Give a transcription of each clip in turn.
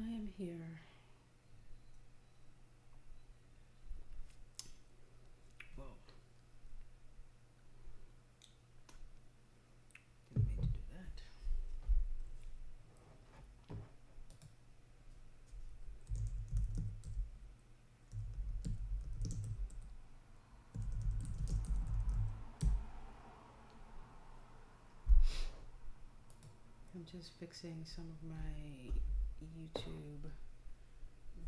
I am here. Whoa. Didn't mean to do that. I'm just fixing some of my YouTube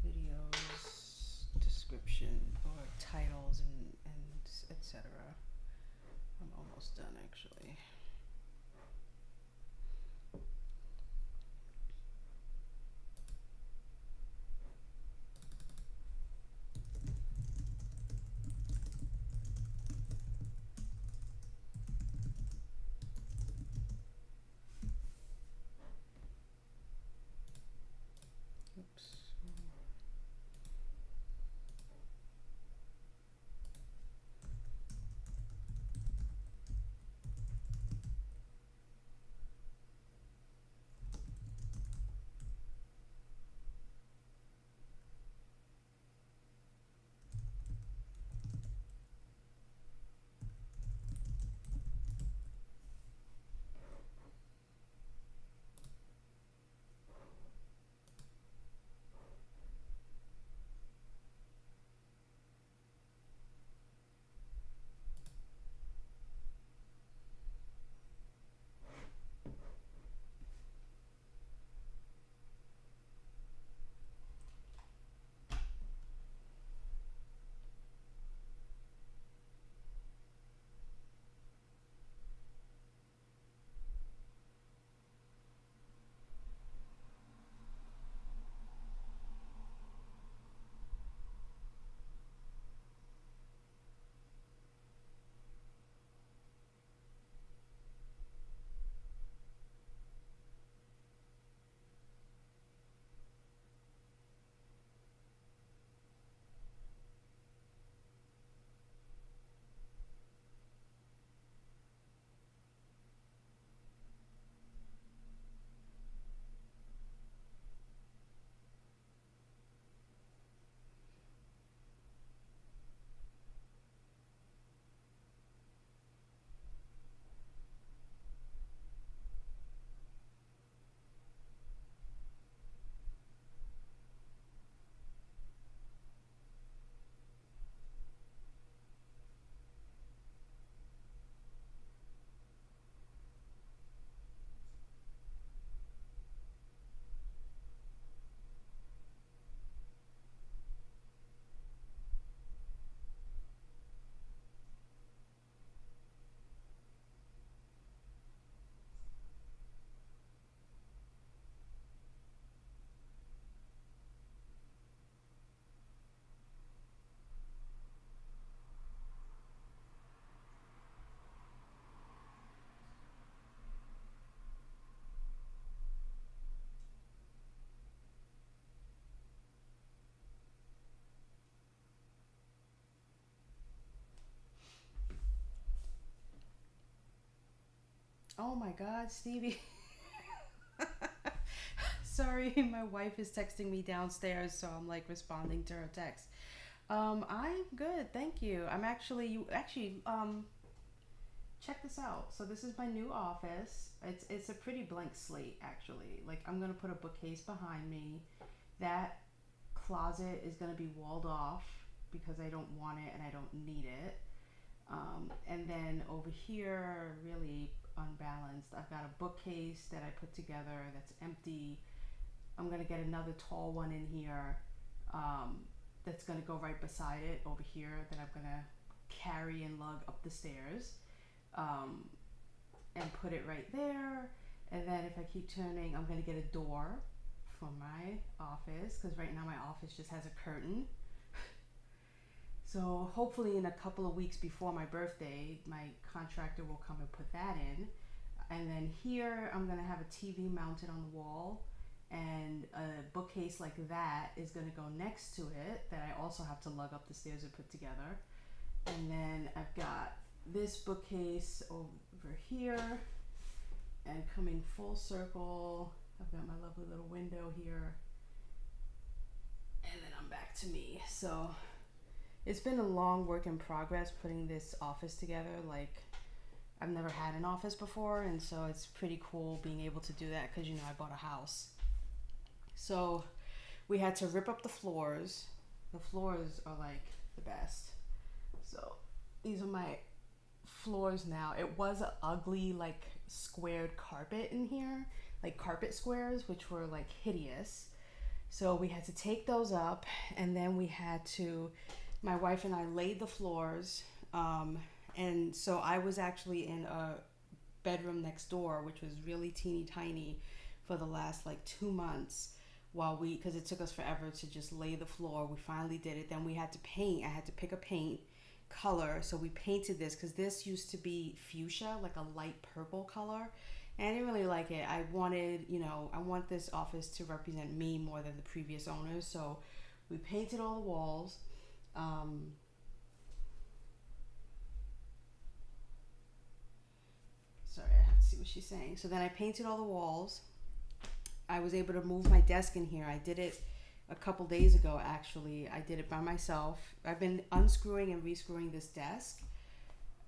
videos description or titles and etc. I'm almost done actually. Oops. Oh my God, Stevie. Sorry, my wife is texting me downstairs, so I'm like responding to her text. I'm good, thank you. I'm actually you actually check this out. So this is my new office. It's a pretty blank slate actually. Like I'm gonna put a bookcase behind me. That closet is gonna be walled off because I don't want it and I don't need it. And then over here, really unbalanced, I've got a bookcase that I put together that's empty. I'm gonna get another tall one in here, um, that's gonna go right beside it over here that I'm gonna carry and lug up the stairs, um, and put it right there. And then if I keep turning, I'm gonna get a door for my office because right now my office just has a curtain. So hopefully in a couple of weeks before my birthday, my contractor will come and put that in. And then here I'm gonna have a TV mounted on the wall, and a bookcase like that is gonna go next to it that I also have to lug up the stairs and put together. And then I've got this bookcase over here, and coming full circle, I've got my lovely little window here, And then I'm back to me. So it's been a long work in progress putting this office together. Like, I've never had an office before, and so it's pretty cool being able to do that because, you know, I bought a house. So we had to rip up the floors. The floors are like the best. So these are my floors now. It was an ugly, like, squared carpet in here, like carpet squares, which were like hideous. So we had to take those up, and then we had to, my wife and I laid the floors. And so I was actually in a bedroom next door, which was really teeny tiny for the last like 2 months while because it took us forever to just lay the floor. We finally did it. Then we had to paint. I had to pick a paint color. So we painted this because this used to be fuchsia, like a light purple color. And I didn't really like it. I wanted, you know, I want this office to represent me more than the previous owners. So we painted all the walls. Sorry, I have to see what she's saying. So then I painted all the walls. I was able to move my desk in here. I did it a couple days ago, actually. I did it by myself. I've been unscrewing and rescrewing this desk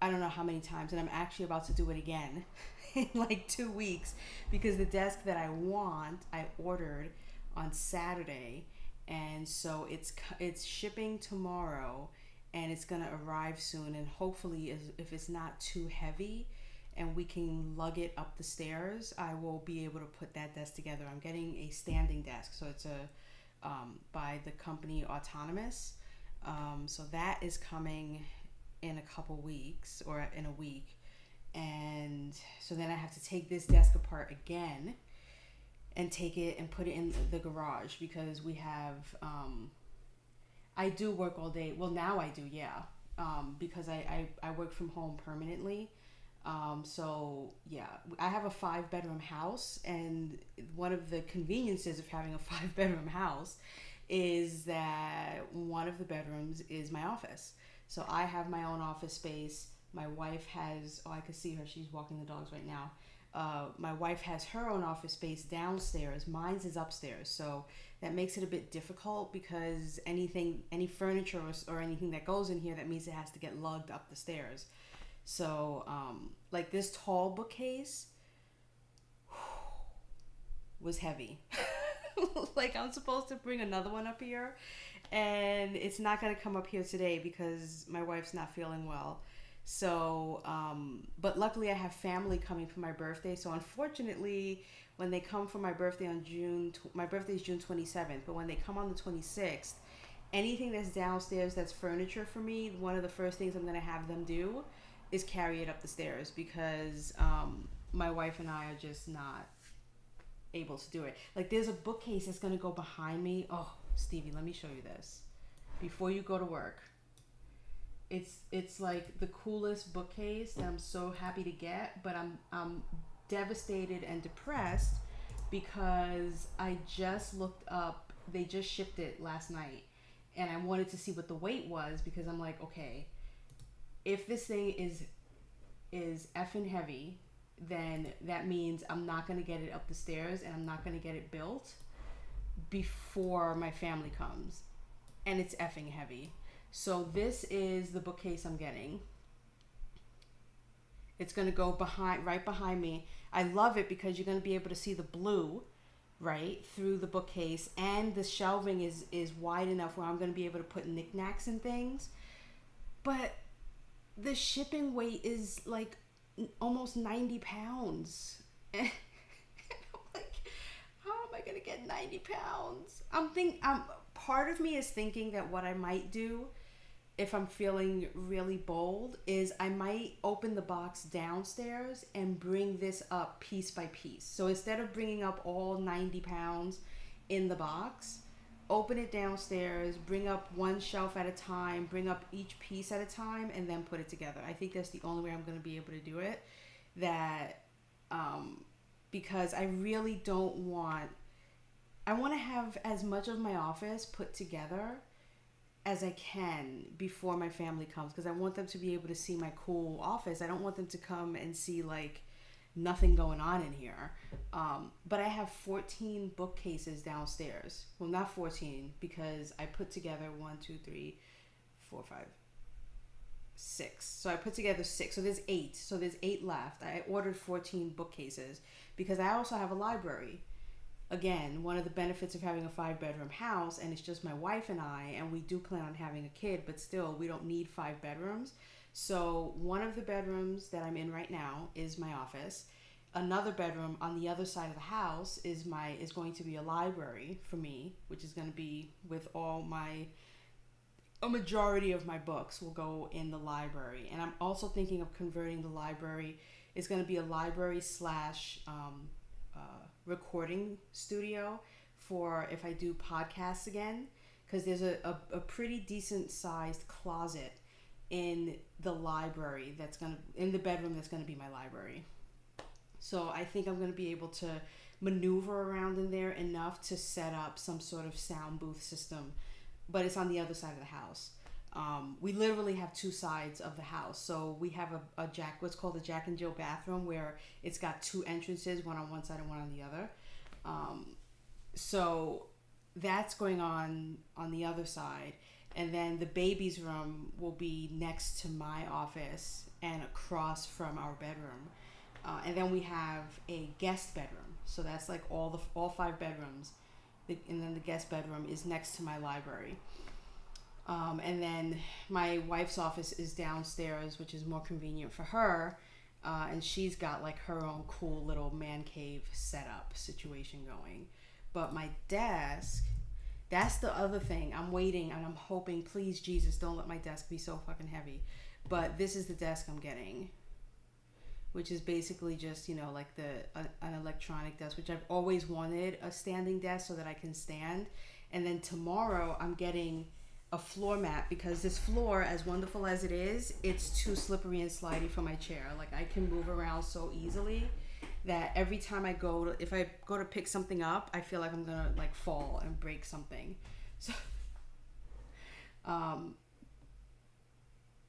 I don't know how many times, and I'm actually about to do it again in like 2 weeks because the desk that I want, I ordered on Saturday, and so it's shipping tomorrow, and it's gonna arrive soon, and hopefully if it's not too heavy and we can lug it up the stairs, I will be able to put that desk together. I'm getting a standing desk, so it's by the company Autonomous. So that is coming in a couple weeks or in a week, and so then I have to take this desk apart again and take it and put it in the garage because we have I do work all day. Well, now I do, yeah, because I work from home permanently. So yeah, I have a 5-bedroom house, and one of the conveniences of having a 5-bedroom house is that one of the bedrooms is my office. So I have my own office space. My wife has, I can see her, she's walking the dogs right now. My wife has her own office space downstairs. Mine's is upstairs. So that makes it a bit difficult because any furniture or anything that goes in here, that means it has to get lugged up the stairs. So, like this tall bookcase was heavy. Like I'm supposed to bring another one up here, and it's not going to come up here today because my wife's not feeling well. So, but luckily I have family coming for my birthday. So unfortunately, when they come for my birthday on my birthday is June 27th, but when they come on the 26th, anything that's downstairs that's furniture for me, one of the first things I'm going to have them do is carry it up the stairs because my wife and I are just not able to do it. Like there's a bookcase that's going to go behind me. Oh, Stevie, let me show you this before you go to work. It's like the coolest bookcase that I'm so happy to get, but I'm devastated and depressed because I just looked up, they just shipped it last night, and I wanted to see what the weight was because I'm like, okay, if this thing is effing heavy, then that means I'm not going to get it up the stairs and I'm not going to get it built before my family comes, and it's effing heavy. So this is the bookcase I'm getting. It's going to go right behind me. I love it because you're going to be able to see the blue right through the bookcase, and the shelving is wide enough where I'm going to be able to put knickknacks and things. But the shipping weight is like almost 90 pounds. And I'm like, how am I going to get 90 pounds? Part of me is thinking that what I might do if I'm feeling really bold is I might open the box downstairs and bring this up piece by piece. So instead of bringing up all 90 pounds in the box, open it downstairs, bring up one shelf at a time, bring up each piece at a time, and then put it together. I think that's the only way I'm going to be able to do it. Because I really I want to have as much of my office put together as I can before my family comes, because I want them to be able to see my cool office. I don't want them to come and see like nothing going on in here. But I have 14 bookcases downstairs. Well, not 14 because I put together 1, 2, 3, 4, 5, 6. So I put together 6. So there's 8. So there's 8 left. I ordered 14 bookcases because I also have a library. Again, one of the benefits of having a 5-bedroom house, and it's just my wife and I, and we do plan on having a kid, but still we don't need 5 bedrooms. So one of the bedrooms that I'm in right now is my office. Another bedroom on the other side of the house is going to be a library for me, which is going to be with a majority of my books will go in the library. And I'm also thinking of converting the library. It's going to be a library slash recording studio for if I do podcasts again, because there's a pretty decent sized closet in the library in the bedroom that's going to be my library. So I think I'm going to be able to maneuver around in there enough to set up some sort of sound booth system, but it's on the other side of the house. We literally have 2 sides of the house. So we have what's called a Jack and Jill bathroom, where it's got 2 entrances, one on one side and one on the other. So that's going on the other side. And then the baby's room will be next to my office and across from our bedroom. And then we have a guest bedroom. So that's like all 5 bedrooms. And then the guest bedroom is next to my library. And then my wife's office is downstairs, which is more convenient for her. And she's got like her own cool little man cave setup situation going. But my desk, that's the other thing. I'm waiting and I'm hoping, please Jesus, don't let my desk be so fucking heavy. But this is the desk I'm getting, which is basically just, like an electronic desk, which I've always wanted a standing desk so that I can stand. And then tomorrow I'm getting a floor mat, because this floor, as wonderful as it is, it's too slippery and slidey for my chair. Like, I can move around so easily that every time if I go to pick something up, I feel like I'm gonna like fall and break something.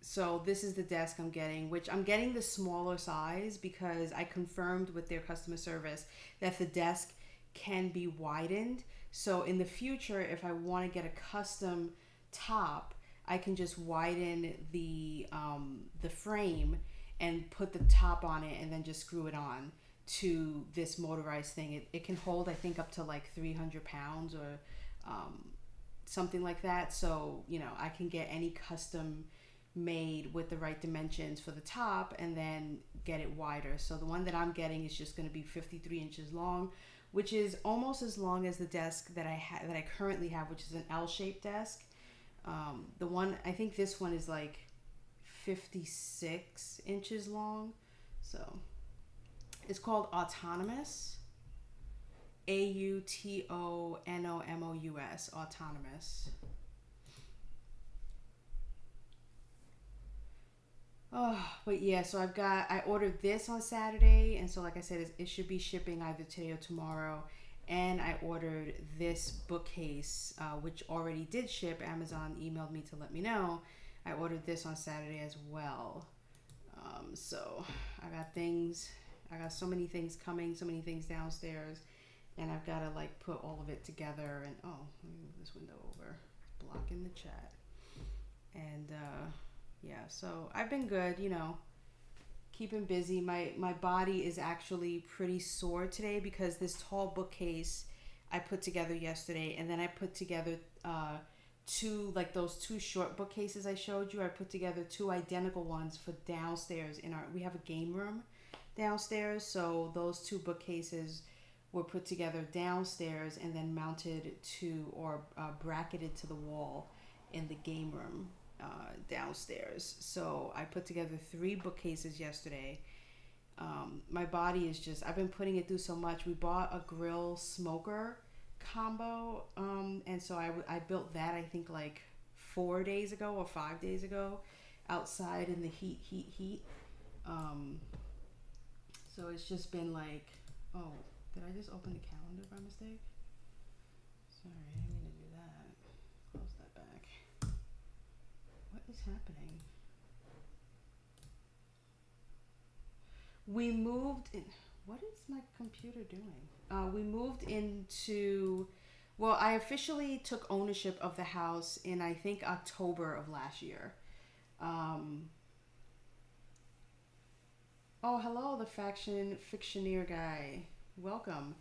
So this is the desk I'm getting, which I'm getting the smaller size because I confirmed with their customer service that the desk can be widened. So in the future, if I want to get a custom top, I can just widen the frame and put the top on it and then just screw it on to this motorized thing. It can hold, I think, up to like 300 pounds or something like that. So, I can get any custom made with the right dimensions for the top and then get it wider. So the one that I'm getting is just going to be 53 inches long, which is almost as long as the desk that I currently have, which is an L-shaped desk. I think this one is like 56 inches long. So it's called Autonomous. AUTONOMOUS. Autonomous. Oh, but yeah, so I ordered this on Saturday, and so like I said, it should be shipping either today or tomorrow. And I ordered this bookcase, which already did ship. Amazon emailed me to let me know. I ordered this on Saturday as well. So I got so many things coming, so many things downstairs, and I've got to like put all of it together. And let me move this window over, blocking the chat. And yeah, so I've been good, keeping busy. My body is actually pretty sore today because this tall bookcase I put together yesterday, and then I put together those 2 short bookcases I showed you. I put together 2 identical ones for downstairs we have a game room downstairs. So those 2 bookcases were put together downstairs and then mounted to or bracketed to the wall in the game room downstairs. So I put together 3 bookcases yesterday. My body is just, I've been putting it through so much. We bought a grill smoker combo, and so I built that, I think like 4 days ago or 5 days ago outside in the heat. So it's just been like, oh, did I just open the calendar by mistake? Sorry, I didn't mean to do that. Close that back. What is happening? We moved in. What is my computer doing? We moved into. Well, I officially took ownership of the house in, I think, October of last year. Um, oh, hello, the faction fictioneer guy. Welcome.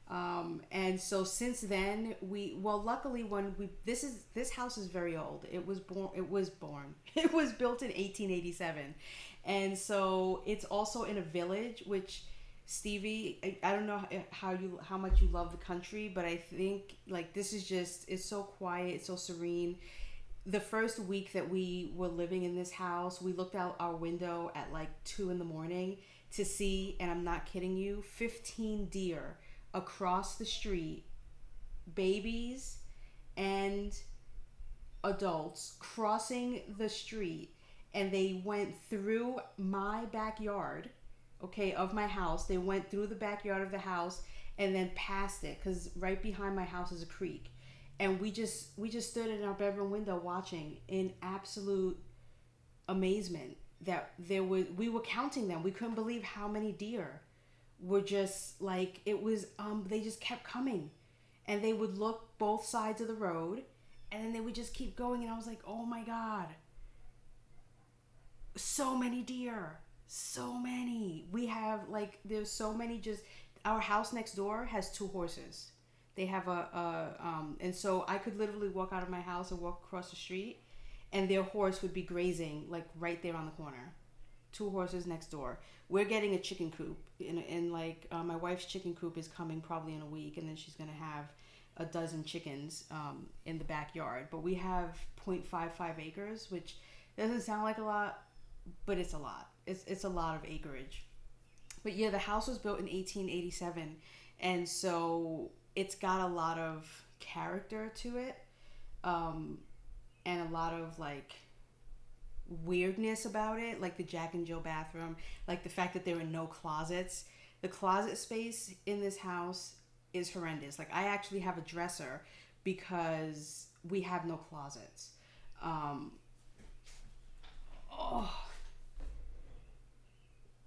And so since then, luckily when this house is very old. It was built in 1887. And so it's also in a village, which Stevie, I don't know how much you love the country, but I think like this is just, it's so quiet, it's so serene. The first week that we were living in this house, we looked out our window at like 2 in the morning to see, and I'm not kidding you, 15 deer across the street, babies and adults crossing the street, and they went through my backyard, okay, of my house. They went through the backyard of the house and then past it, because right behind my house is a creek. And we just stood in our bedroom window watching in absolute amazement that we were counting them. We couldn't believe how many deer were just like, it was they just kept coming, and they would look both sides of the road, and then they would just keep going, and I was like, oh my god, so many deer, so many. We have like, there's so many. Just our house next door has 2 horses. They have and so I could literally walk out of my house and walk across the street, and their horse would be grazing like right there on the corner. 2 horses next door. We're getting a chicken coop in like my wife's chicken coop is coming probably in a week, and then she's gonna have a dozen chickens in the backyard. But we have 0.55 acres, which doesn't sound like a lot, but it's a lot. It's a lot of acreage. But yeah, the house was built in 1887, and so it's got a lot of character to it, and a lot of like weirdness about it, like the Jack and Jill bathroom, like the fact that there are no closets. The closet space in this house is horrendous. Like I actually have a dresser because we have no closets. Oh.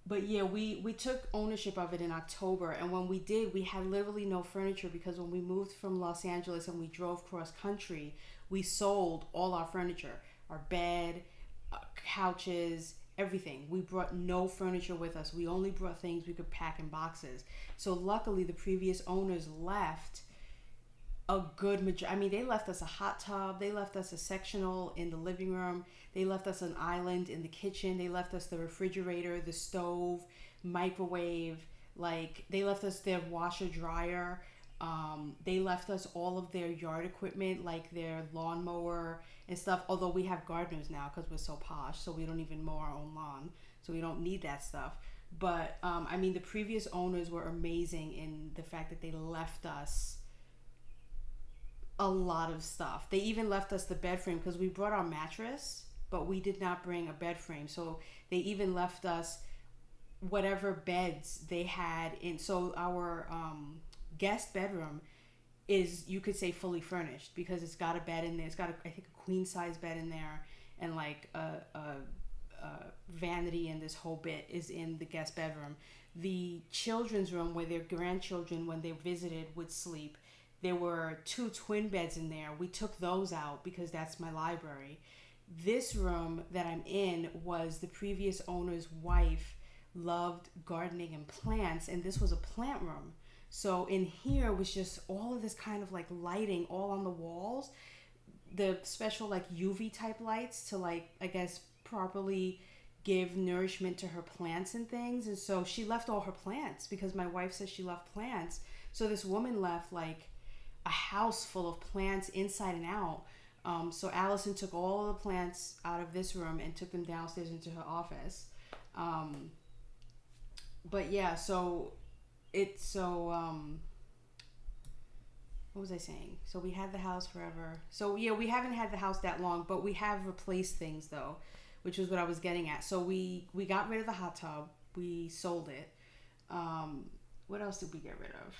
But yeah, we took ownership of it in October, and when we did, we had literally no furniture, because when we moved from Los Angeles and we drove cross country, we sold all our furniture, our bed, couches, everything. We brought no furniture with us. We only brought things we could pack in boxes. So luckily, the previous owners left a good majority. I mean, they left us a hot tub. They left us a sectional in the living room. They left us an island in the kitchen. They left us the refrigerator, the stove, microwave. Like, they left us their washer dryer. They left us all of their yard equipment, like their lawnmower and stuff. Although we have gardeners now because we're so posh, so we don't even mow our own lawn. So we don't need that stuff. But, I mean, the previous owners were amazing in the fact that they left us a lot of stuff. They even left us the bed frame, because we brought our mattress, but we did not bring a bed frame. So they even left us whatever beds they had in. So our guest bedroom is, you could say, fully furnished, because it's got a bed in there. It's got I think a queen size bed in there, and like a vanity, and this whole bit is in the guest bedroom. The children's room, where their grandchildren, when they visited, would sleep, there were 2 twin beds in there. We took those out because that's my library. This room that I'm in was the previous owner's wife loved gardening and plants, and this was a plant room. So in here was just all of this kind of like lighting all on the walls, the special like UV type lights to, like, I guess, properly give nourishment to her plants and things. And so she left all her plants, because my wife says she left plants. So this woman left like a house full of plants inside and out. So Allison took all of the plants out of this room and took them downstairs into her office. But yeah, so what was I saying? So we had the house forever. So yeah, we haven't had the house that long, but we have replaced things though, which is what I was getting at. So we got rid of the hot tub. We sold it. What else did we get rid of?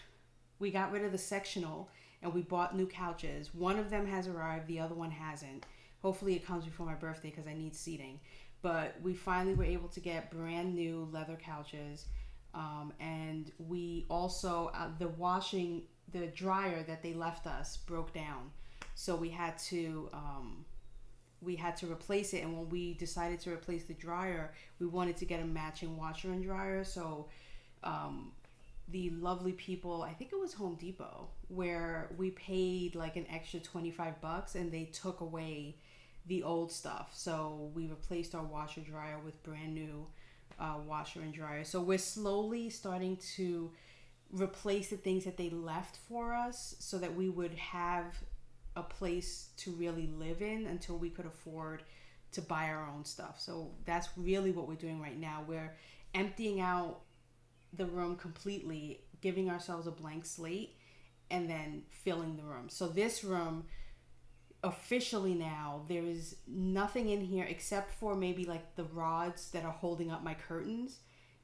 We got rid of the sectional, and we bought new couches. One of them has arrived, the other one hasn't. Hopefully it comes before my birthday, because I need seating. but we finally were able to get brand new leather couches. And we also, the dryer that they left us broke down. So we had to replace it. And when we decided to replace the dryer, we wanted to get a matching washer and dryer. So the lovely people, I think it was Home Depot, where we paid like an extra $25 and they took away the old stuff. So we replaced our washer dryer with brand new washer and dryer. So we're slowly starting to replace the things that they left for us so that we would have a place to really live in until we could afford to buy our own stuff. So that's really what we're doing right now. We're emptying out the room completely, giving ourselves a blank slate, and then filling the room. So this room, officially now, there is nothing in here except for maybe like the rods that are holding up my curtains.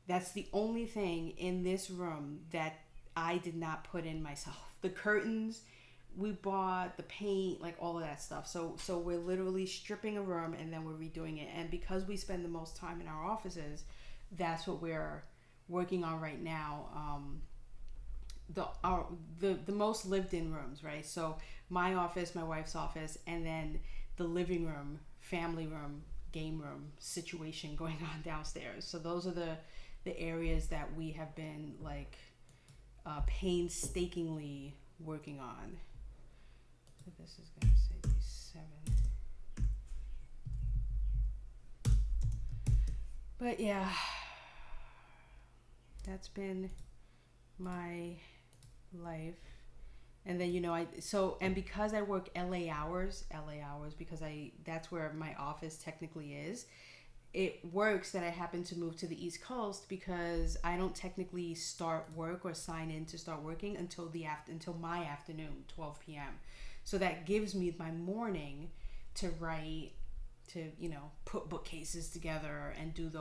That's the only thing in this room that I did not put in myself. The curtains, we bought the paint, like all of that stuff. So we're literally stripping a room and then we're redoing it. And because we spend the most time in our offices, that's what we're working on right now. The most lived in rooms, right? So my office, my wife's office, and then the living room, family room, game room situation going on downstairs. So those are the areas that we have been like painstakingly working on. So this is going to say day 7. But yeah, that's been my life. And then and because I work LA hours because that's where my office technically is. It works that I happen to move to the East Coast because I don't technically start work or sign in to start working until my afternoon, 12 p.m. So that gives me my morning to write, to put bookcases together and do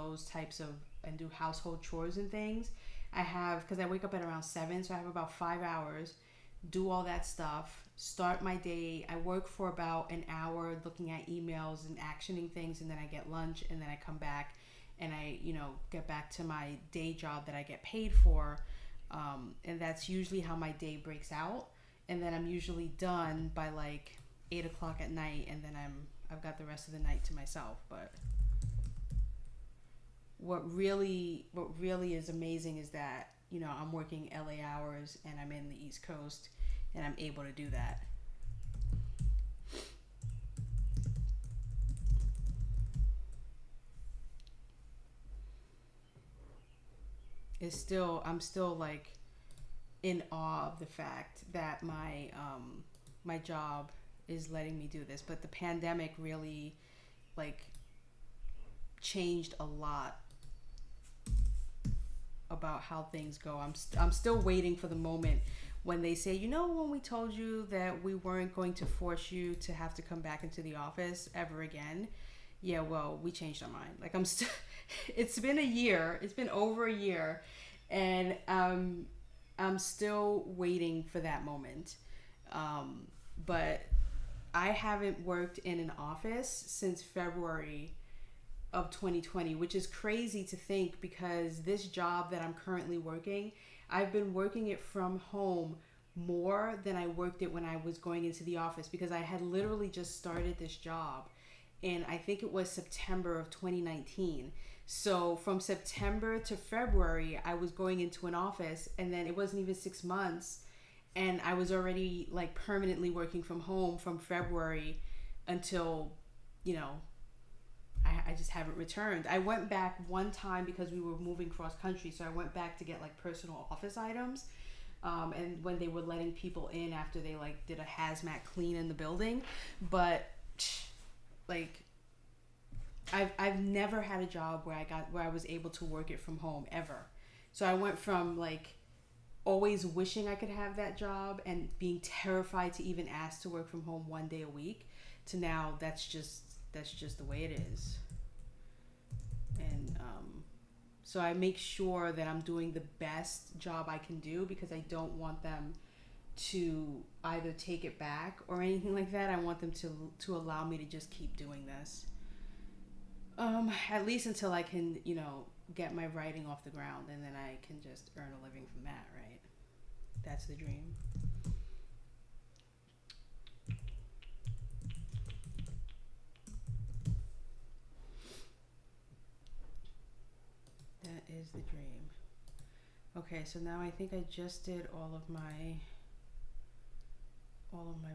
and do household chores and things. Because I wake up at around 7, so I have about 5 hours, do all that stuff, start my day. I work for about an hour looking at emails and actioning things, and then I get lunch, and then I come back and I get back to my day job that I get paid for, and that's usually how my day breaks out. And then I'm usually done by like 8 o'clock at night, and then I've got the rest of the night to myself. But what really is amazing is that I'm working LA hours and I'm in the East Coast and I'm able to do that. I'm still like in awe of the fact that my job is letting me do this. But the pandemic really like changed a lot about how things go. I'm still waiting for the moment when they say, when we told you that we weren't going to force you to have to come back into the office ever again. Yeah, well, we changed our mind. Like it's been a year. It's been over a year, and I'm still waiting for that moment. But I haven't worked in an office since February of 2020, which is crazy to think because this job that I'm currently working, I've been working it from home more than I worked it when I was going into the office, because I had literally just started this job and I think it was September of 2019. So from September to February, I was going into an office, and then it wasn't even 6 months and I was already like permanently working from home from February until, I just haven't returned. I went back one time because we were moving cross country, so I went back to get like personal office items. And when they were letting people in after they like did a hazmat clean in the building, but like I've never had a job where I was able to work it from home ever. So I went from like always wishing I could have that job and being terrified to even ask to work from home one day a week to now that's just the way it is. And so I make sure that I'm doing the best job I can do, because I don't want them to either take it back or anything like that. I want them to allow me to just keep doing this. At least until I can, get my writing off the ground, and then I can just earn a living from that, right? That's the dream. That is the dream. Okay, so now I think I just did all of my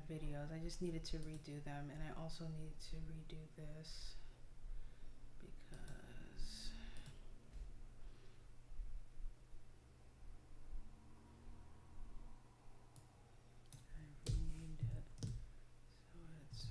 videos. I just needed to redo them, and I also needed to redo this because I renamed it. So it's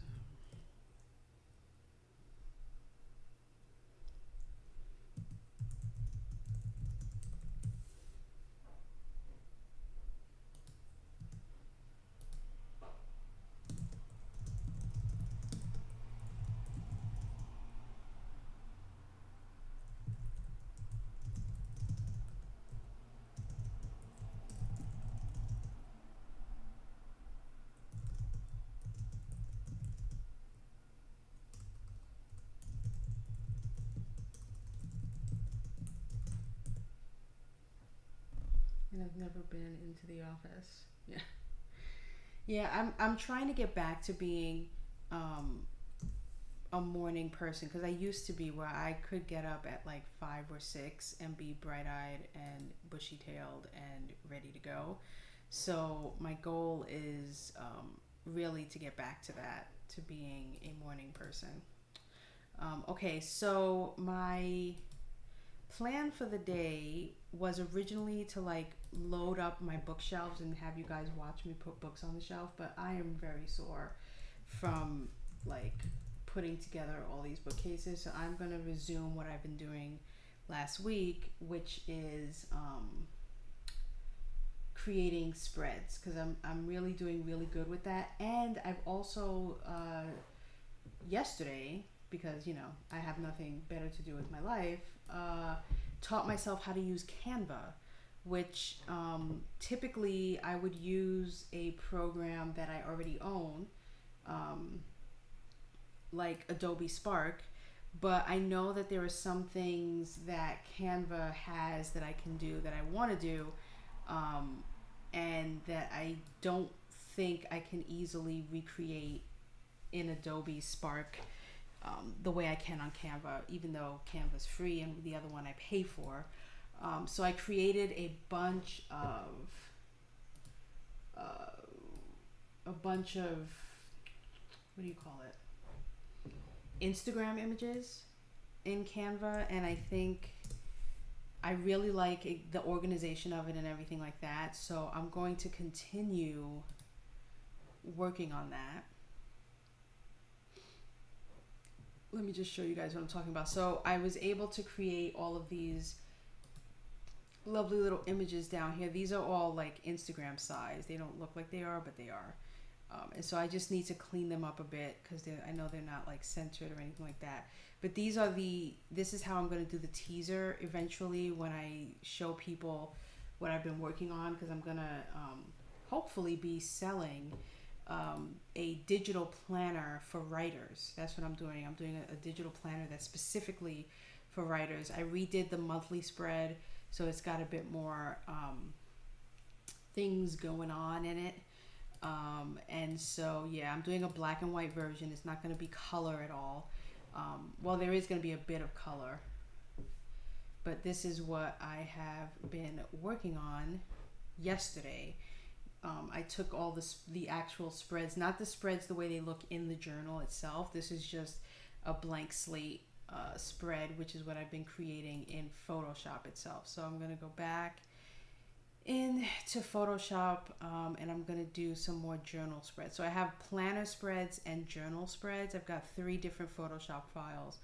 and I've never been into the office. Yeah. Yeah, I'm trying to get back to being a morning person, because I used to be where I could get up at like 5 or 6 and be bright-eyed and bushy-tailed and ready to go. So my goal is really to get back to that, to being a morning person. Okay, so my plan for the day was originally to like load up my bookshelves and have you guys watch me put books on the shelf, but I am very sore from like putting together all these bookcases, so I'm going to resume what I've been doing last week, which is creating spreads, because I'm really doing really good with that. And I've also yesterday, because I have nothing better to do with my life, taught myself how to use Canva, which typically I would use a program that I already own, like Adobe Spark, but I know that there are some things that Canva has that I can do that I want to do, and that I don't think I can easily recreate in Adobe Spark the way I can on Canva, even though Canva's free and the other one I pay for. So I created a bunch of what do you call it? Instagram images in Canva, and I think I really like the organization of it and everything like that. So I'm going to continue working on that. Let me just show you guys what I'm talking about. So I was able to create all of these lovely little images down here. These are all like Instagram size. They don't look like they are, but they are. And so I just need to clean them up a bit, because I know they're not like centered or anything like that. But this is how I'm going to do the teaser eventually when I show people what I've been working on, because I'm going to hopefully be selling a digital planner for writers. That's what I'm doing. I'm doing a digital planner that's specifically for writers. I redid the monthly spread, so it's got a bit more things going on in it. And so, yeah, I'm doing a black and white version. It's not going to be color at all. Well, there is going to be a bit of color, but this is what I have been working on yesterday. I took all the actual spreads, not the spreads the way they look in the journal itself. This is just a blank slate spread, which is what I've been creating in Photoshop itself. So I'm going to go back into Photoshop, and I'm going to do some more journal spreads. So I have planner spreads and journal spreads. I've got 3 different Photoshop files.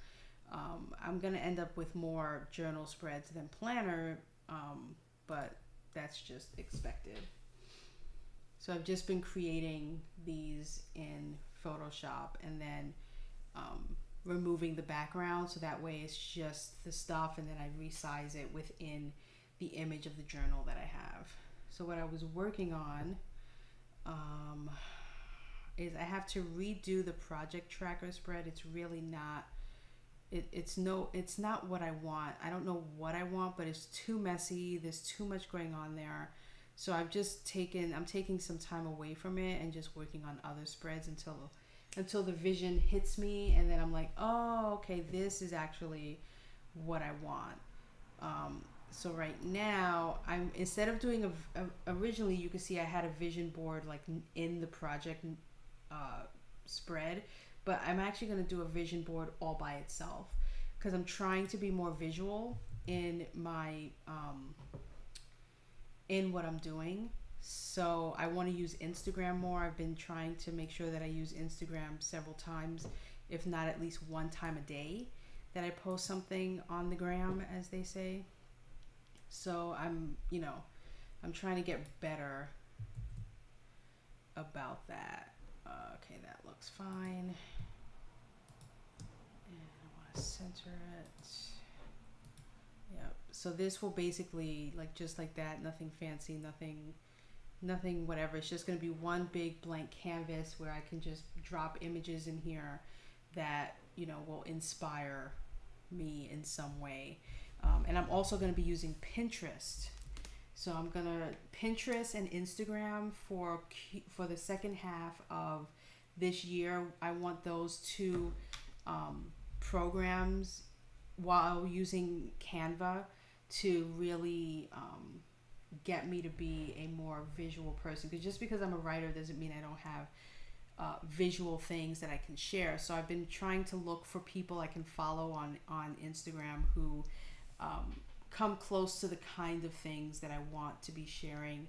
I'm going to end up with more journal spreads than planner, but that's just expected. So I've just been creating these in Photoshop, and then removing the background, so that way it's just the stuff, and then I resize it within the image of the journal that I have. So what I was working on is I have to redo the project tracker spread. It's really not it's not what I want. I don't know what I want, but it's too messy. There's too much going on there. So I'm taking some time away from it and just working on other spreads until the vision hits me, and then I'm like, oh, okay, this is actually what I want. So right now, I'm instead of doing originally, you could see I had a vision board like in the project spread, but I'm actually going to do a vision board all by itself because I'm trying to be more visual in my in what I'm doing. So I want to use Instagram more. I've been trying to make sure that I use Instagram several times, if not at least one time a day, that I post something on the gram, as they say. So I'm trying to get better about that. Okay, that looks fine. And I want to center it. Yep. So this will basically, like, just like that, nothing fancy, nothing whatever. It's just going to be one big blank canvas where I can just drop images in here that, will inspire me in some way. And I'm also going to be using Pinterest. So I'm going to Pinterest and Instagram for the second half of this year. I want those two programs while using Canva to really get me to be a more visual person. Because just because I'm a writer doesn't mean I don't have visual things that I can share. So I've been trying to look for people I can follow on Instagram who come close to the kind of things that I want to be sharing,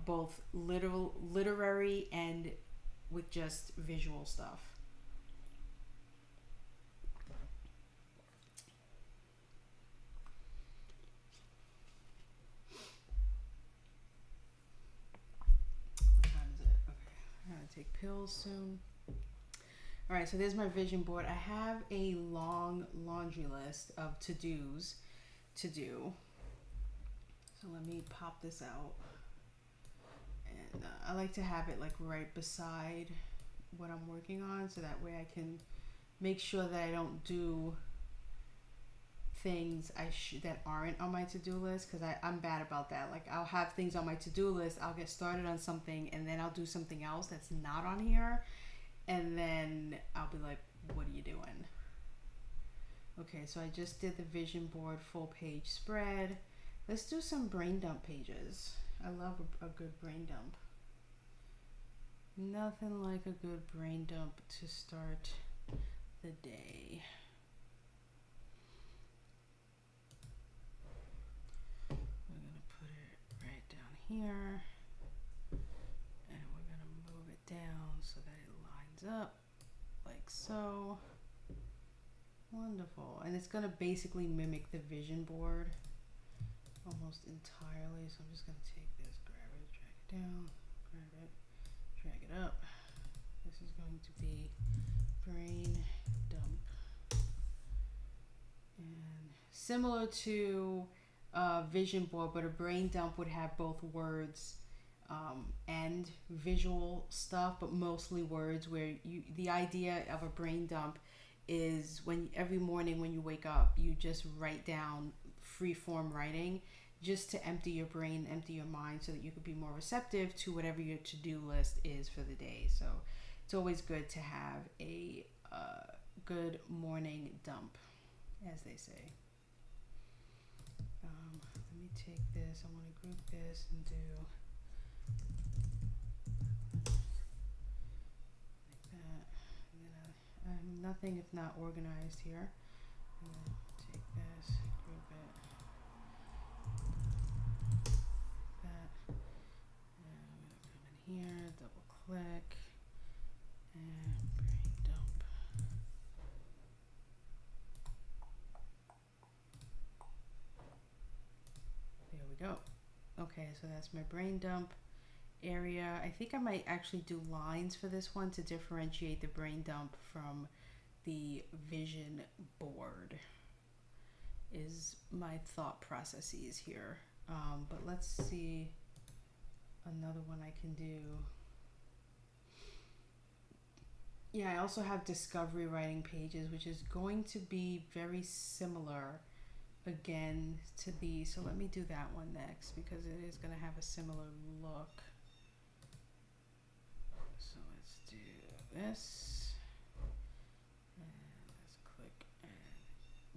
both literary and with just visual stuff. What time is it? Okay, I'm gonna take pills soon. All right, so there's my vision board. I have a long laundry list of to-dos to do. So let me pop this out. And I like to have it like right beside what I'm working on, so that way I can make sure that I don't do things that aren't on my to-do list, because I'm bad about that. Like, I'll have things on my to-do list, I'll get started on something, and then I'll do something else that's not on here, and then I'll be like, what are you doing? Okay, so I just did the vision board full page spread. Let's do some brain dump pages. I love a good brain dump. Nothing like a good brain dump to start the day. We're gonna put it right down here, and we're gonna move it down so that it lines up like so. Wonderful. And it's going to basically mimic the vision board almost entirely. So I'm just going to take this, grab it, drag it down, grab it, drag it up. This is going to be brain dump. And similar to a vision board, but a brain dump would have both words and visual stuff, but mostly words, where the idea of a brain dump is when every morning when you wake up, you just write down free form writing, just to empty your brain, empty your mind, so that you could be more receptive to whatever your to-do list is for the day. So it's always good to have a good morning dump, as they say. Let me take this. I want to group this and do nothing if not organized here. I'm gonna take this, group it, that, and I'm gonna come in here, double click, and brain dump. There we go. Okay, so that's my brain dump area. I think I might actually do lines for this one to differentiate the brain dump from the vision board, is my thought processes here. But let's see another one I can do. Yeah, I also have discovery writing pages, which is going to be very similar again to these. So let me do that one next because it is going to have a similar look. So let's do this. And let's click and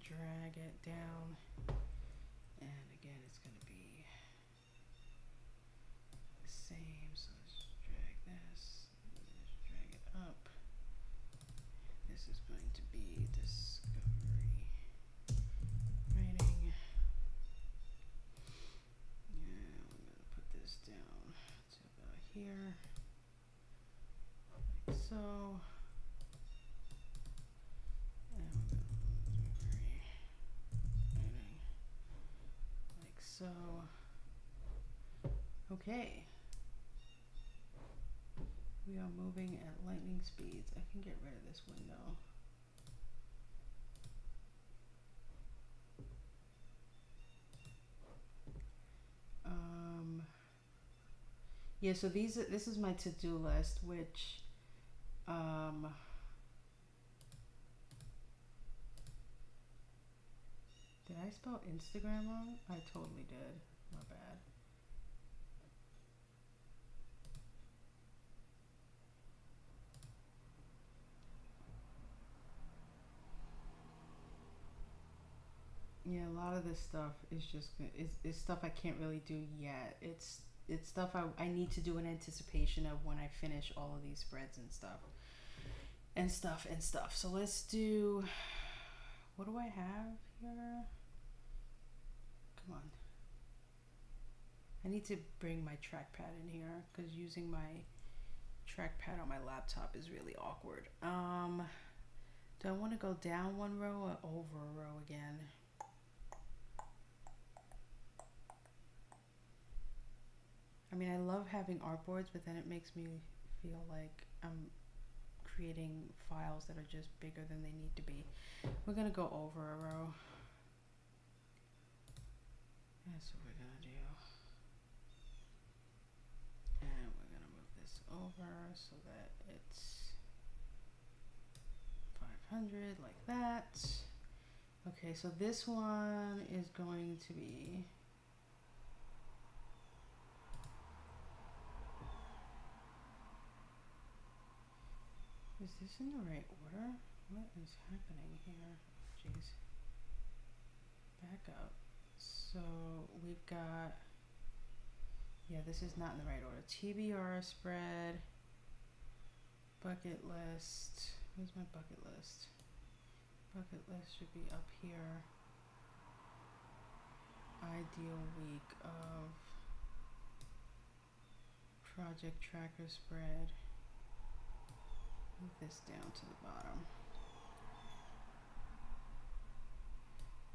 drag it down. And again, it's going to be the same. So let's drag this. Let's drag it up. This is going to be discovery writing. Yeah, we're going to put this down to about here. Like so. And we're going to do discovery writing. Like so. Okay. We are moving at lightning speeds. I can get rid of this window. Yeah, so this is my to-do list, which did I spell Instagram wrong? I totally did. My bad. Yeah, a lot of this stuff is just is stuff I can't really do yet. It's stuff I need to do in anticipation of when I finish all of these spreads and stuff. So let's do, what do I have here? Come on. I need to bring my trackpad in here because using my trackpad on my laptop is really awkward. Do I want to go down one row or over a row again? I mean, I love having artboards, but then it makes me feel like I'm creating files that are just bigger than they need to be. We're gonna go over a row. That's what we're gonna do. And we're gonna move this over so that it's 500 like that. Okay, so this one is going to be, is this in the right order? What is happening here? Jeez. Back up. So we've got, yeah, this is not in the right order. TBR spread, bucket list. Where's my bucket list? Bucket list should be up here. Ideal week of project tracker spread. Move this down to the bottom.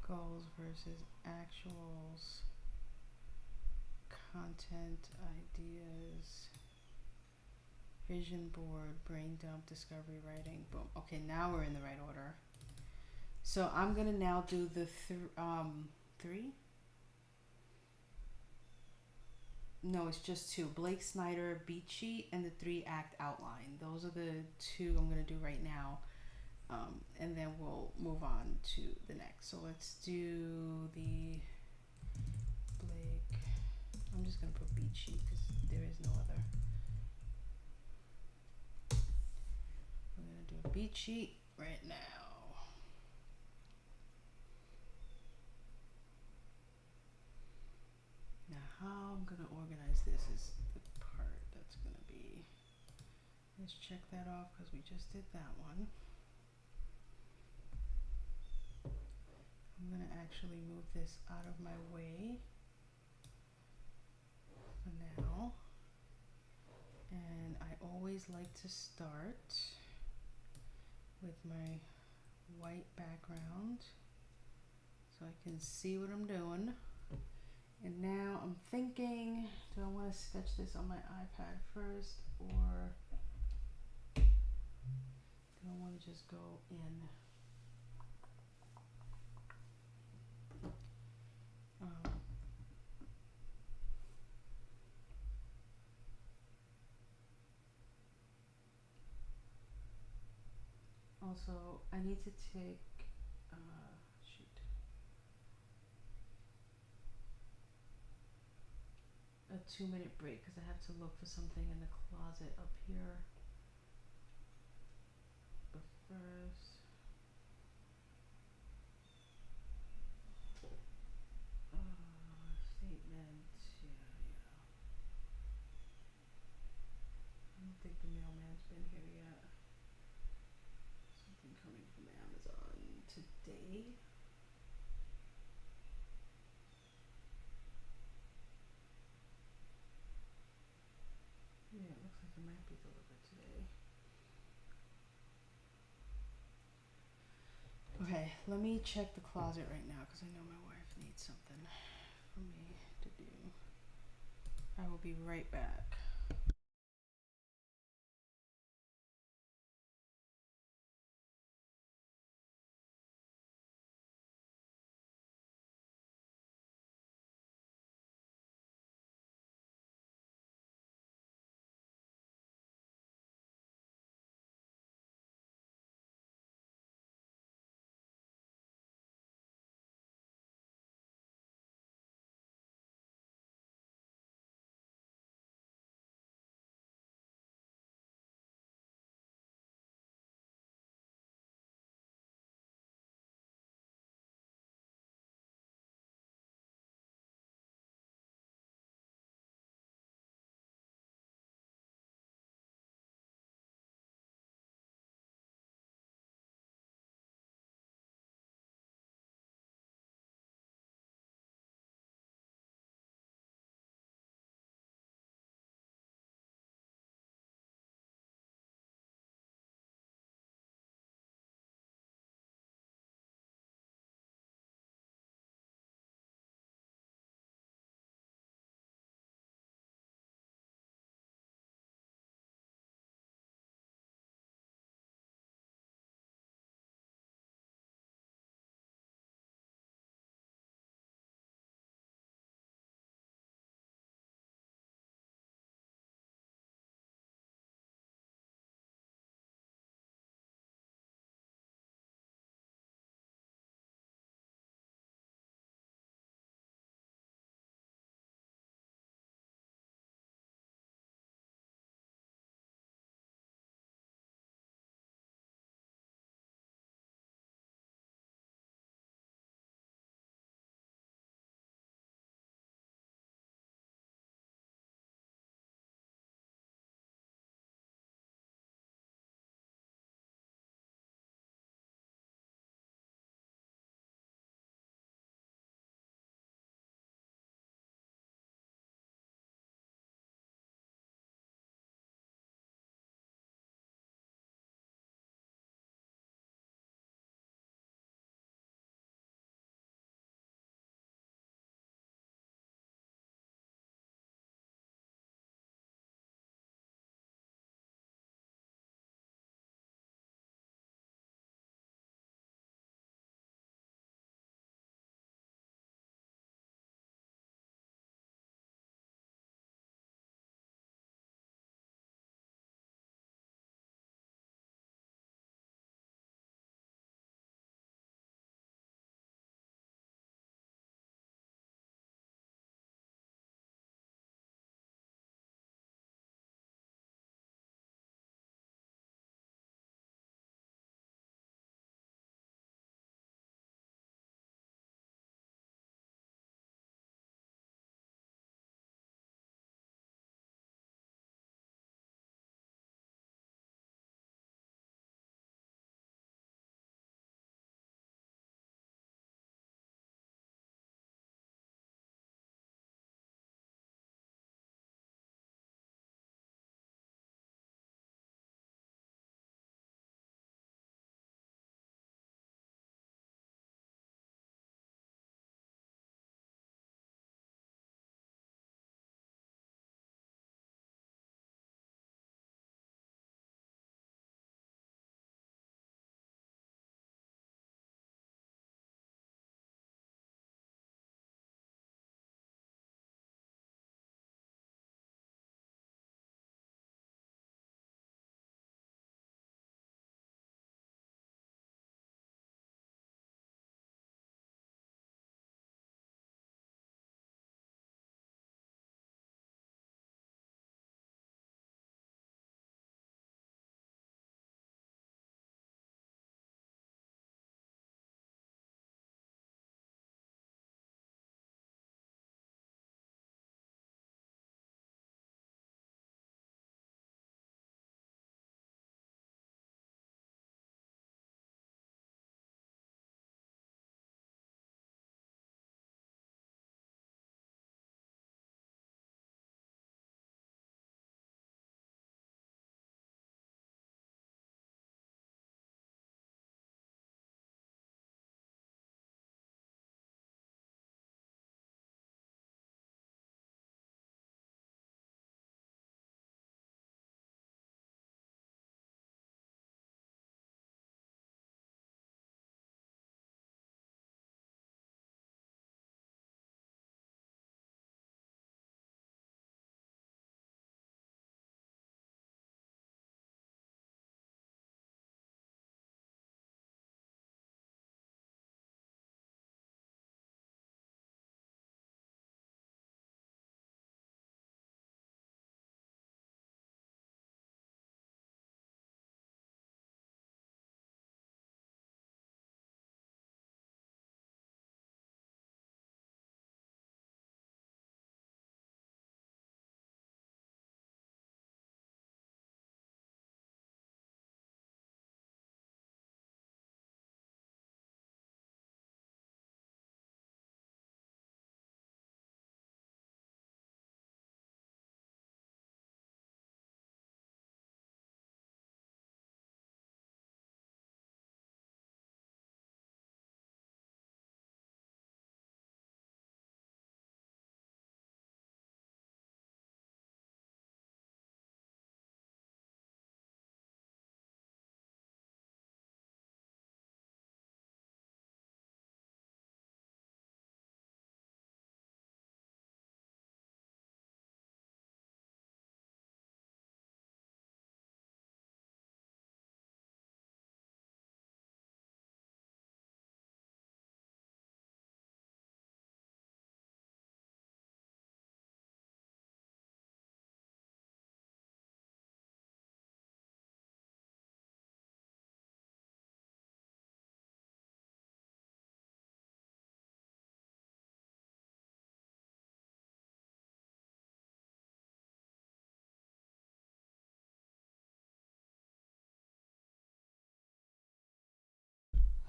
Goals versus actuals. Content ideas. Vision board, brain dump, discovery writing. Boom. Okay, now we're in the right order. So I'm gonna now do the three. No, it's just two. Blake Snyder beat sheet and the 3-act outline. Those are the two I'm gonna do right now, and then we'll move on to the next. So let's do the Blake. I'm just gonna put beat sheet because there is no other. We're gonna do a beat sheet right now. Now, how I'm gonna organize this is the part that's gonna be. Let's check that off because we just did that one. I'm gonna actually move this out of my way for now. And I always like to start with my white background so I can see what I'm doing. And now I'm thinking, do I want to sketch this on my iPad first, or do I want to just go in? Also, I need to take shoot a 2 minute break because I have to look for something in the closet up here. But first, statement. Yeah. I don't think the mailman's been here yet. Something coming from Amazon today. Yeah, it looks like it might be delivered today. Okay, let me check the closet right now because I know my wife needs something for me to do. I will be right back.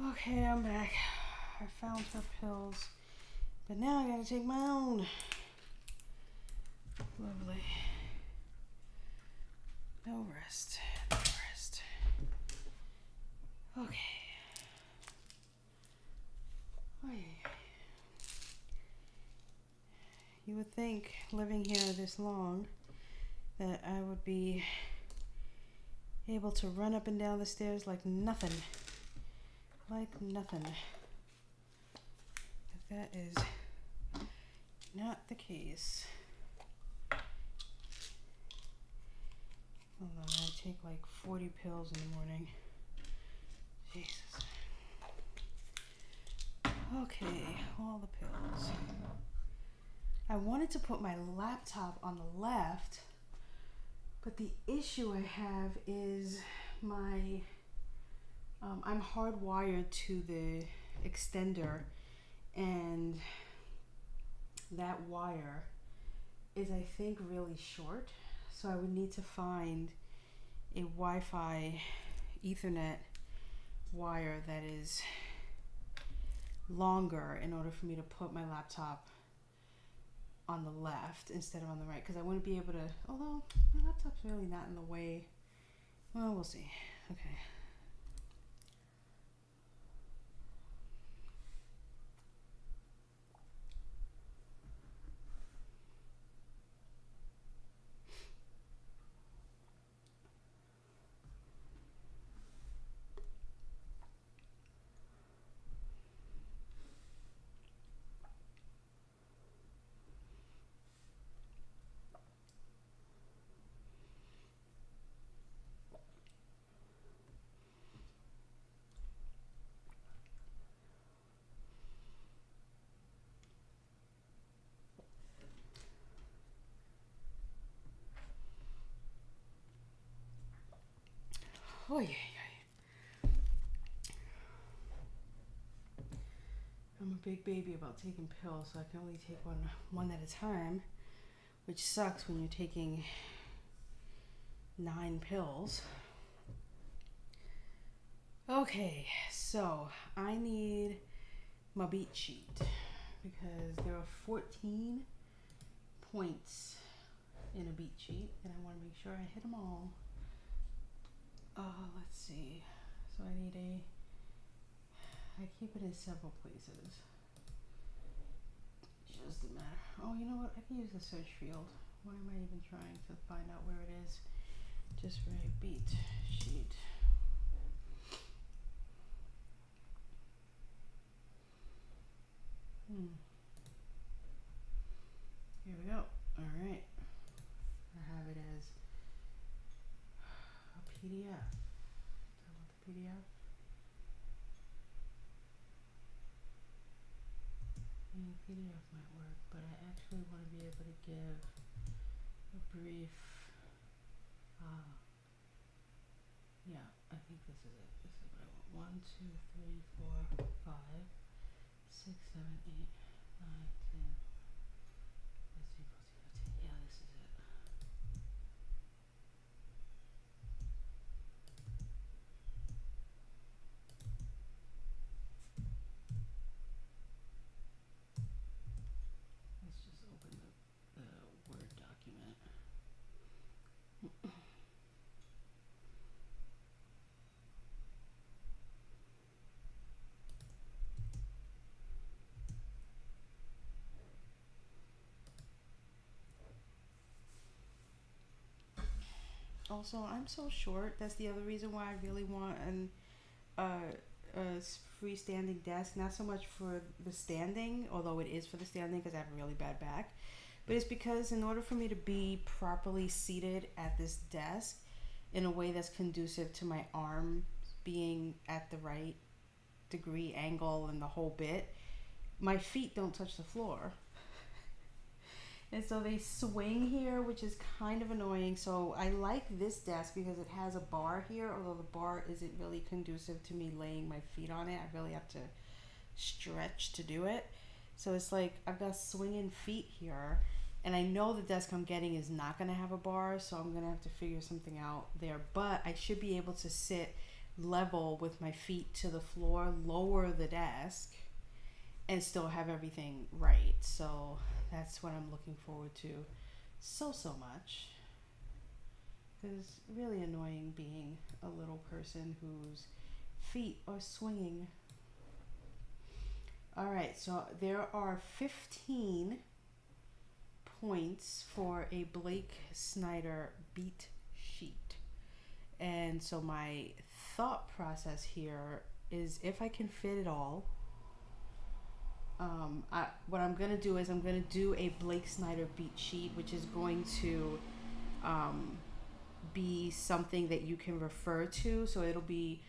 Okay, I'm back. I found her pills, but now I gotta take my own. Lovely. No rest. No rest. Okay. Oh, yeah. You would think, living here this long, that I would be able to run up and down the stairs like nothing. Like nothing. But that is not the case. Hold on, I take like 40 pills in the morning. Jesus. Okay, all the pills. I wanted to put my laptop on the left, but the issue I have is my I'm hardwired to the extender, and that wire is, I think, really short. So I would need to find a Wi-Fi Ethernet wire that is longer in order for me to put my laptop on the left instead of on the right, because I wouldn't be able to, although my laptop's really not in the way. Well, we'll see. Okay. Oh yeah. I'm a big baby about taking pills, so I can only take one at a time, which sucks when you're taking 9 pills. Okay, so I need my beat sheet because there are 14 points in a beat sheet, and I want to make sure I hit them all. Let's see. So I keep it in several places. It doesn't matter. Oh, you know what? I can use the search field. Why am I even trying to find out where it is? Just write beat sheet. Here we go. All right. I have it as a PDF. Do I want the PDF? PDF might work, but I actually want to be able to give a brief. Yeah, I think this is it. This is what I want. 1, 2, 3, 4, 5, 6, 7, 8, 9, 10. Let's see, 10. Yeah, this is it. Let's just open the Word document. Also, I'm so short. That's the other reason why I really want a freestanding desk. Not so much for the standing, although it is for the standing because I have a really bad back. But it's because in order for me to be properly seated at this desk in a way that's conducive to my arm being at the right degree angle and the whole bit, my feet don't touch the floor. And so they swing here, which is kind of annoying. So I like this desk because it has a bar here, although the bar isn't really conducive to me laying my feet on it. I really have to stretch to do it. So it's like I've got swinging feet here, and I know the desk I'm getting is not going to have a bar, so I'm going to have to figure something out there. But I should be able to sit level with my feet to the floor, lower the desk, and still have everything right. So that's what I'm looking forward to so much. It's really annoying being a little person whose feet are swinging. All right, so there are 15 points for a Blake Snyder beat sheet. And so my thought process here is if I can fit it all, what I'm going to do is I'm going to do a Blake Snyder beat sheet, which is going to be something that you can refer to. So it'll be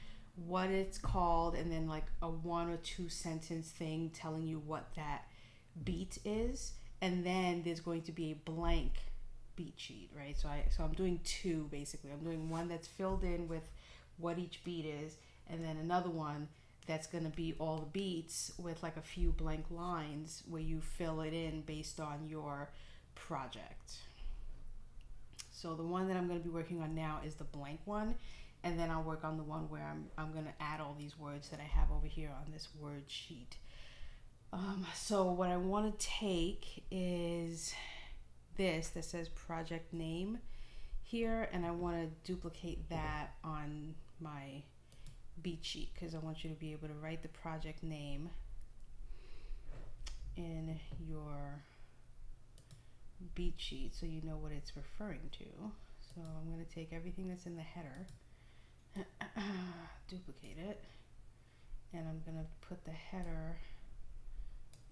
what it's called and then like a 1 or 2 sentence thing telling you what that beat is. And then there's going to be a blank beat sheet, right? So I'm doing 2 basically. I'm doing one that's filled in with what each beat is, and then another one that's going to be all the beats with like a few blank lines where you fill it in based on your project. So the one that I'm going to be working on now is the blank one, and then I'll work on the one where I'm going to add all these words that I have over here on this word sheet. So what I want to take is this that says project name here, and I want to duplicate that on my beat sheet because I want you to be able to write the project name in your beat sheet so you know what it's referring to. So I'm going to take everything that's in the header, duplicate it, and I'm going to put the header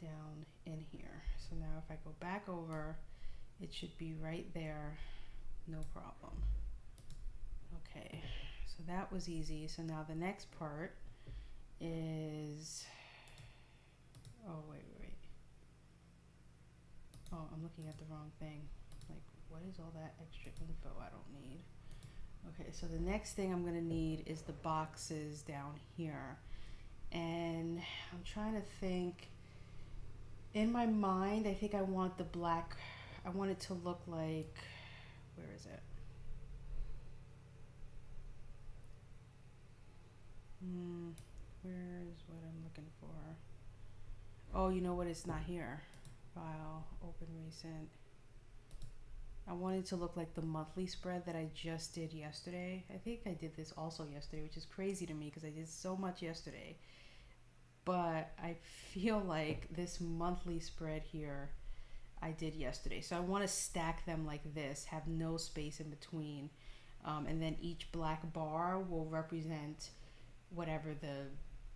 down in here. So now if I go back over, it should be right there, no problem. Okay, so that was easy. So now the next part is, oh wait. Oh, I'm looking at the wrong thing. Like, what is all that extra info I don't need? Okay, so the next thing I'm gonna need is the boxes down here. And I'm trying to think, in my mind, I think I want the black, I want it to look like, where is it? Where is what I'm looking for? Oh, you know what? It's not here. File, open recent. I wanted to look like the monthly spread that I just did yesterday. I think I did this also yesterday, which is crazy to me because I did so much yesterday. But I feel like this monthly spread here I did yesterday. So I want to stack them like this, have no space in between. And then each black bar will represent whatever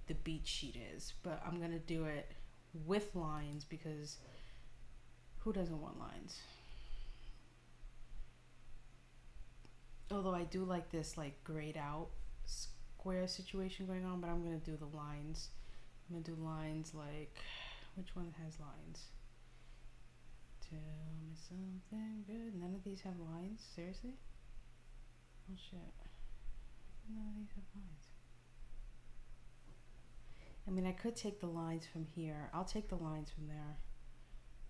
the beat sheet is. But I'm going to do it with lines because who doesn't want lines? Although I do like this like grayed out square situation going on, but I'm going to do the lines. I'm going to do lines like, which one has lines? Tell me something good. None of these have lines? Seriously? Oh shit. None of these have lines. I mean, I could take the lines from here. I'll take the lines from there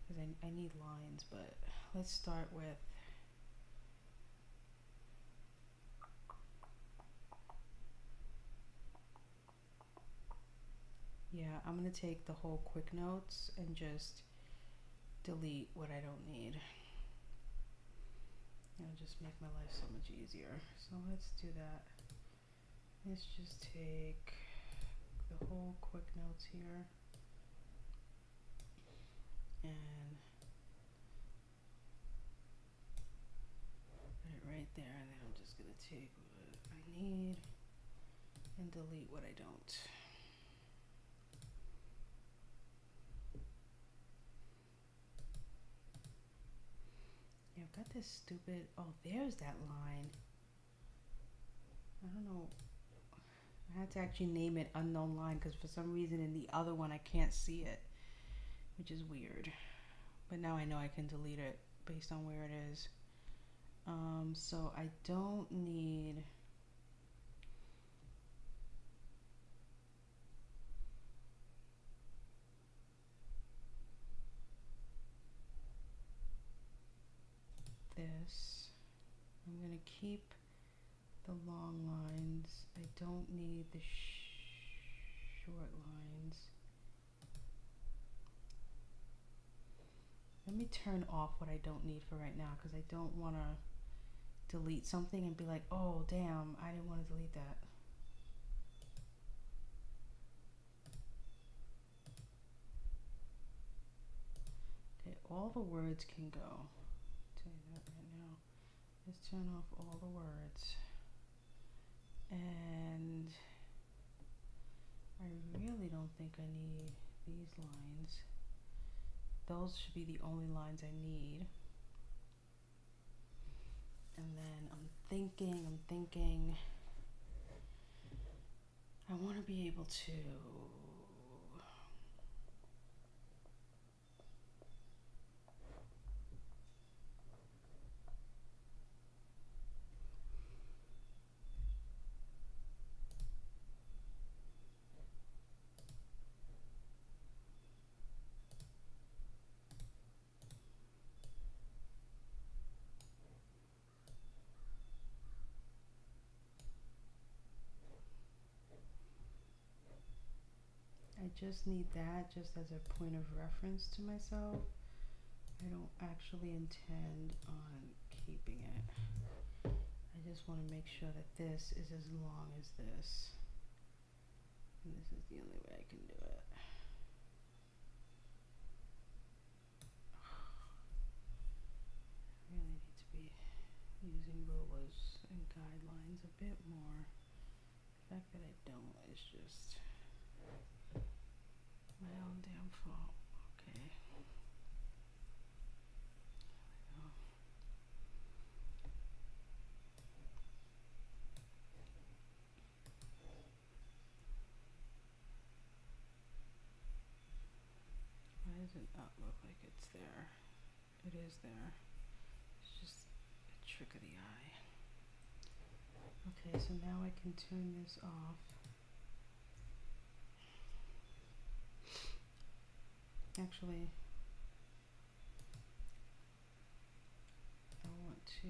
because I need lines, but let's start with I'm going to take the whole quick notes and just delete what I don't need. It'll just make my life so much easier. So let's do that. Let's just take the whole quick notes here and put it right there, and then I'm just going to take what I need and delete what I don't. Yeah, I've got this stupid, oh, there's that line. I don't know. I had to actually name it unknown line because for some reason in the other one I can't see it, which is weird. But now I know I can delete it based on where it is. So I don't need this. I'm gonna keep the long lines. I don't need the short lines. Let me turn off what I don't need for right now, because I don't want to delete something and be like, oh damn, I didn't want to delete that. Okay, all the words can go. I'll tell you that right now. Let's turn off all the words. And I really don't think I need these lines. Those should be the only lines I need. And then I'm thinking, I want to be able to I just need that just as a point of reference to myself. I don't actually intend on keeping it. I just want to make sure that this is as long as this. And this is the only way I can do it. I really need to be using rulers and guidelines a bit more. The fact that I don't is just my own damn fault. Okay. There we go. Why does it not look like it's there? It is there. It's just a trick of the eye. Okay, so now I can turn this off. Actually, I want to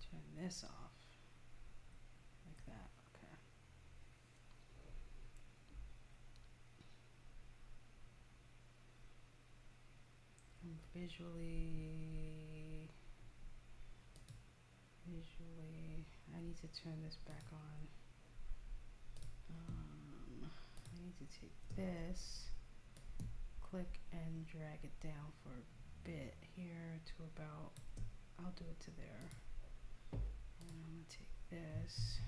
turn this off like that. Okay. I'm visually, I need to turn this back on. I need to take this, click and drag it down for a bit here to about, I'll do it to there. And I'm gonna take this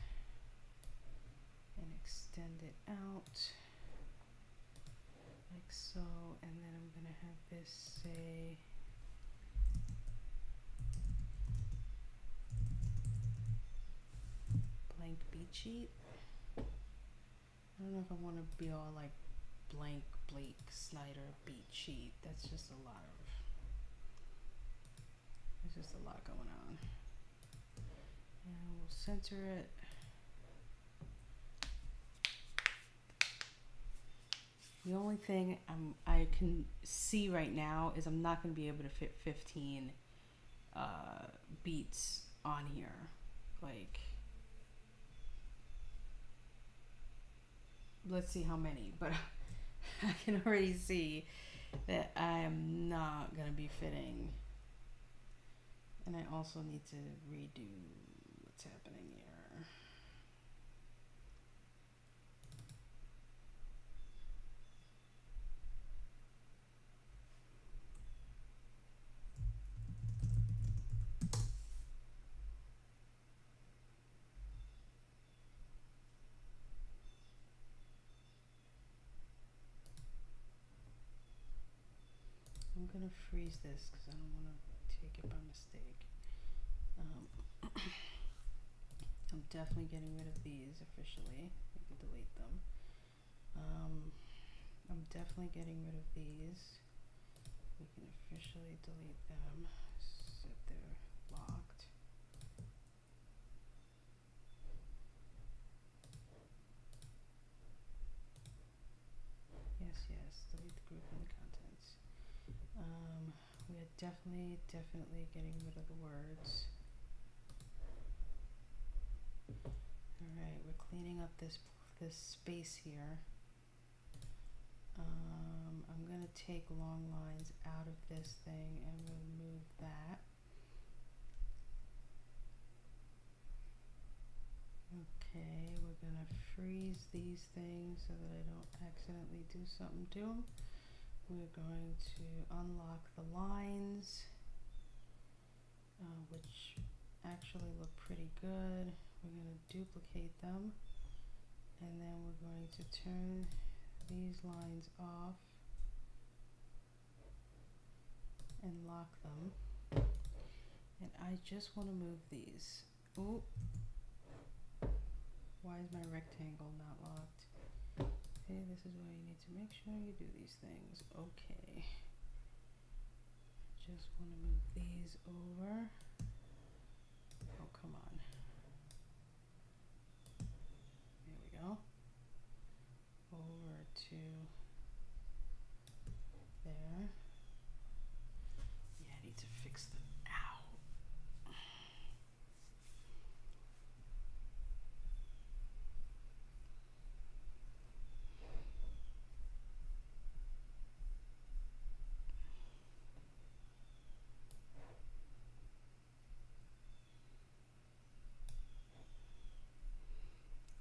and extend it out like so, and then I'm gonna have this say blank beat sheet. I don't know if I want to be all like blank Blake Snyder beat sheet. That's just a lot of, there's just a lot going on. And we'll center it. The only thing I can see right now is I'm not going to be able to fit 15 beats on here. Like, let's see how many, but I can already see that I am not going to be fitting. And I also need to redo what's happening here. I'm gonna freeze this because I don't want to take it by mistake. I'm definitely getting rid of these officially. I can delete them. I'm definitely getting rid of these. We can officially delete them so they're locked. Yes, delete the group and the contents. We are definitely getting rid of the words. All right, we're cleaning up this space here. I'm gonna take long lines out of this thing and remove that. Okay, we're gonna freeze these things so that I don't accidentally do something to them. We're going to unlock the lines, which actually look pretty good. We're going to duplicate them, and then we're going to turn these lines off and lock them. And I just want to move these. Ooh. Why is my rectangle not locked? Okay, this is why you need to make sure you do these things. Okay. Just want to move these over. Oh, come on. There we go. Over to there. Yeah, I need to fix the, ow.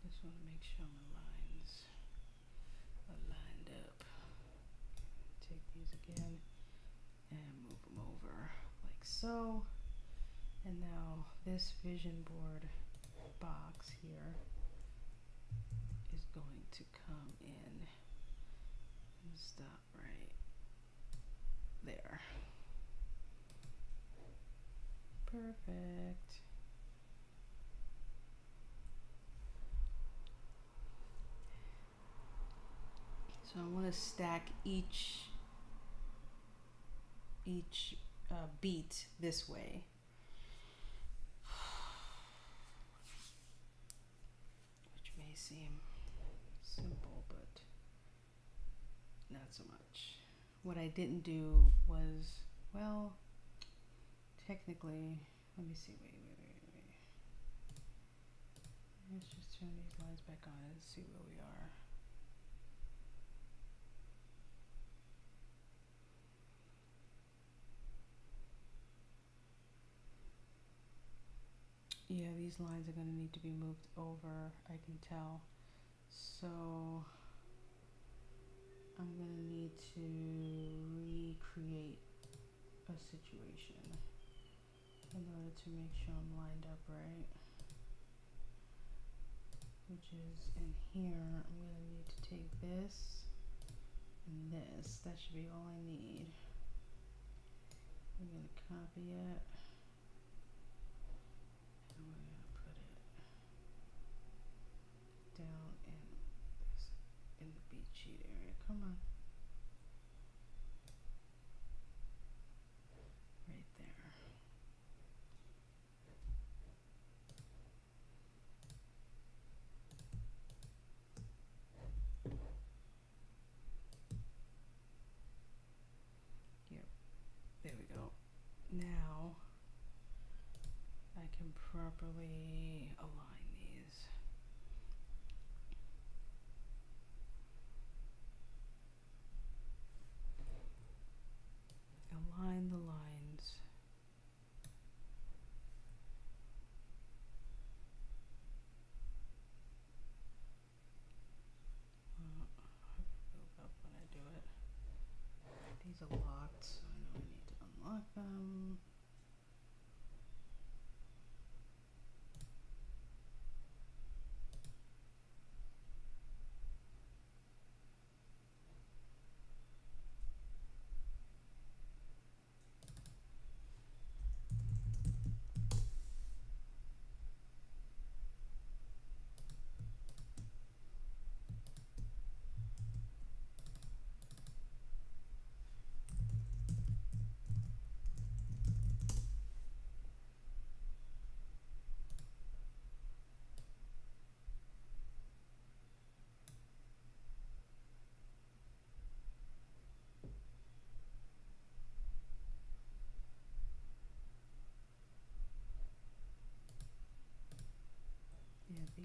Just want to make sure my lines are lined up. Take these again and move them over like so. And now this vision board box here is going to come in and stop right there. Perfect. So I want to stack each beat this way. Which may seem simple, but not so much. What I didn't do was, well, technically, let me see, wait. Let's just turn these lines back on and see where we are. Yeah, these lines are going to need to be moved over, I can tell. So I'm going to need to recreate a situation in order to make sure I'm lined up right. Which is in here. I'm going to need to take this and this. That should be all I need. I'm going to copy it. And we're going to put it down in the beat sheet area. Come on. Right there. Yep. There we go. Now I can properly align these. Align the lines. I move up when I do it. These are locked, so I know I need to unlock them.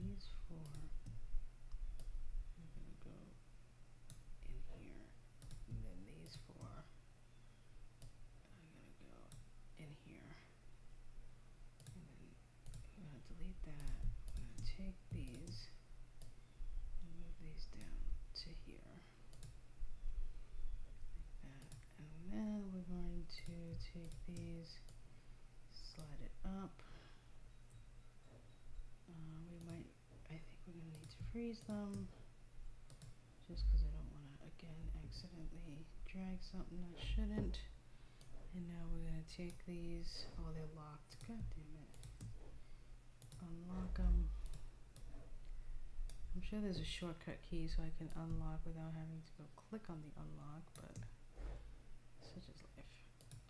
these four are gonna go in here, and then these four are gonna go in here, and then I'm gonna delete that. I'm gonna take these and move these down to here, like that, and then we're going to take these, slide it up. I think we're gonna need to freeze them, just because I don't want to again accidentally drag something that shouldn't. And now we're gonna take these. Oh, they're locked. God damn it! Unlock them. I'm sure there's a shortcut key so I can unlock without having to go click on the unlock, but such is life.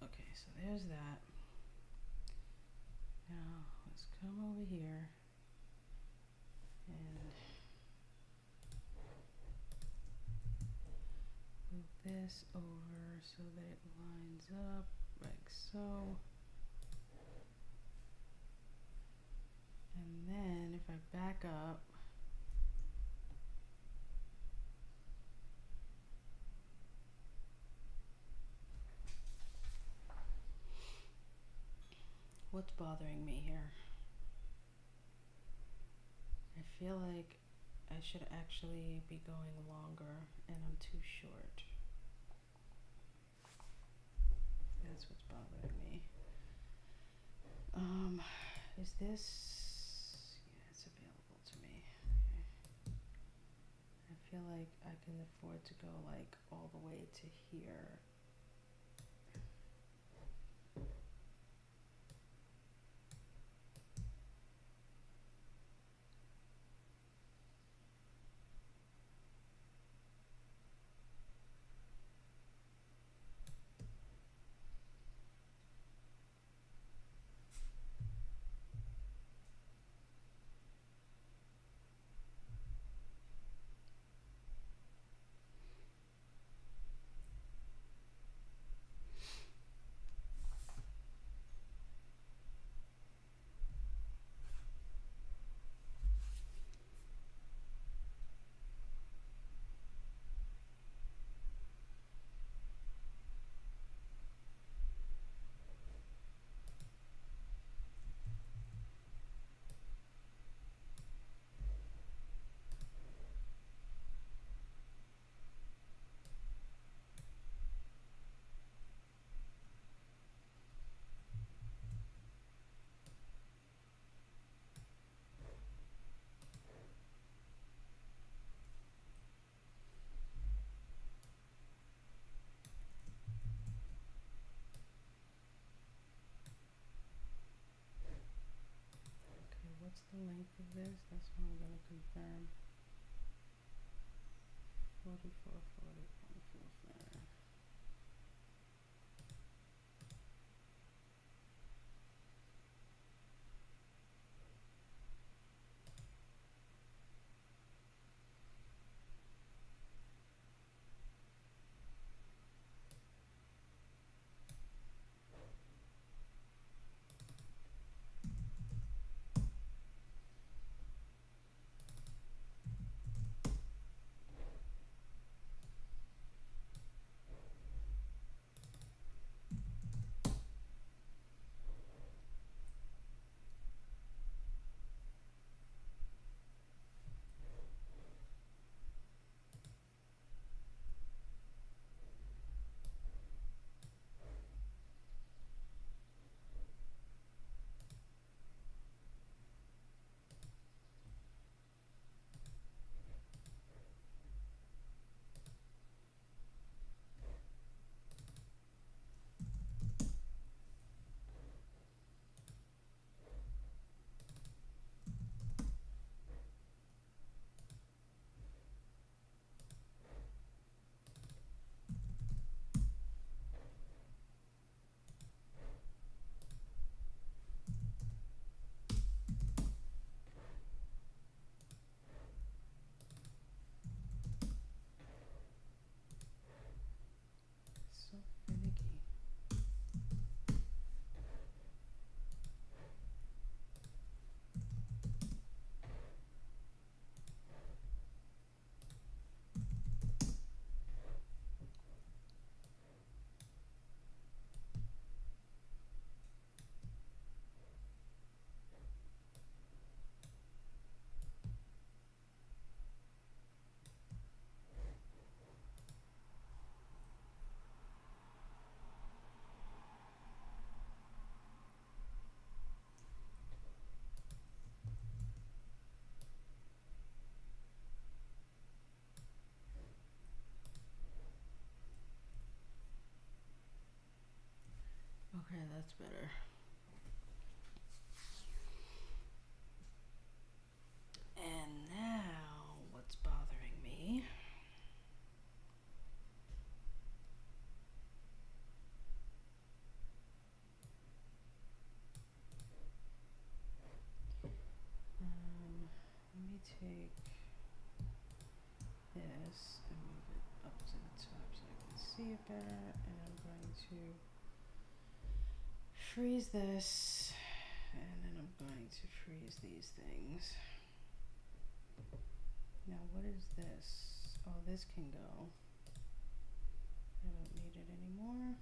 Okay, so there's that. Now let's come over here and move this over so that it lines up like so. And then if I back up, what's bothering me here? I feel like I should actually be going longer and I'm too short. That's what's bothering me. Is this, yeah, it's available to me. Okay. I feel like I can afford to go like all the way to here. What's the length of this? That's what I'm going to confirm. 4440.45. that's better. And now, what's bothering me? Let me take this and move it up to the top so I can see it better. And I'm going to freeze this, and then I'm going to freeze these things. Now what is this? Oh, this can go. I don't need it anymore.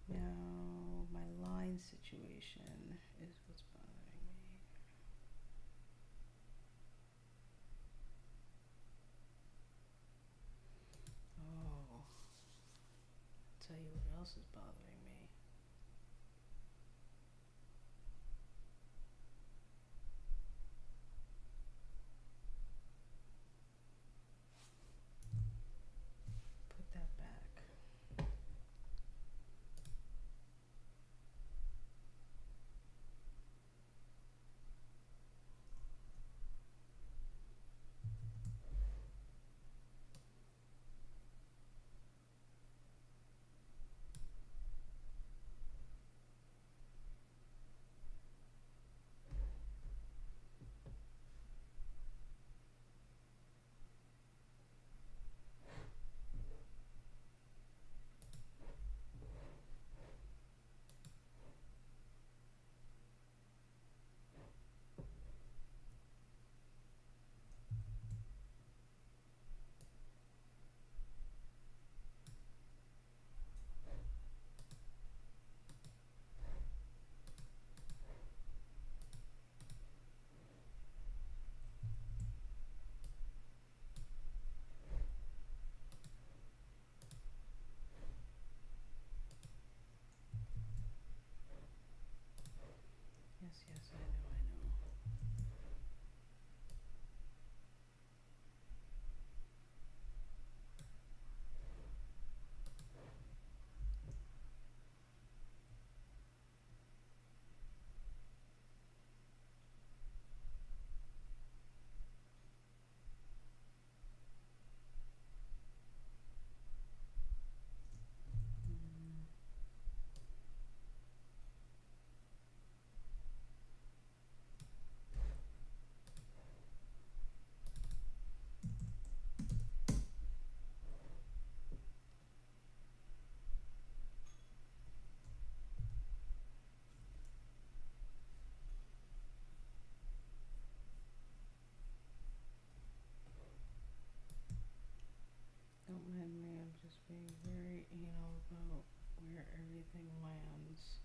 Now my line situation is what's bothering me. Oh, I'll tell you what else is bothering me. Put that back. Yes, yes, I know, I know. Don't mind me, I'm just being very anal about where everything lands.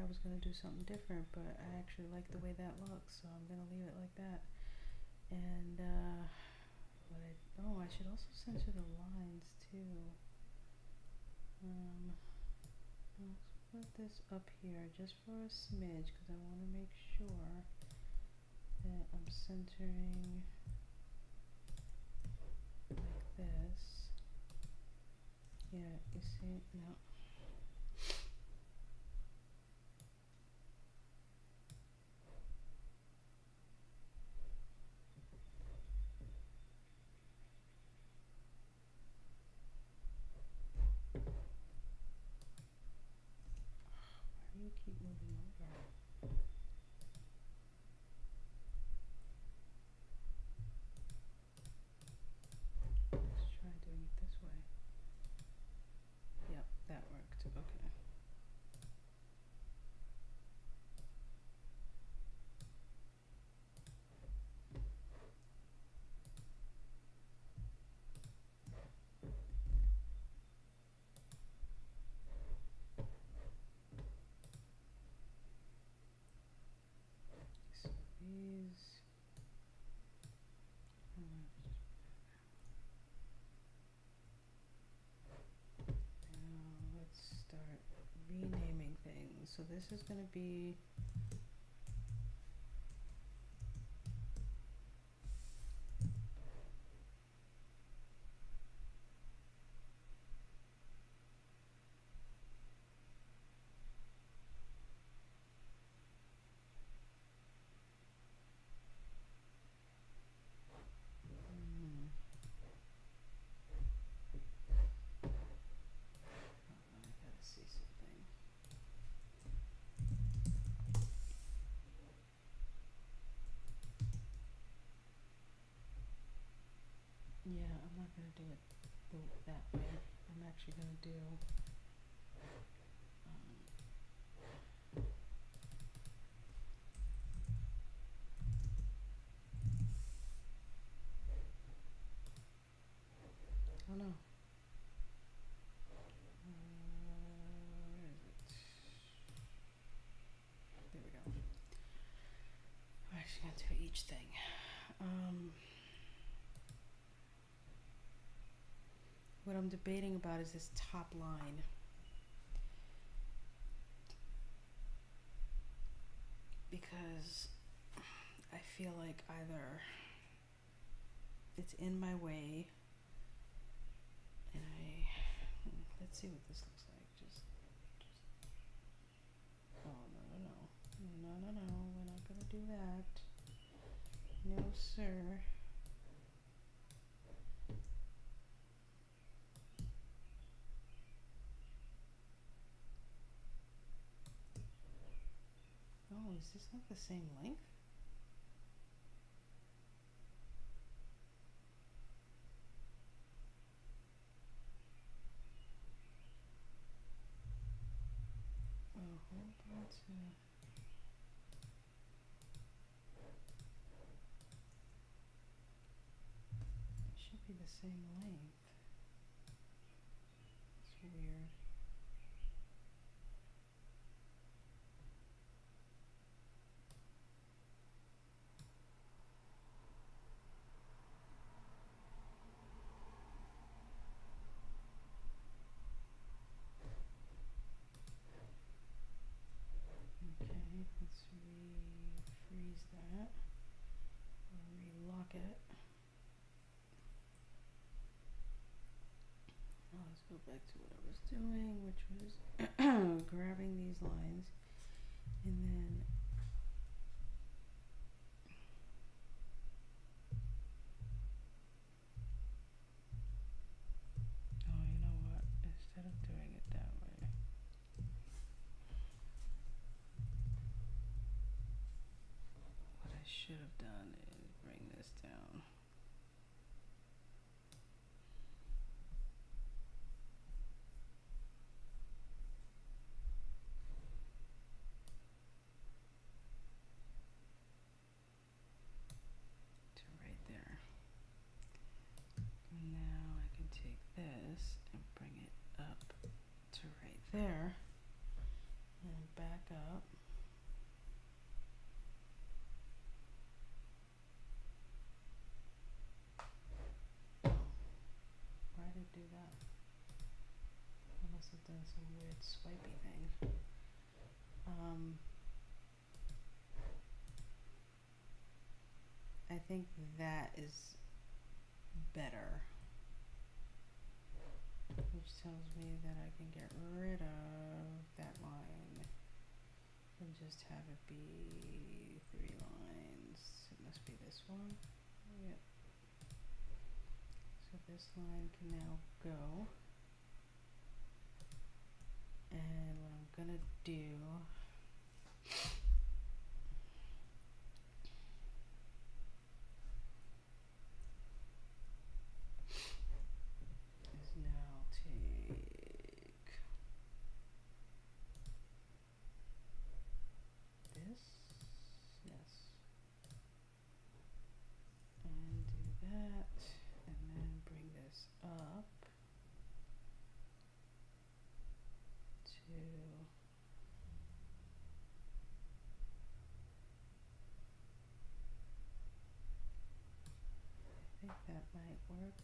was going to do something different, but I actually like the way that looks, so I'm going to leave it like that. And I should also censor the lines too. Let's put this up here just for a smidge because I want to make sure that I'm centering like this. Yeah, you see? No. Why do you keep moving over? Let's try doing it this way. Yep, that worked. Okay. So these. Now let's start renaming things. So this is going to be yeah, I'm not going to do it that way. I'm actually going to do oh no. Where is it? There we go. I'm actually going to do each thing. What I'm debating about is this top line. Because I feel like either it's in my way and let's see what this looks like. Just oh no, we're not gonna do that. No sir. Oh, is this not the same length? Oh, hold on to. It should be the same length. It's weird. Okay, let's freeze that. Or relock it. Now let's go back to what I was doing, which was grabbing these lines and then oh, you know what? Instead of doing it that way, what I should have done is bring this down. To right there. And now I can take this and bring it up to right there. And back up. Why did it do that? I must have done some weird swipey thing. I think that is better. Which tells me that I can get rid of that line and just have it be 3 lines. It must be this one. Yep. So this line can now go. And what I'm gonna do is now take this, yes, and do that, and then bring this up to I think that might work.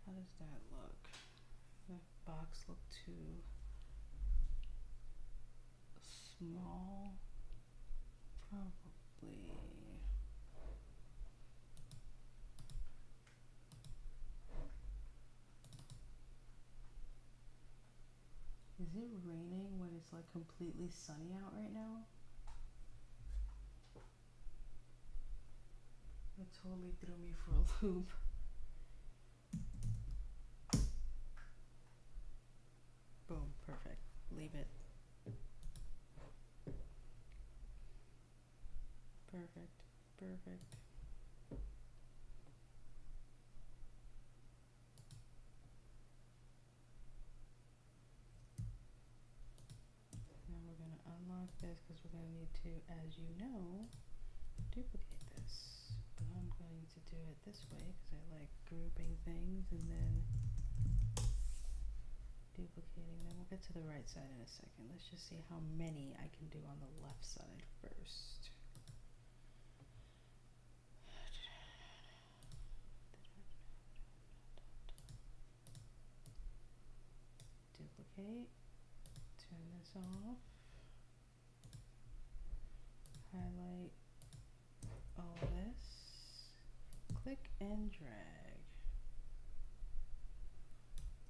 How does that look? That box look too small? Probably. Is it raining when it's like completely sunny out right now? It totally threw me for a loop. Boom, perfect. Leave it. Perfect, perfect. Now we're going to unlock this because we're going to need to, as you know, duplicate this. But I'm going to do it this way because I like grouping things and then duplicating them. We'll get to the right side in a second. Let's just see how many I can do on the left side first. Duplicate, turn this off, highlight all this, click and drag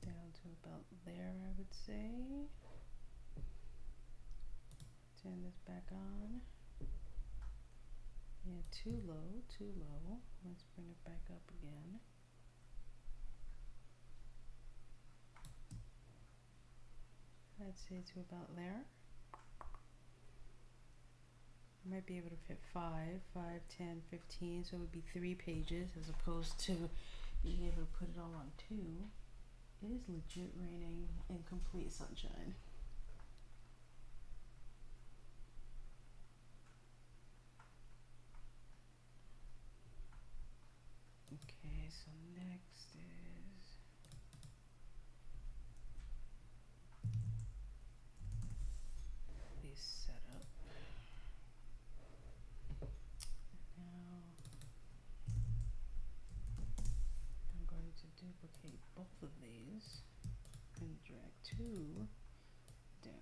down to about there, I would say. Turn this back on. Yeah, too low, too low. Let's bring it back up again. I'd say to about there. I might be able to fit 5, 10, 15, so it would be 3 pages as opposed to being able to put it all on 2. It is legit raining in complete sunshine. Okay, so next is the setup. Now I'm going to duplicate both of these and drag 2 down.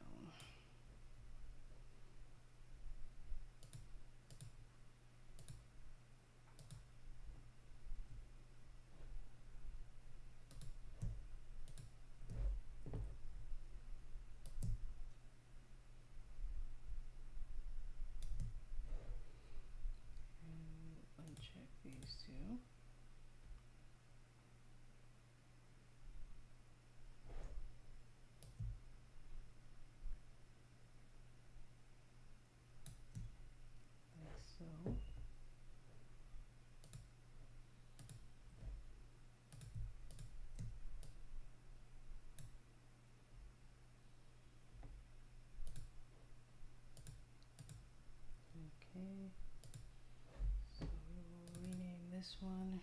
Okay, so we will rename this one.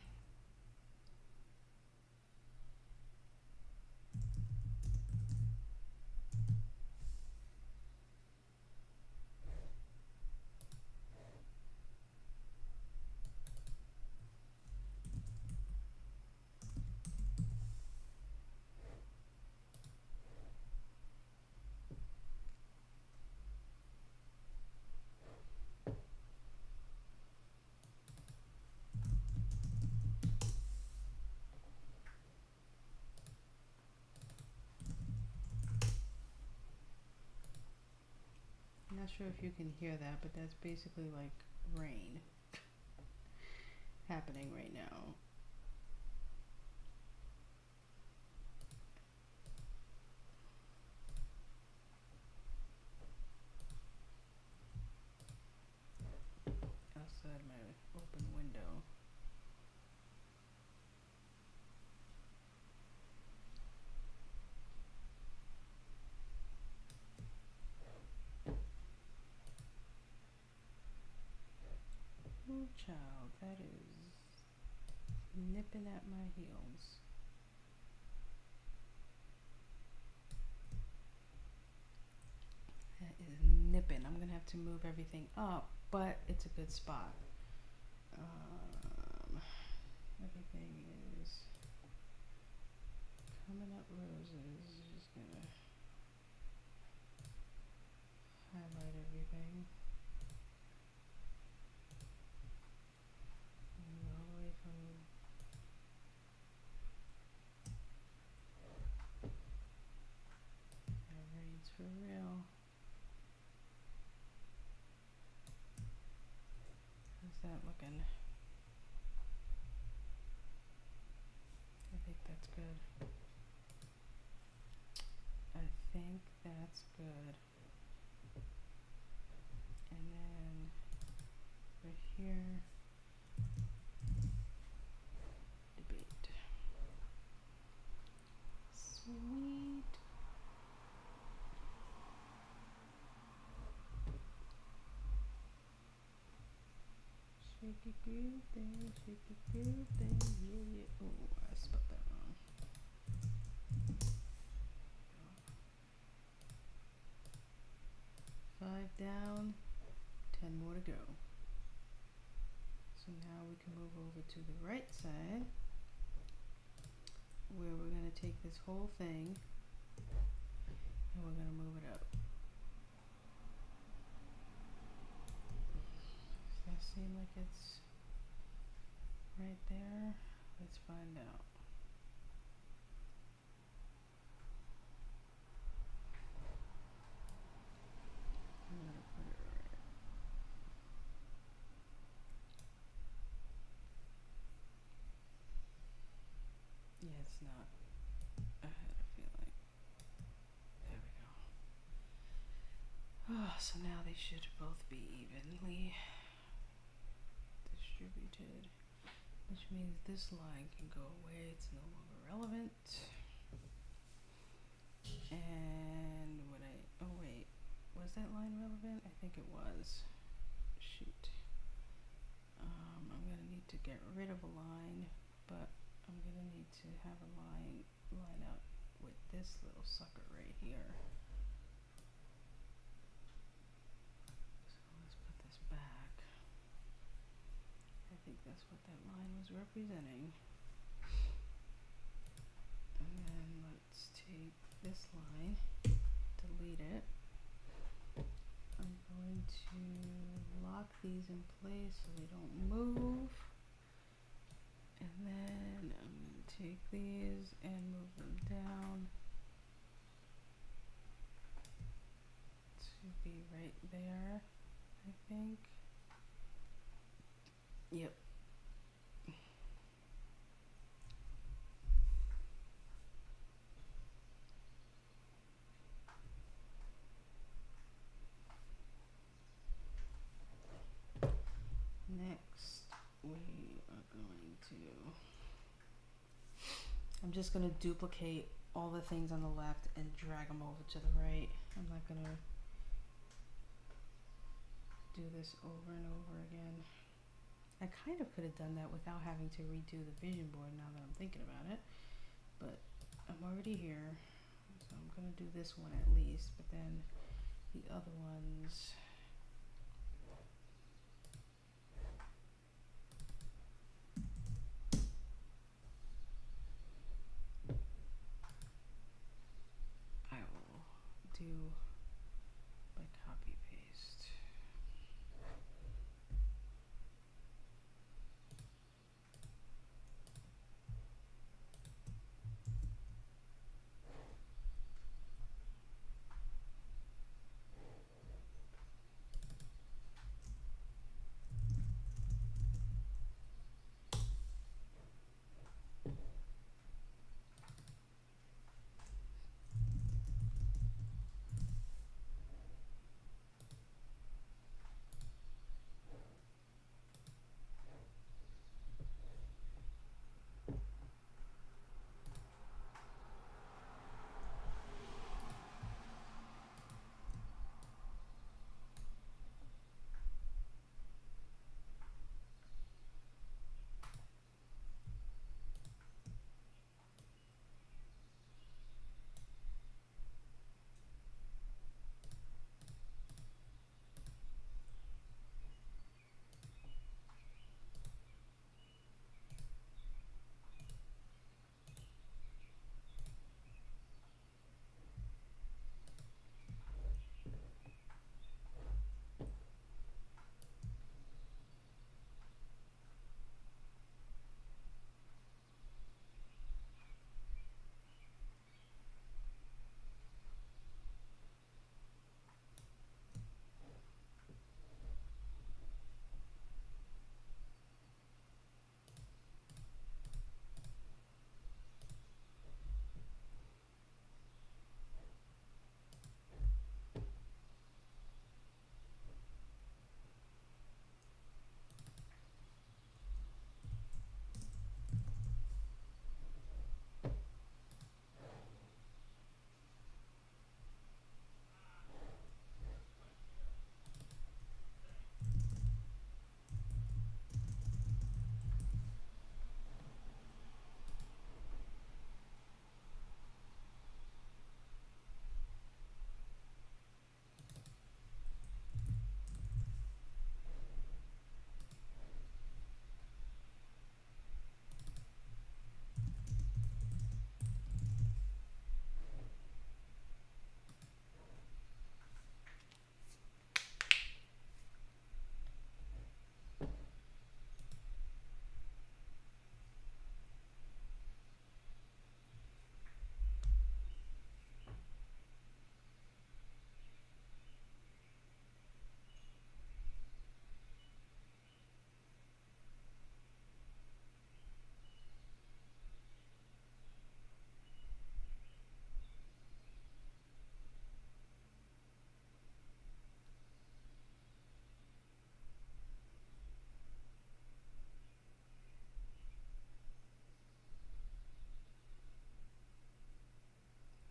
I'm not sure if you can hear that, but that's basically like rain happening right now. Outside my open window. Oh, child, that is nipping at my heels. That is nipping. I'm gonna have to move everything up, but it's a good spot. Everything is coming up roses. Just gonna highlight everything. All the way from that rains for real. How's that looking? I think that's good. I think that's good. And then right here, debate. Sweet. Shake it good thing, shake it good thing, yeah, yeah. Oh, I spelled that wrong. 5 down, 10 more to go. So now we can move over to the right side, where we're going to take this whole thing and we're going to move it up. Does that seem like it's right there? Let's find out. I'm going to put it right. Yeah, it's not. I had a feeling. There we go. Oh, so now they should both be evenly distributed, which means this line can go away. It's no longer relevant. And oh wait, was that line relevant? I think it was. Shoot. I'm gonna need to get rid of a line, but I'm gonna need to have a line up with this little sucker right here. So let's put this back. I think that's what that line was representing. And then let's take this line, delete it. I'm going to lock these in place so they don't move. And then I'm going to take these and move them down to be right there, I think. Yep. I'm just going to duplicate all the things on the left and drag them over to the right. I'm not going to do this over and over again. I kind of could have done that without having to redo the vision board now that I'm thinking about it, but I'm already here, so I'm going to do this one at least, but then the other ones, I will do by copy paste.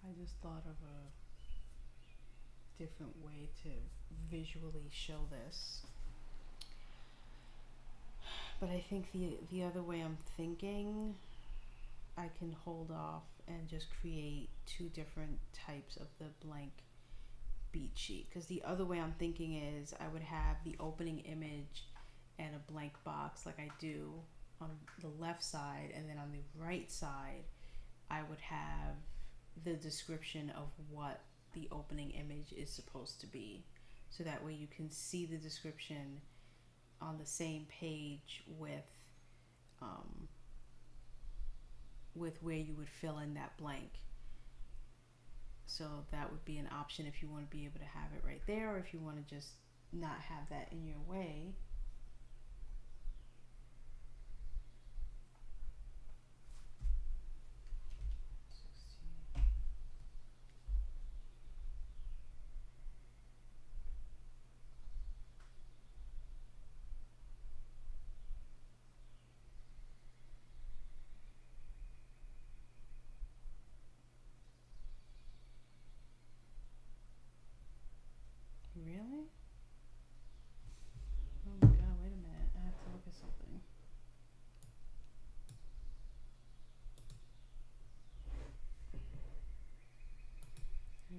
I just thought of a different way to visually show this. But I think the other way I'm thinking, I can hold off and just create two different types of the blank beat sheet. Because the other way I'm thinking is I would have the opening image and a blank box like I do on the left side, and then on the right side I would have the description of what the opening image is supposed to be, so that way you can see the description on the same page with where you would fill in that blank. So that would be an option if you want to be able to have it right there, or if you want to just not have that in your way.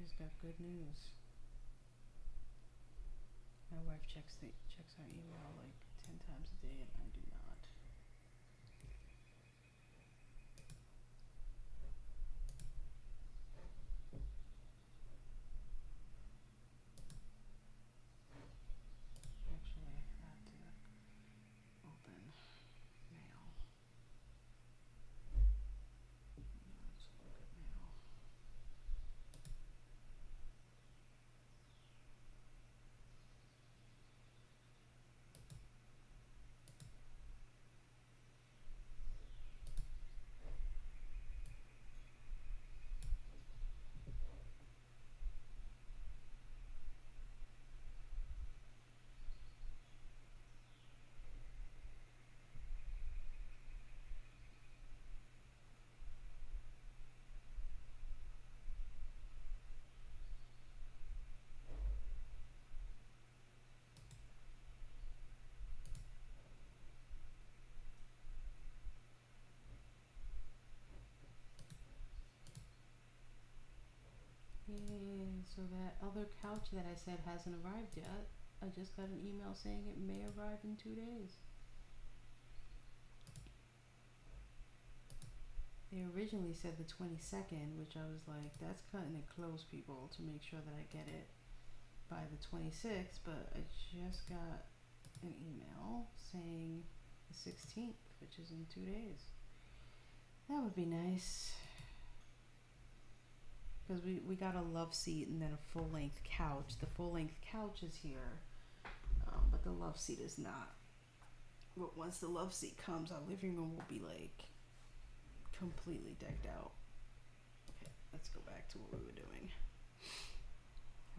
just got good news. My wife checks our email like 10 times a day, and I do not. Actually, I have to open mail. Let's look at mail. Yay, so that other couch that I said hasn't arrived yet, I just got an email saying it may arrive in 2 days. They originally said the 22nd, which I was like, that's cutting it close, people, to make sure that I get it by the 26th, but I just got an email saying the 16th, which is in 2 days. That would be nice. Because we got a love seat and then a full-length couch. The full-length couch is here, but the love seat is not. But once the love seat comes, our living room will be like completely decked out. Okay, let's go back to what we were doing.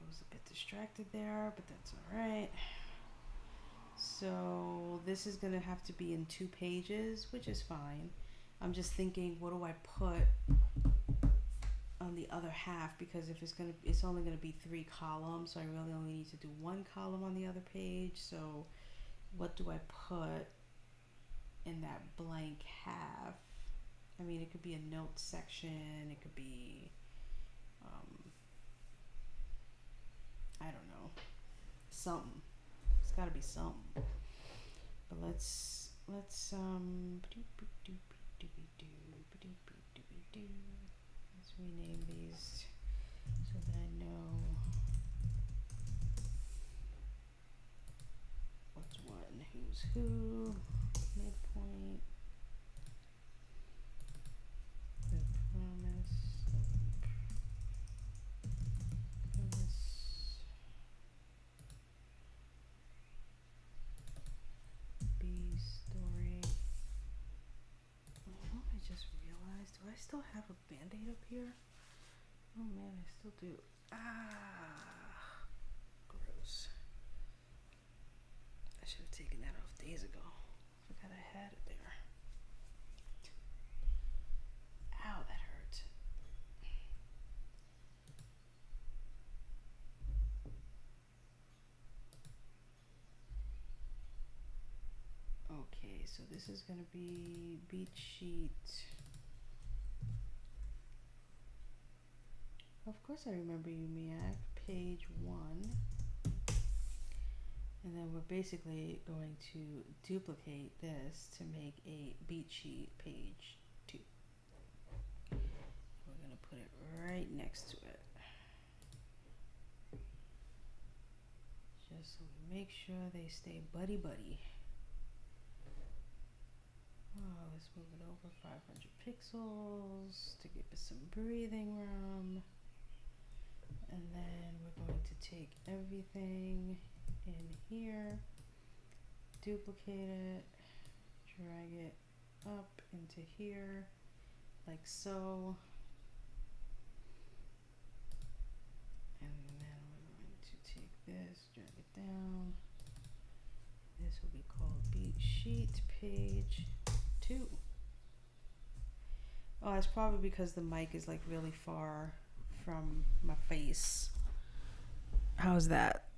I was a bit distracted there, but that's all right. So this is gonna have to be in 2 pages, which is fine. I'm just thinking, what do I put on the other half, because if it's only going to be 3 columns, so I really only need to do 1 column on the other page. So what do I put in that blank half? I mean, it could be a notes section, it could be I don't know, something. It's got to be something. But let's rename these so that I know what's what and who's who. Midpoint, the promise, B story. Oh, I just realized, do I still have a band-aid up here? Oh man, I still do. Gross. I should have taken that off days ago. Forgot I had it there. Ow, that hurt. Okay, so this is going to be beat sheet. Of course I remember you, Miak. Page 1. And then we're basically going to duplicate this to make a beat sheet page 2. We're going to put it right next to it. Just so we make sure they stay buddy-buddy. Oh, let's move it over 500 pixels to give it some breathing room. And then we're going to take everything in here, duplicate it, drag it up into here, like so. And then we're going to take this, drag it down. This will be called beat sheet page 2. Oh, it's probably because the mic is like really far from my face. How's that?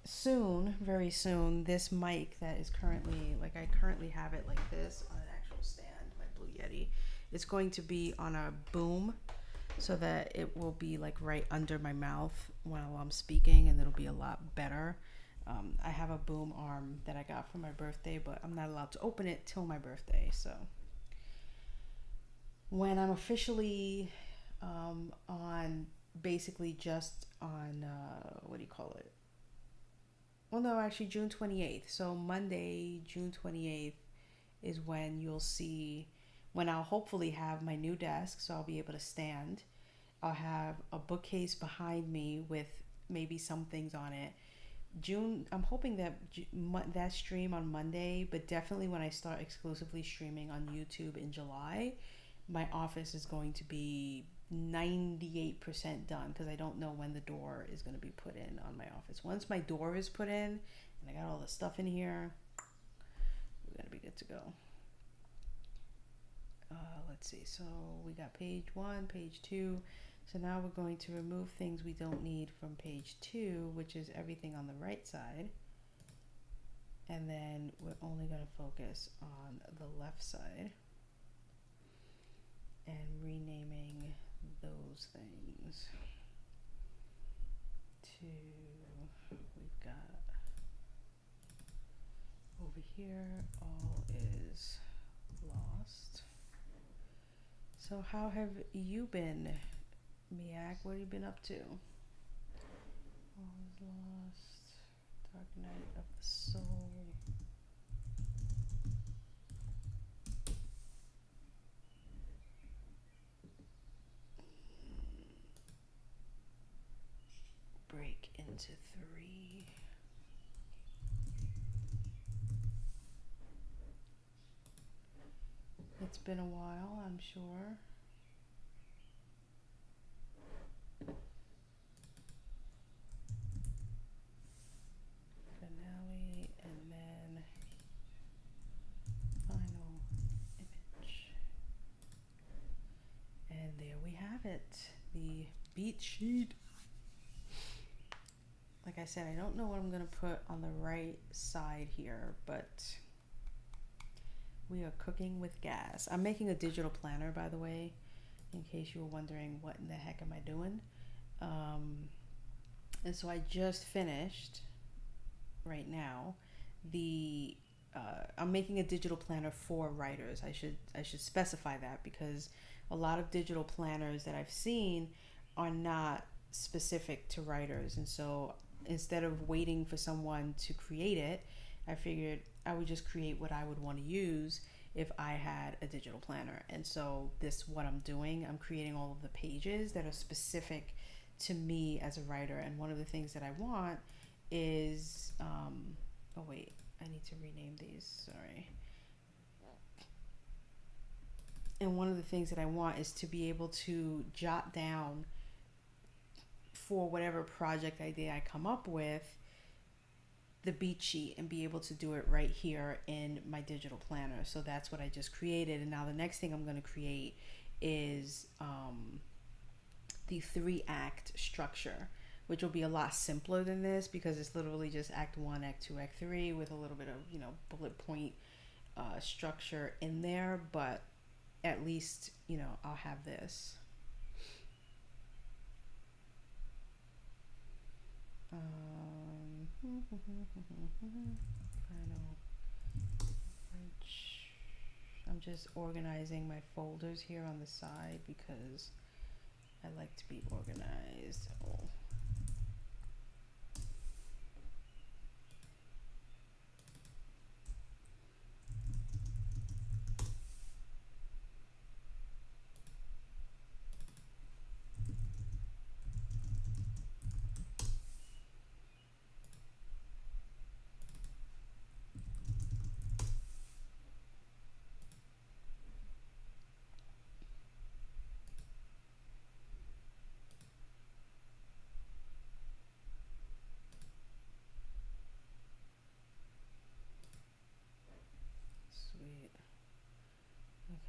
Soon, very soon, this mic that is currently, like I currently have it like this on an actual stand, my Blue Yeti, it's going to be on a boom. so that it will be like right under my mouth while I'm speaking, and it'll be a lot better. I have a boom arm that I got for my birthday, but I'm not allowed to open it till my birthday. So when I'm officially on basically just on what do you call it? Well, no, actually June 28th. So Monday, June 28th is when you'll see when I'll hopefully have my new desk, so I'll be able to stand. I'll have a bookcase behind me with maybe some things on it. June, I'm hoping that that stream on Monday, but definitely when I start exclusively streaming on YouTube in July, my office is going to be 98% done because I don't know when the door is going to be put in on my office. Once my door is put in and I got all the stuff in here, we're going to be good to go. Let's see. So we got page 1, page 2. So now we're going to remove things we don't need from page 2, which is everything on the right side. And then we're only going to focus on the left side and renaming those things to, we've got over here, all is lost. So how have you been, Miak? What have you been up to? All is lost, Dark Night of the Soul. Break into 3. It's been a while, I'm sure. Finale, and then final image. And there we have it, the beat sheet. Like I said, I don't know what I'm going to put on the right side here, but we are cooking with gas. I'm making a digital planner, by the way, in case you were wondering what in the heck am I doing. And so I just finished right now I'm making a digital planner for writers. I should specify that because a lot of digital planners that I've seen are not specific to writers, and so instead of waiting for someone to create it, I figured I would just create what I would want to use if I had a digital planner. And so this, what I'm doing, I'm creating all of the pages that are specific to me as a writer. And one of the things that I want is, oh wait, I need to rename these, sorry. And one of the things that I want is to be able to jot down for whatever project idea I come up with, the beat sheet, and be able to do it right here in my digital planner. So that's what I just created. And now the next thing I'm going to create is the 3-act structure, which will be a lot simpler than this because it's literally just act 1, act 2, act 3 with a little bit of, bullet point structure in there. But at least, I'll have this. I'm just organizing my folders here on the side because I like to be organized. Oh.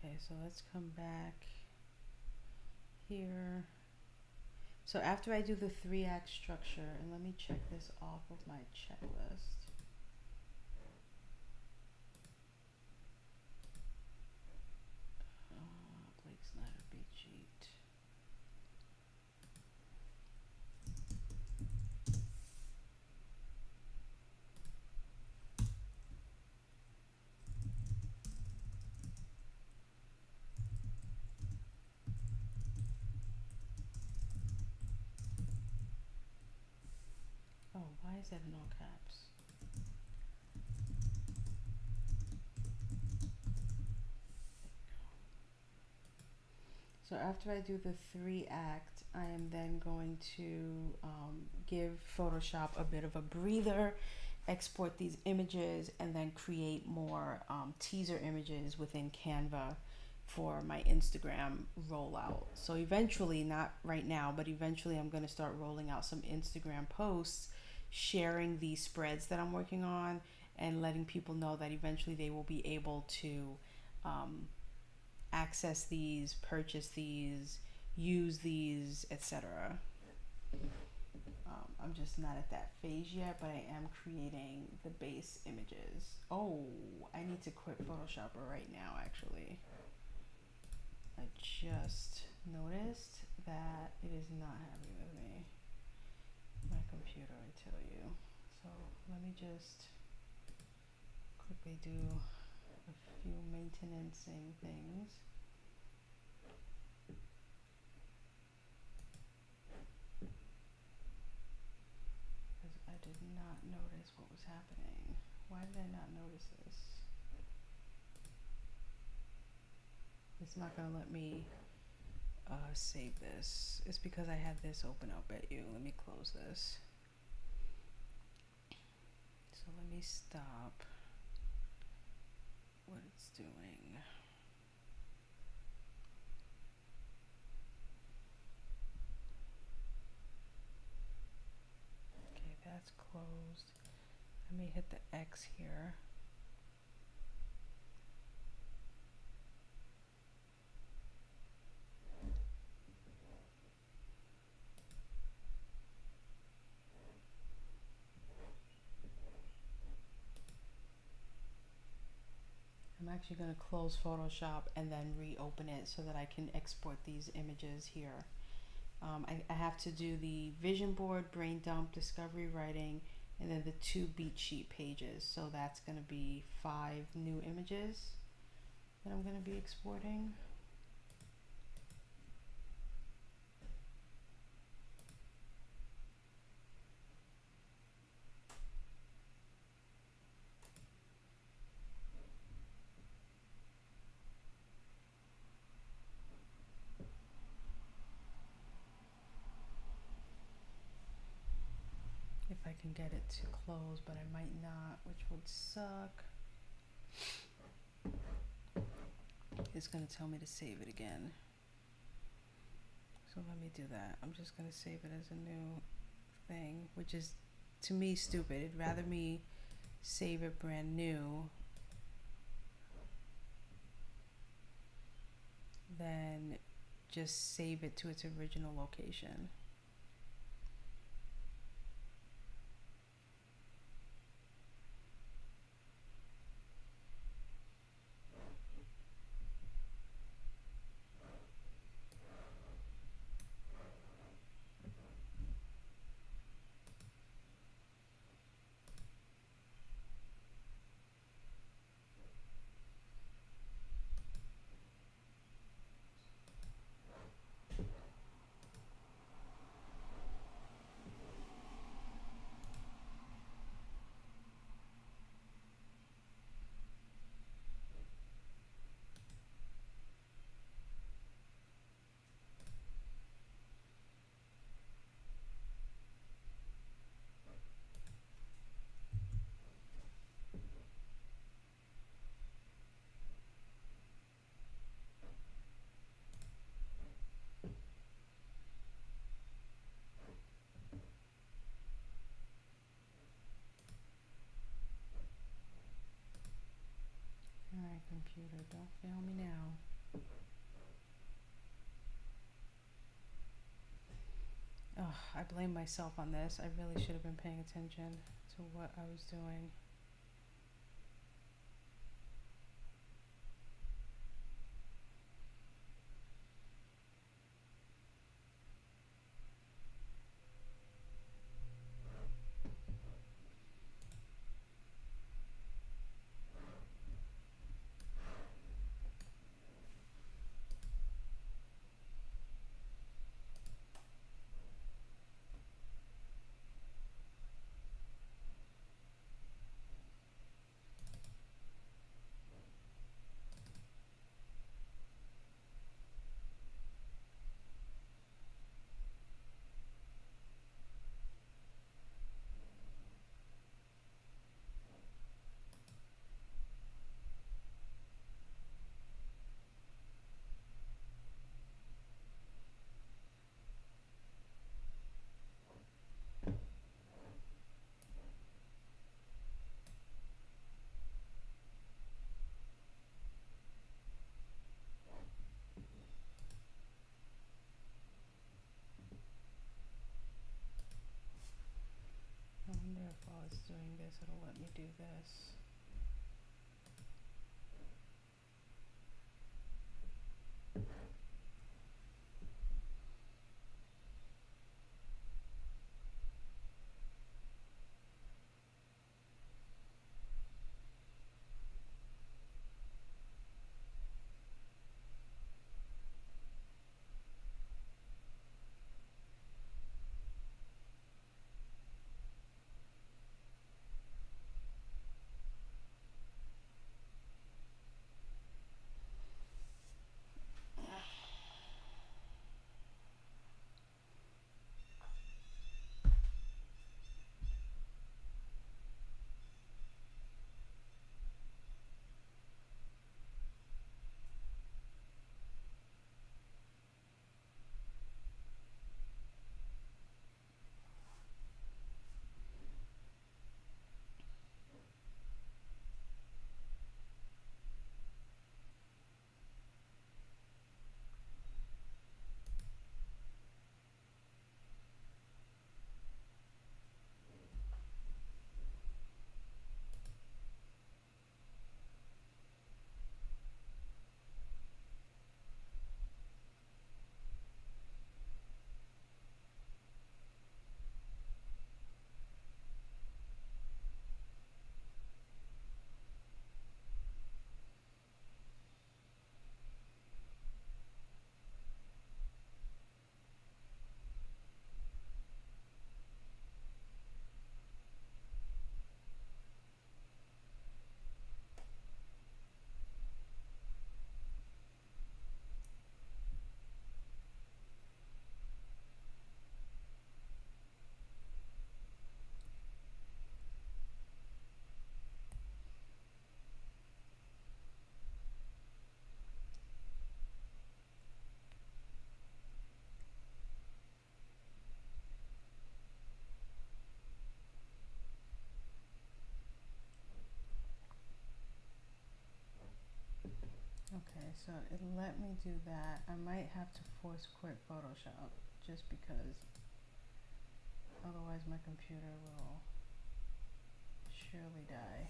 Okay, so let's come back here. So after I do the 3-act structure, and let me check this off of my checklist. Blake Snyder beat sheet. is that in all caps? So after I do the 3 act, I am then going to give Photoshop a bit of a breather, export these images, and then create more teaser images within Canva for my Instagram rollout. So eventually, not right now, but eventually I'm going to start rolling out some Instagram posts sharing these spreads that I'm working on and letting people know that eventually they will be able to um, access these, purchase these, use these, etc. I'm just not at that phase yet, but I am creating the base images. Oh, I need to quit Photoshop right now, actually. I just noticed that it is not happy with me. My computer, I tell you. So let me just quickly do a few maintenancing things. Because I did not notice what was happening. Why did I not notice this? It's not gonna let me save this. It's because I had this open up at you. Let me close this. So let me stop what it's doing. Okay, that's closed. Let me hit the X here. I'm actually going to close Photoshop and then reopen it so that I can export these images here. I have to do the vision board, brain dump, discovery writing, and then the 2 beat sheet pages. So that's going to be 5 new images that I'm going to be exporting. If I can get it to close, but I might not, which would suck. It's going to tell me to save it again. So let me do that. I'm just going to save it as a new thing, which is to me stupid. It'd rather me save it brand new than just save it to its original location. Alright, computer, don't fail me now. Oh, I blame myself on this. I really should have been paying attention to what I was doing. doing this, it'll let me do this. Okay, so it let me do that. I might have to force quit Photoshop just because otherwise my computer will surely die.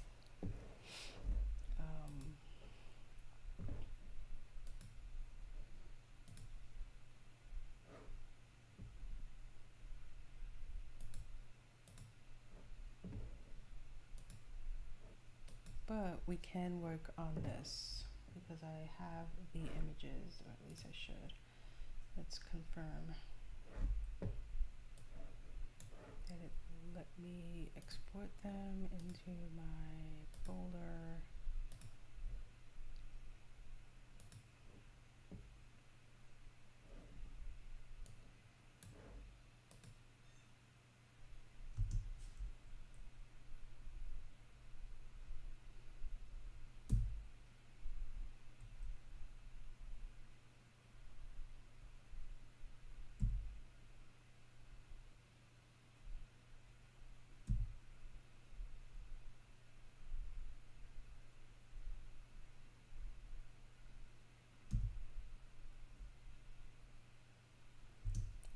But we can work on this because I have the images, or at least I should. Let's confirm that it let me export them into my folder.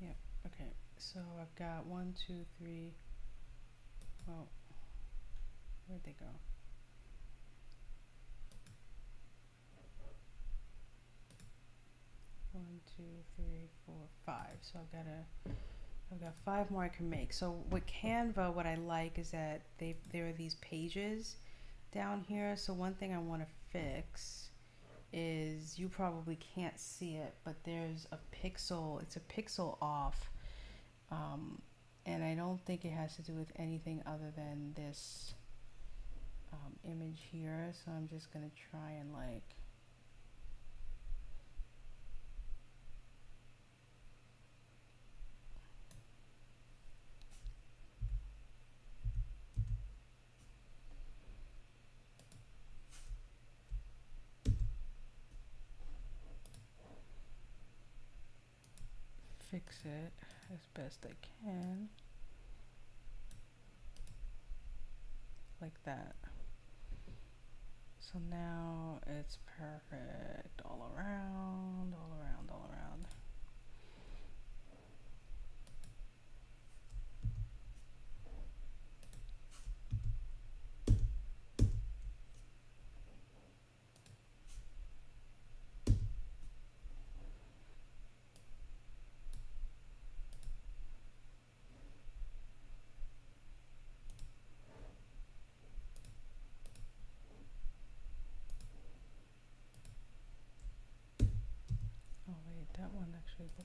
Yep, okay, so I've got 1, 2, 3, well, where'd they go? One, two, three, four, 5. So I've got 5 more I can make. So with Canva, what I like is that there are these pages down here. So one thing I want to fix is, you probably can't see it, but there's a pixel. It's a pixel off, and I don't think it has to do with anything other than this image here. So I'm just gonna try and like fix it as best I can, like that. So now it's perfect all around, all around, all around.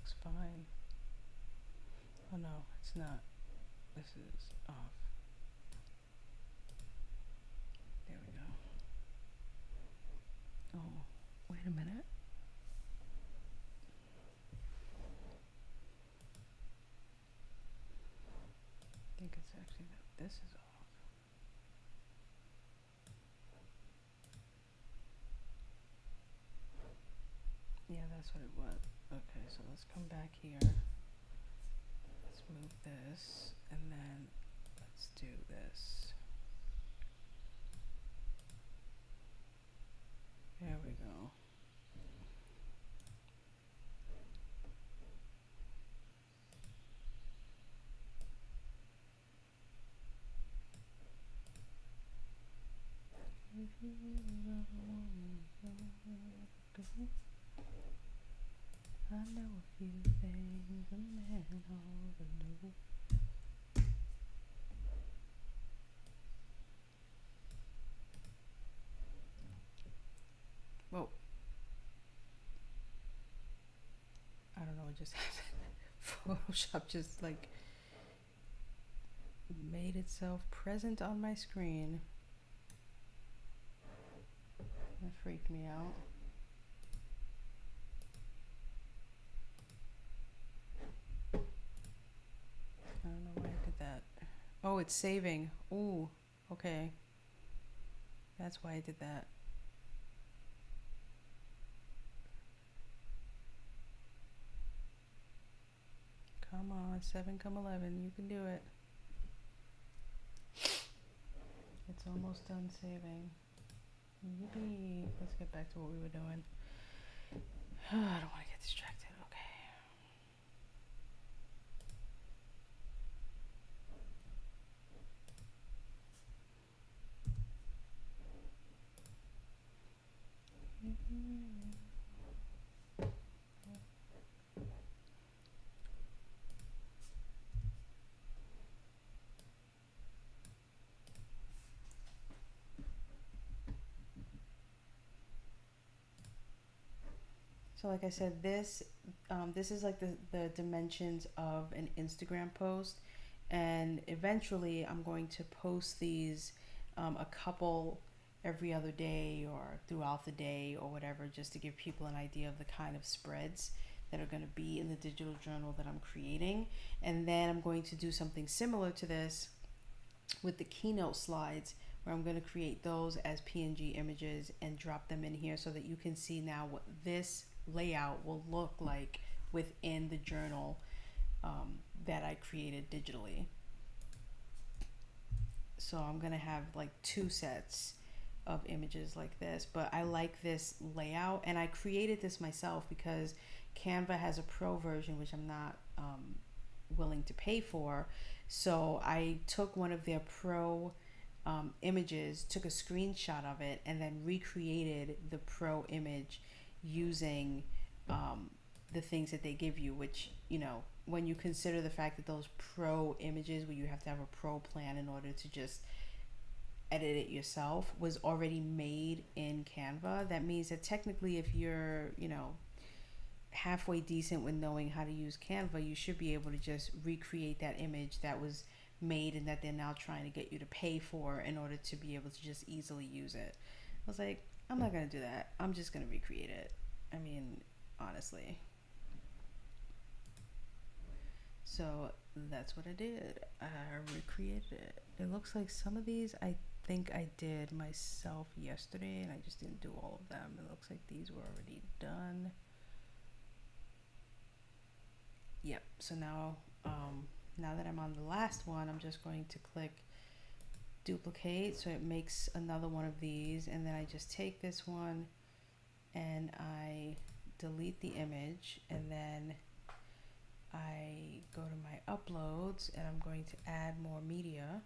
looks fine. Oh no, it's not. This is off. There we go. Oh, wait a minute. I think it's actually that this is off. Yeah, that's what it was. Okay, so let's come back here. Let's move this, and then let's do this. There we go. If you really love a woman, I know a few things a man ought to know. Whoa. I don't know what just happened. Photoshop just like made itself present on my screen. That freaked me out. I don't know why I did that. Oh, it's saving. Ooh, okay. That's why I did that. Come on, 7, come 11. You can do it. It's almost done saving. Yippee. Let's get back to what we were doing. I don't want to get distracted. Okay. So like I said, this is like the dimensions of an Instagram post, and eventually I'm going to post these a couple every other day or throughout the day or whatever, just to give people an idea of the kind of spreads that are going to be in the digital journal that I'm creating. And then I'm going to do something similar to this with the keynote slides, where I'm going to create those as PNG images and drop them in here so that you can see now what this layout will look like within the journal that I created digitally. So I'm going to have like 2 sets of images like this, but I like this layout, and I created this myself because Canva has a pro version, which I'm not willing to pay for. So I took one of their pro images, took a screenshot of it, and then recreated the pro image using the things that they give you, which, you know, when you consider the fact that those pro images, where you have to have a pro plan in order to just edit it yourself, was already made in Canva. That means that technically, if you're, you know, halfway decent with knowing how to use Canva, you should be able to just recreate that image that was made and that they're now trying to get you to pay for in order to be able to just easily use it. I was like, I'm not going to do that. I'm just going to recreate it. I mean, honestly. So that's what I did. I recreated it. It looks like some of these I think I did myself yesterday, and I just didn't do all of them. It looks like these were already done. Yep. So now that I'm on the last one, I'm just going to click duplicate, so it makes another one of these, and then I just take this one and I delete the image, and then I go to my uploads and I'm going to add more media.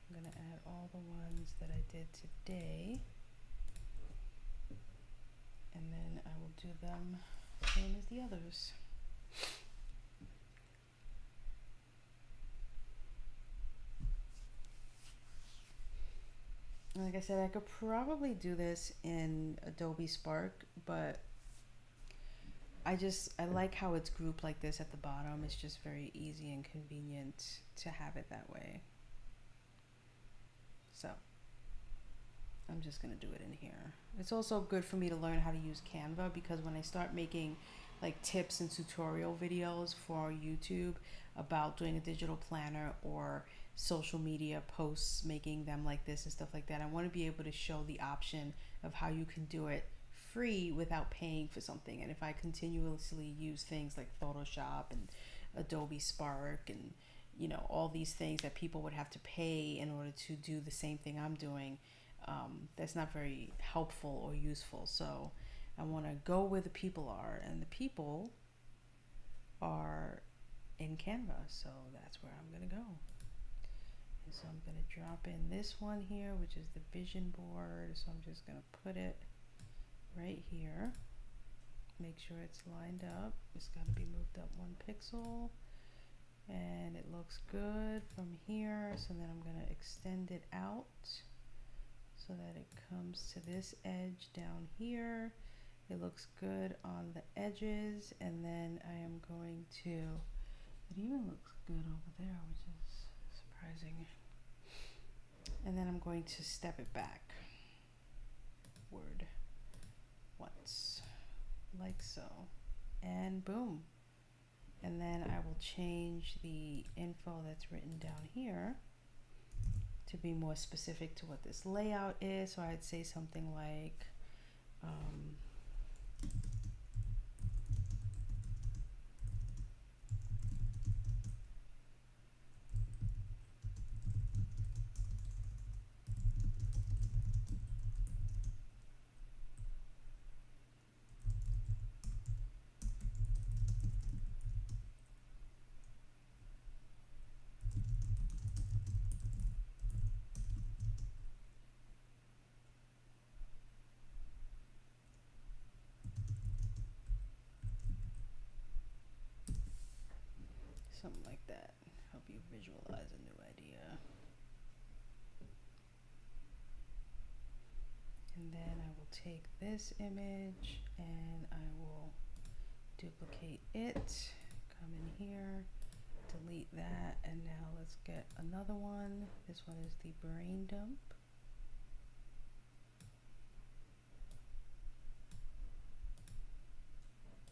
I'm going to add all the ones that I did today, and then I will do them same as the others. like I said, I could probably do this in Adobe Spark, but I like how it's grouped like this at the bottom. It's just very easy and convenient to have it that way. So I'm just gonna do it in here. It's also good for me to learn how to use Canva, because when I start making like tips and tutorial videos for YouTube about doing a digital planner or social media posts, making them like this and stuff like that, I want to be able to show the option of how you can do it free without paying for something. And if I continuously use things like Photoshop and Adobe Spark and all these things that people would have to pay in order to do the same thing I'm doing, that's not very helpful or useful. So I want to go where the people are, and the people are in Canva, so that's where I'm going to go. And so I'm going to drop in this one here, which is the vision board. So I'm just going to put it right here. Make sure it's lined up. It's got to be moved up 1 pixel, and it looks good from here. So then I'm going to extend it out so that it comes to this edge down here. It looks good on the edges, and then I am going to, it even looks good over there, which is surprising. And then I'm going to step it back once, like so, and boom. And then I will change the info that's written down here to be more specific to what this layout is. So I'd say something like, something like that. Help you visualize a new idea. And then I will take this image and I will duplicate it, come in here, delete that, and now let's get another one. This one is the brain dump.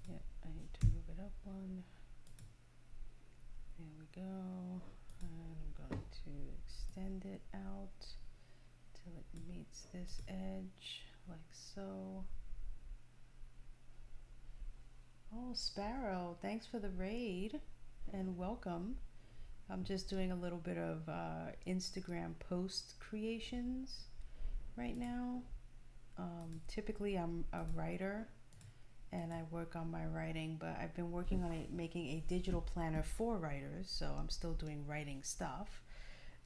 Yep, I need to move it up 1. There we go. And I'm going to extend it out till it meets this edge, like so. Oh, Sparrow, thanks for the raid and welcome. I'm just doing a little bit of Instagram post creations right now. Typically I'm a writer and I work on my writing, but I've been working on making a digital planner for writers, so I'm still doing writing stuff.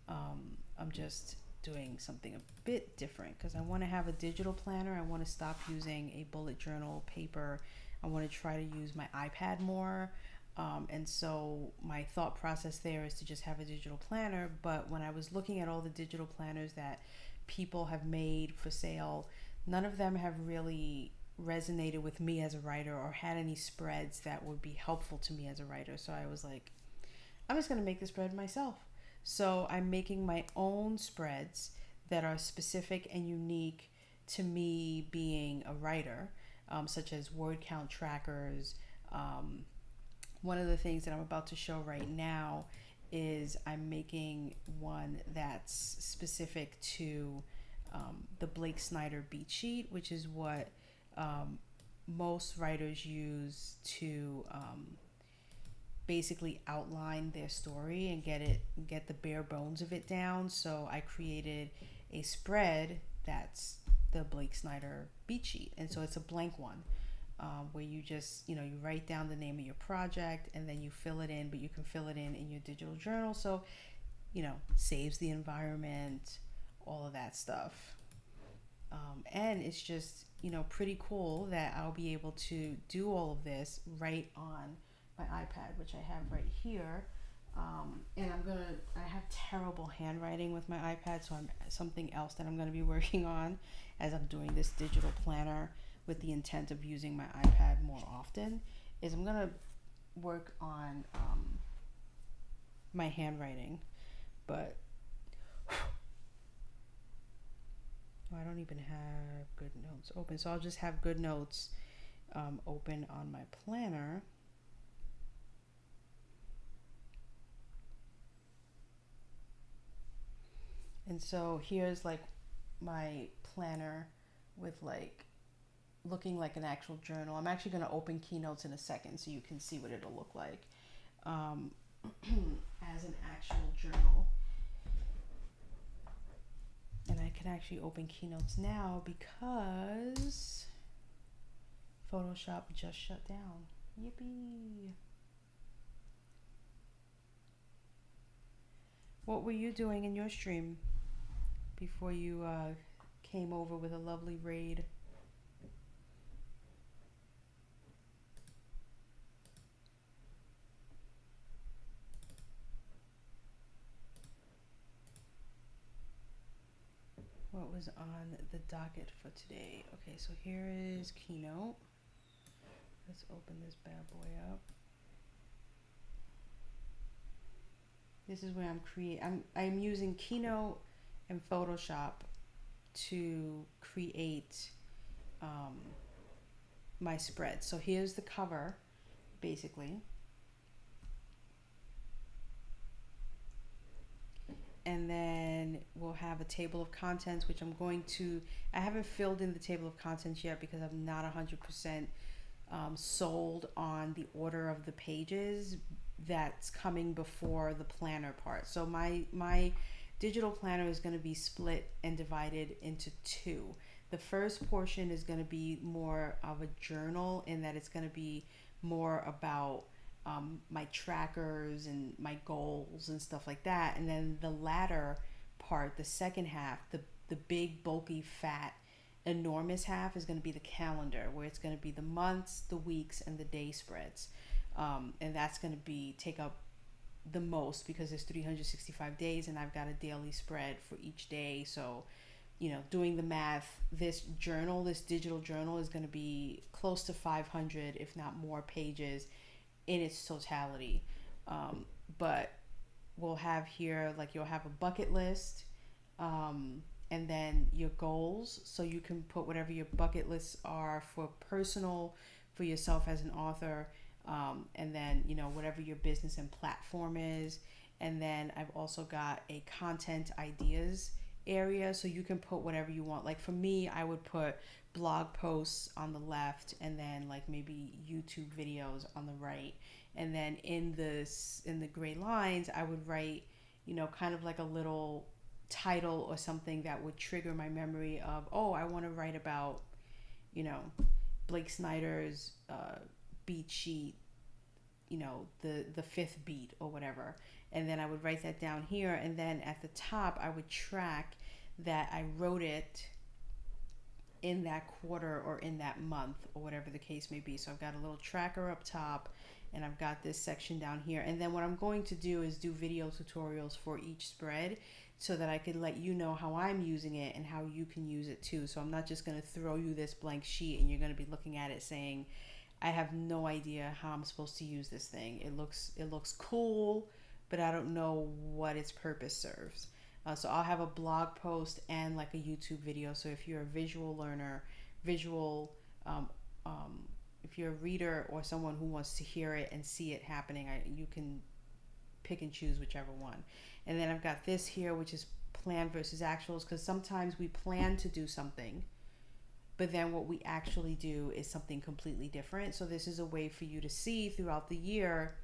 I'm just doing something a bit different because I want to have a digital planner. I want to stop using a bullet journal paper. I want to try to use my iPad more. And so my thought process there is to just have a digital planner. But when I was looking at all the digital planners that people have made for sale, none of them have really resonated with me as a writer or had any spreads that would be helpful to me as a writer. So I was like, I'm just going to make the spread myself. So I'm making my own spreads that are specific and unique to me being a writer, such as word count trackers. One of the things that I'm about to show right now is I'm making one that's specific to the Blake Snyder beat sheet, which is what most writers use to basically outline their story and get the bare bones of it down. So I created a spread that's the Blake Snyder beat sheet, and so it's a blank one where you just you write down the name of your project and then you fill it in, but you can fill it in your digital journal, so saves the environment, all of that stuff. And it's just pretty cool that I'll be able to do all of this right on my iPad, which I have right here. And I have terrible handwriting with my iPad, so I'm something else that I'm going to be working on as I'm doing this digital planner with the intent of using my iPad more often is I'm going to work on my handwriting, but I don't even have Good Notes open, so I'll just have Good Notes open on my planner. And so here's like my planner with like looking like an actual journal. I'm actually going to open Keynotes in a second so you can see what it'll look like as an actual journal. And I can actually open Keynotes now because Photoshop just shut down. Yippee! What were you doing in your stream before you came over with a lovely raid? What was on the docket for today? Okay, so here is Keynote. Let's open this bad boy up. This is where I'm using Keynote and Photoshop to create my spread. So here's the cover, basically. And then we'll have a table of contents, which I haven't filled in the table of contents yet because I'm not 100% sold on the order of the pages that's coming before the planner part. So my digital planner is going to be split and divided into two. The first portion is going to be more of a journal in that it's going to be more about my trackers and my goals and stuff like that. And then the latter part, the second half, the big, bulky, fat, enormous half is going to be the calendar, where it's going to be the months, the weeks, and the day spreads. And that's going to take up the most because there's 365 days and I've got a daily spread for each day. So, doing the math, this digital journal is going to be close to 500, if not more, pages in its totality. But we'll have here, like, you'll have a bucket list, and then your goals. So you can put whatever your bucket lists are for personal, for yourself as an author, and then, whatever your business and platform is. And then I've also got a content ideas area, so you can put whatever you want. Like for me, I would put blog posts on the left, and then like maybe YouTube videos on the right. And then in the gray lines, I would write, kind of like a little title or something that would trigger my memory of, oh, I want to write about, Blake Snyder's beat sheet, the fifth beat or whatever. And then I would write that down here, and then at the top I would track that I wrote it in that quarter or in that month or whatever the case may be. So I've got a little tracker up top, and I've got this section down here. And then what I'm going to do is do video tutorials for each spread so that I could let you know how I'm using it and how you can use it too. So I'm not just going to throw you this blank sheet and you're going to be looking at it saying, I have no idea how I'm supposed to use this thing. It looks cool, but I don't know what its purpose serves. So I'll have a blog post and like a YouTube video. So if you're a visual learner, if you're a reader or someone who wants to hear it and see it happening, you can pick and choose whichever one. And then I've got this here, which is plan versus actuals, because sometimes we plan to do something, but then what we actually do is something completely different. So this is a way for you to see throughout the year,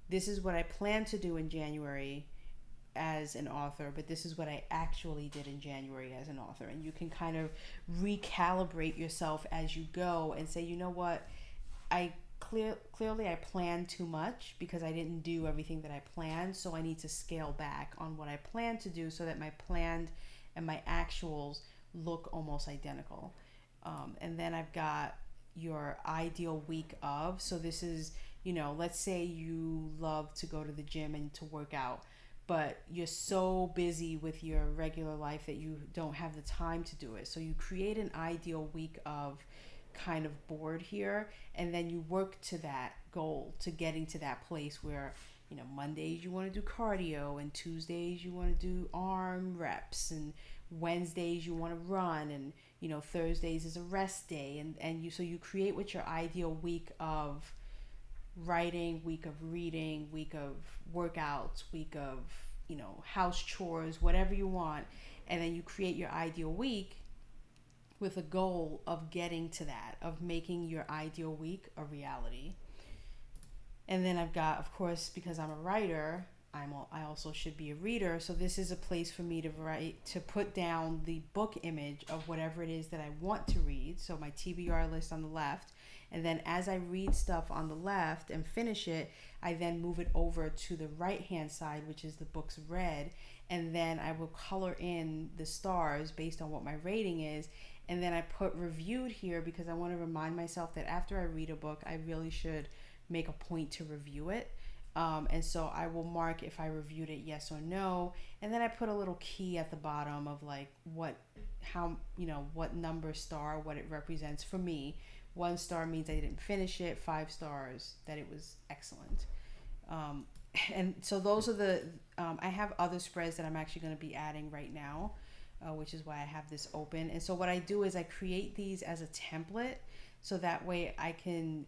this is what I plan to do in January as an author, but this is what I actually did in January as an author. And you can kind of recalibrate yourself as you go and say, you know what, clearly I planned too much because I didn't do everything that I planned, so I need to scale back on what I plan to do so that my planned and my actuals look almost identical. And then I've got your ideal week of. So this is, let's say you love to go to the gym and to work out, but you're so busy with your regular life that you don't have the time to do it. So you create an ideal week of kind of bored here, and then you work to that goal, to getting to that place where, Mondays you want to do cardio, and Tuesdays you want to do arm reps, and Wednesdays you want to run, and Thursdays is a rest day, and you create what your ideal week of writing, week of reading, week of workouts, week of house chores, whatever you want, and then you create your ideal week with a goal of getting to that, of making your ideal week a reality. And then I've got, of course, because I'm a writer, I also should be a reader. So this is a place for me to write, to put down the book image of whatever it is that I want to read. So my TBR list on the left. And then as I read stuff on the left and finish it, I then move it over to the right-hand side, which is the books read. And then I will color in the stars based on what my rating is. And then I put reviewed here because I want to remind myself that after I read a book, I really should make a point to review it. And so I will mark if I reviewed it yes or no, and then I put a little key at the bottom of like what number star, what it represents for me. 1 star means I didn't finish it. 5 stars that it was excellent. And so those are the I have other spreads that I'm actually going to be adding right now, which is why I have this open. And so what I do is I create these as a template, so that way I can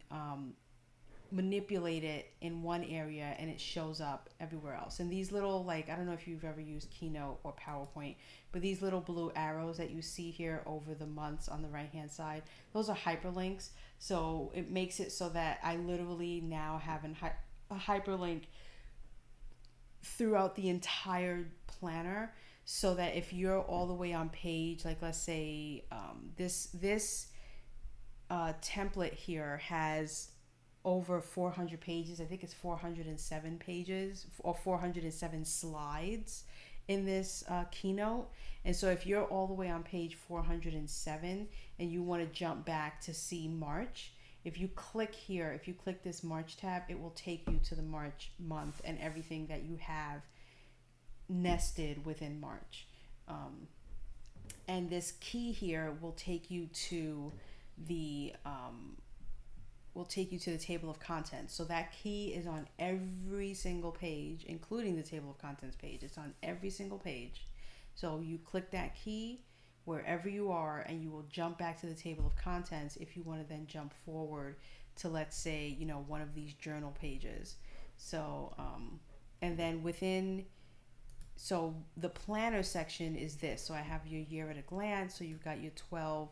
manipulate it in one area and it shows up everywhere else. And these little, like, I don't know if you've ever used Keynote or PowerPoint, but these little blue arrows that you see here over the months on the right hand side, those are hyperlinks. So it makes it so that I literally now have a hyperlink throughout the entire planner, so that if you're all the way on page, like let's say this template here has over 400 pages. I think it's 407 pages or 407 slides in this keynote. And so if you're all the way on page 407 and you want to jump back to see March, if you click here, if you click this March tab, it will take you to the March month and everything that you have nested within March. And this key here will take you to the table of contents. So that key is on every single page, including the table of contents page. It's on every single page. So you click that key wherever you are, and you will jump back to the table of contents if you want to then jump forward to, let's say, one of these journal pages. So, and then so the planner section is this. So I have your year at a glance. So you've got your 12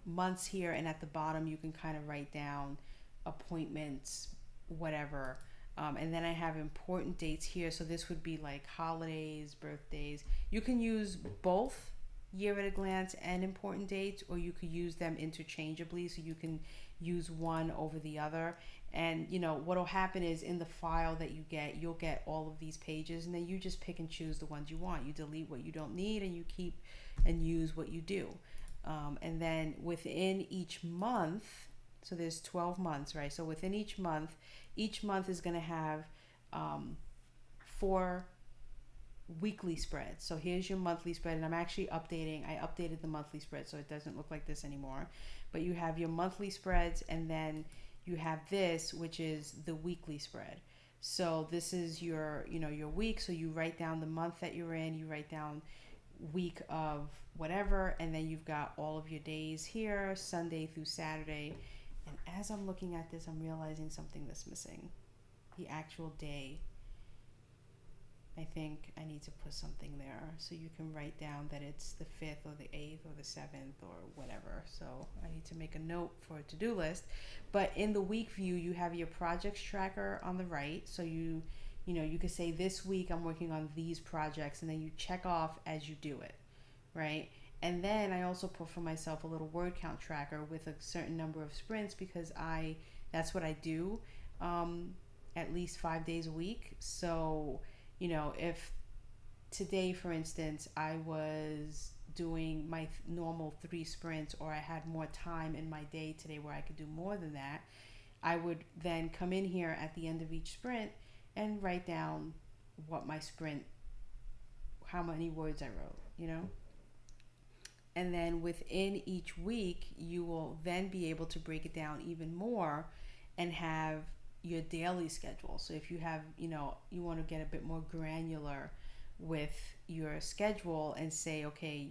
months here, and at the bottom you can kind of write down appointments, whatever, and then I have important dates here. So this would be like holidays, birthdays. You can use both year at a glance and important dates, or you could use them interchangeably, so you can use one over the other. And what'll happen is in the file that you get, you'll get all of these pages, and then you just pick and choose the ones you want. You delete what you don't need, and you keep and use what you do. And then within each month, so there's 12 months, right? So within each month is going to have 4 weekly spreads. So here's your monthly spread, and I updated the monthly spread so it doesn't look like this anymore. But you have your monthly spreads, and then you have this, which is the weekly spread. So this is your week. So you write down the month that you're in, you write down week of whatever, and then you've got all of your days here, Sunday through Saturday. And as I'm looking at this, I'm realizing something that's missing. The actual day. I think I need to put something there so you can write down that it's the 5th or the 8th or the 7th or whatever. So I need to make a note for a to-do list. But in the week view, you have your projects tracker on the right. So you could say this week I'm working on these projects, and then you check off as you do it, right? And then I also put for myself a little word count tracker with a certain number of sprints, because that's what I do at least 5 days a week. So if today, for instance, I was doing my normal 3 sprints, or I had more time in my day today where I could do more than that, I would then come in here at the end of each sprint and write down what my sprint, how many words I wrote, you know? And then within each week, you will then be able to break it down even more and have your daily schedule. So if you have, you want to get a bit more granular with your schedule and say, okay,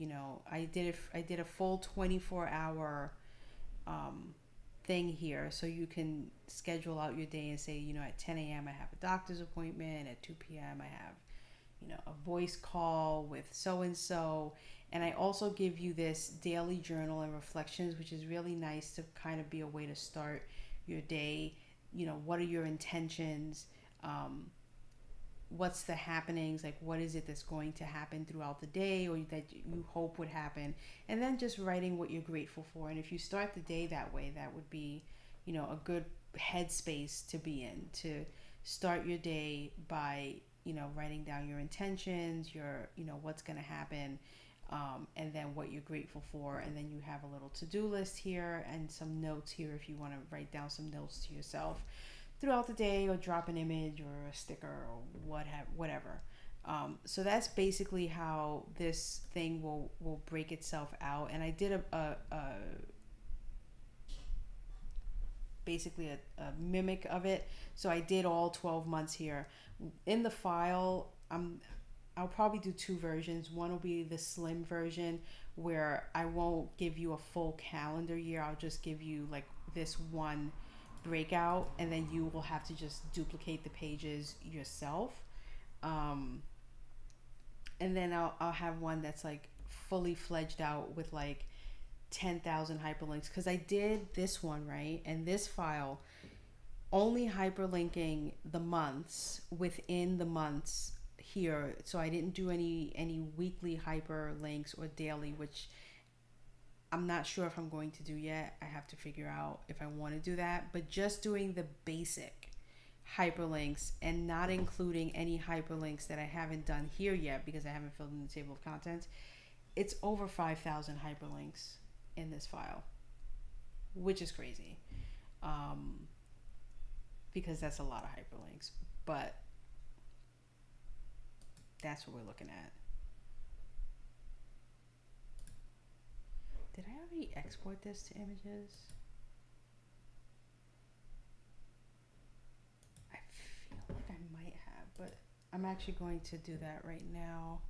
I did a full 24-hour thing here, so you can schedule out your day and say, at 10 a.m. I have a doctor's appointment, at 2 p.m. I have, a voice call with so and so. And I also give you this daily journal and reflections, which is really nice to kind of be a way to start your day. What are your intentions? What's the happenings? Like, what is it that's going to happen throughout the day or that you hope would happen? And then just writing what you're grateful for. And if you start the day that way, that would be, a good headspace to be in, to start your day by, writing down your intentions, your, what's going to happen. And then what you're grateful for, and then you have a little to-do list here and some notes here if you want to write down some notes to yourself throughout the day, or drop an image or a sticker or whatever. So that's basically how this thing will break itself out. And I did basically a mimic of it. So I did all 12 months here. In the file, I'll probably do two versions. One will be the slim version where I won't give you a full calendar year. I'll just give you like this one breakout, and then you will have to just duplicate the pages yourself. And then I'll have one that's like fully fledged out with like 10,000 hyperlinks, because I did this one, right? And this file only hyperlinking the months within the months here. So I didn't do any weekly hyperlinks or daily, which I'm not sure if I'm going to do yet. I have to figure out if I want to do that. But just doing the basic hyperlinks and not including any hyperlinks that I haven't done here yet because I haven't filled in the table of contents, it's over 5,000 hyperlinks in this file, which is crazy, because that's a lot of hyperlinks. But that's what we're looking at. Did I already export this to images? I feel like I might have, but I'm actually going to do that right now.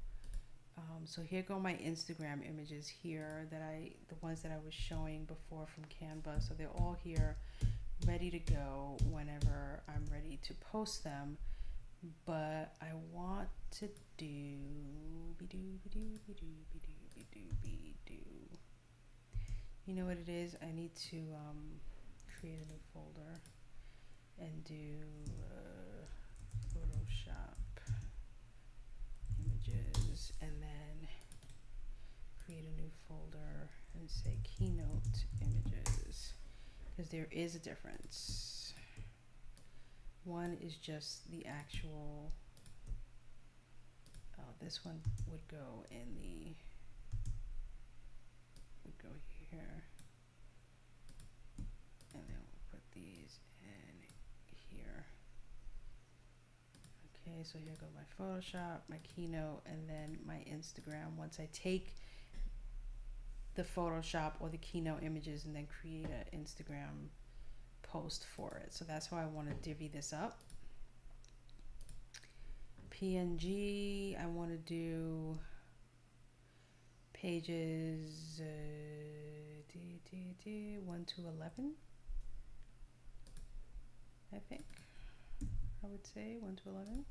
So here go my Instagram images here, the ones that I was showing before from Canva. So they're all here, ready to go whenever I'm ready to post them. But I want to do you know what it is? I need to create a new folder and do Photoshop images, and then create a new folder and say Keynote images, because there is a difference. One is just the actual, this one would go here, and then we'll put these in here. Okay, so here go my Photoshop, my Keynote, and then my Instagram. Once I take the Photoshop or the Keynote images and then create an Instagram post for it. So that's how I want to divvy this up. PNG, I want to do pages 1 to 11, I think. I would say 1 to 11.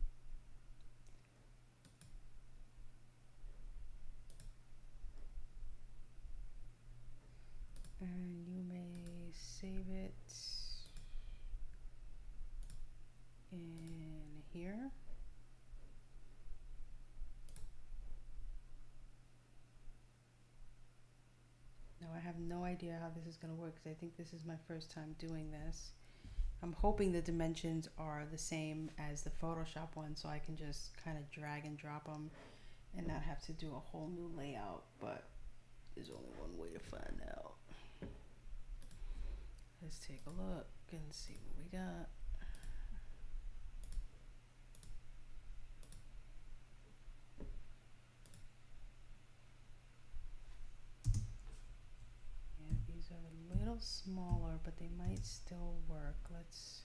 And you may save it in here. Now I have no idea how this is going to work, because I think this is my first time doing this. I'm hoping the dimensions are the same as the Photoshop one, so I can just kind of drag and drop them and not have to do a whole new layout, but there's only one way to find out. Let's take a look and see what we got. little smaller, but they might still work. Let's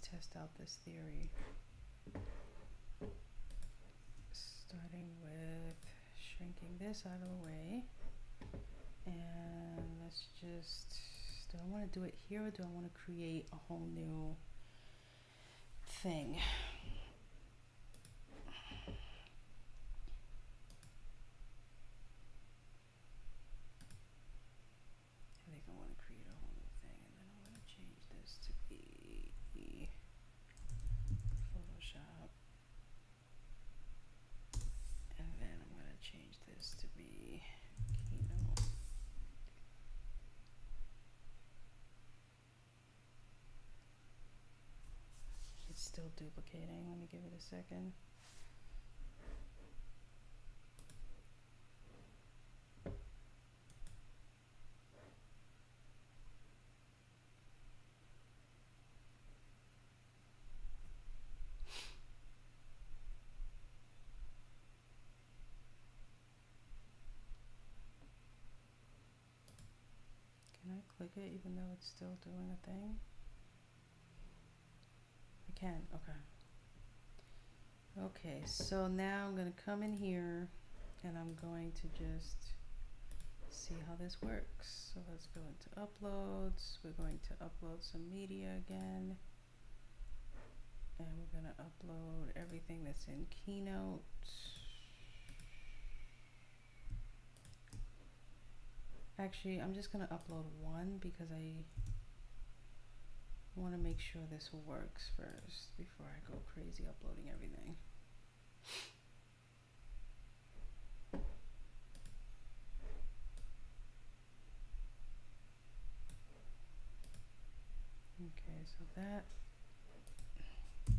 test out this theory. Starting with shrinking this out of the way. And let's just, do I want to do it here or do I want to create a whole new thing? I think I want to create a whole new thing, and then I'm going to change this to be Photoshop. And then I'm going to change this to be Keynote. It's still duplicating. Let me give it a second. Can I click it even though it's still doing a thing? I can, okay. Okay, so now I'm going to come in here and I'm going to just see how this works. So let's go into uploads. We're going to upload some media again. And we're going to upload everything that's in Keynote. Actually, I'm just going to upload one because I want to make sure this works first before I go crazy uploading everything. Okay, so that, I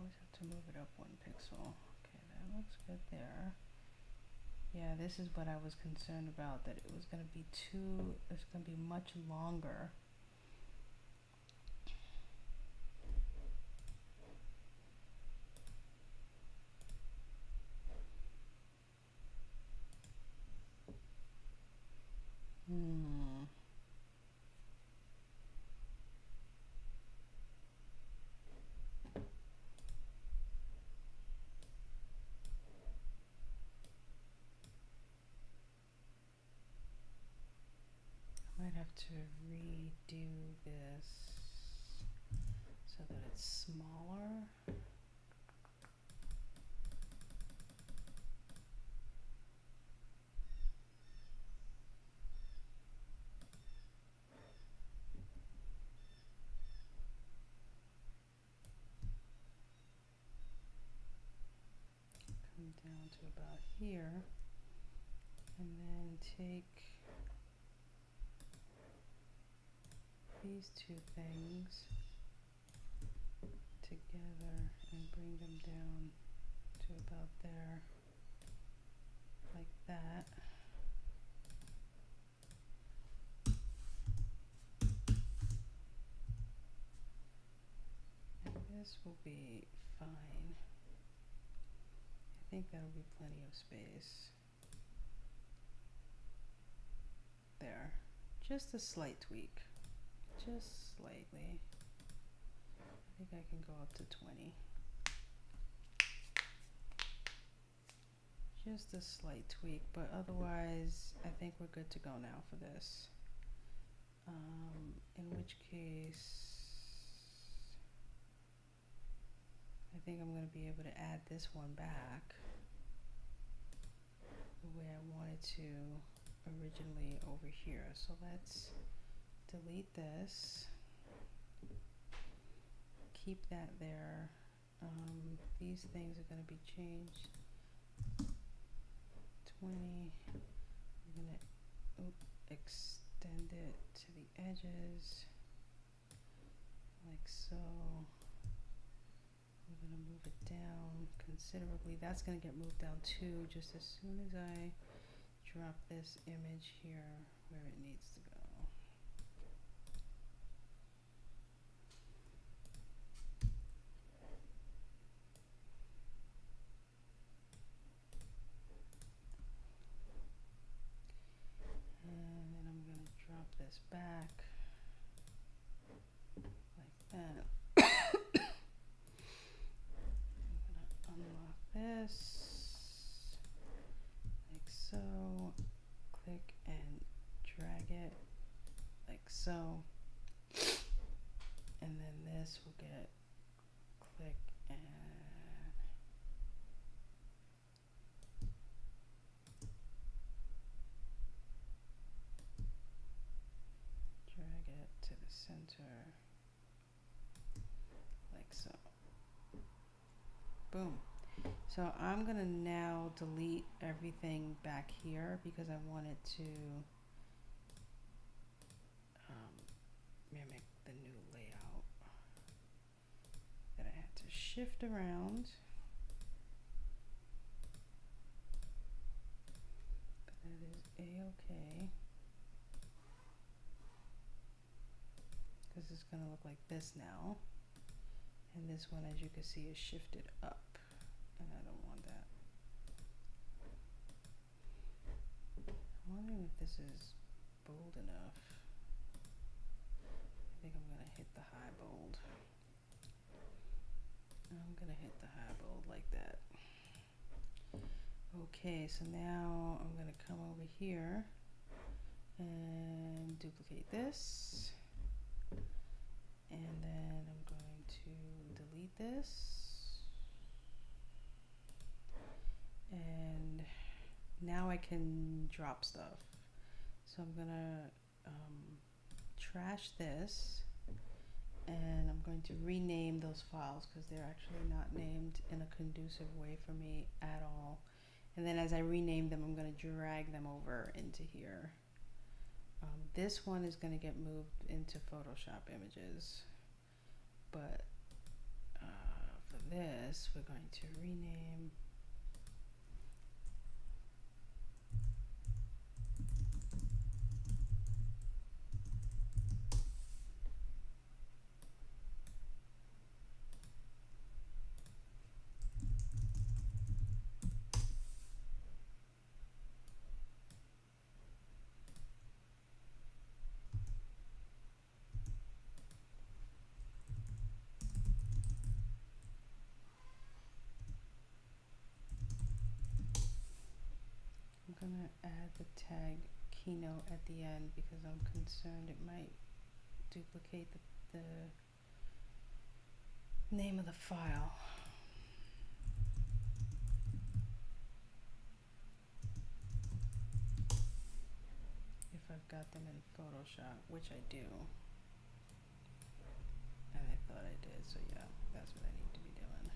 always have to move it up 1 pixel. Okay, that looks good there. Yeah, this is what I was concerned about, that it was going to be it's going to be much longer. I might have to redo this so that it's smaller. Come down to about here, and then take these two things together and bring them down to about there, like that. And this will be fine. I think that'll be plenty of space. There. Just a slight tweak. Just slightly. I think I can go up to 20. Just a slight tweak, but otherwise I think we're good to go now for this. In which case I think I'm going to be able to add this one back the way I wanted to originally over here. So let's delete this, keep that there. These things are going to be changed. 20, I'm going to extend it to the edges like so. I'm going to move it down considerably. That's going to get moved down too just as soon as I drop this image here where it needs to go. And then I'm like that. I'm gonna unlock this like so. Click and drag it like so. And then this will get click and drag it to the center like so. Boom. So I'm gonna now delete everything back here because I wanted to mimic the new layout that I had to shift around. But that is a-okay. Because it's gonna look like this now. And this one, as you can see, is shifted up. And I don't want that. I'm wondering if this is bold enough. I think I'm gonna hit the high bold. I'm gonna hit the high bold like that. Okay, so now I'm gonna come over here and duplicate this. And then I'm going to delete this. And now I can drop stuff. So I'm gonna trash this, and I'm going to rename those files because they're actually not named in a conducive way for me at all. And then as I rename them, I'm going to drag them over into here. This one is going to get moved into Photoshop images, but for this, we're going to rename I'm gonna add the tag keynote at the end because I'm concerned it might duplicate the name of the file. If I've got them in Photoshop, which I do. And I thought I did, so yeah, that's what I need to be doing.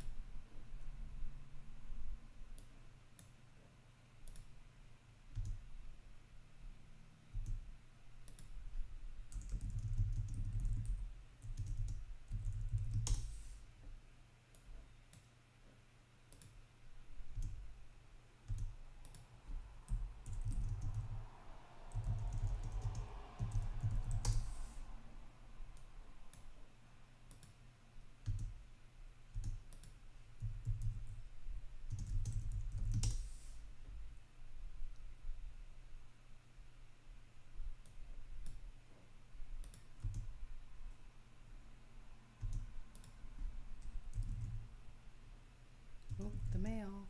Oh, the mail.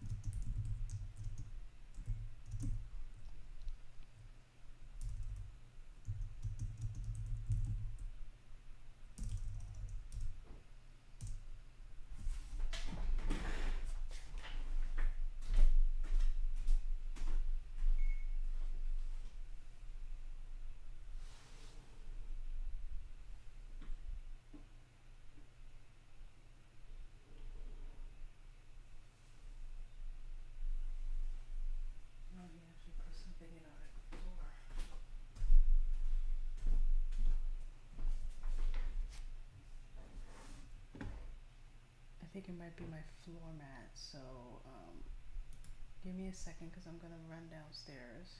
I think it might be my floor mat, so give me a second because I'm gonna run downstairs.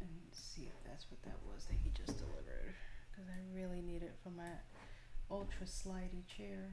And see if that's what that was that he just delivered. because I really need it for my ultra slidey chair.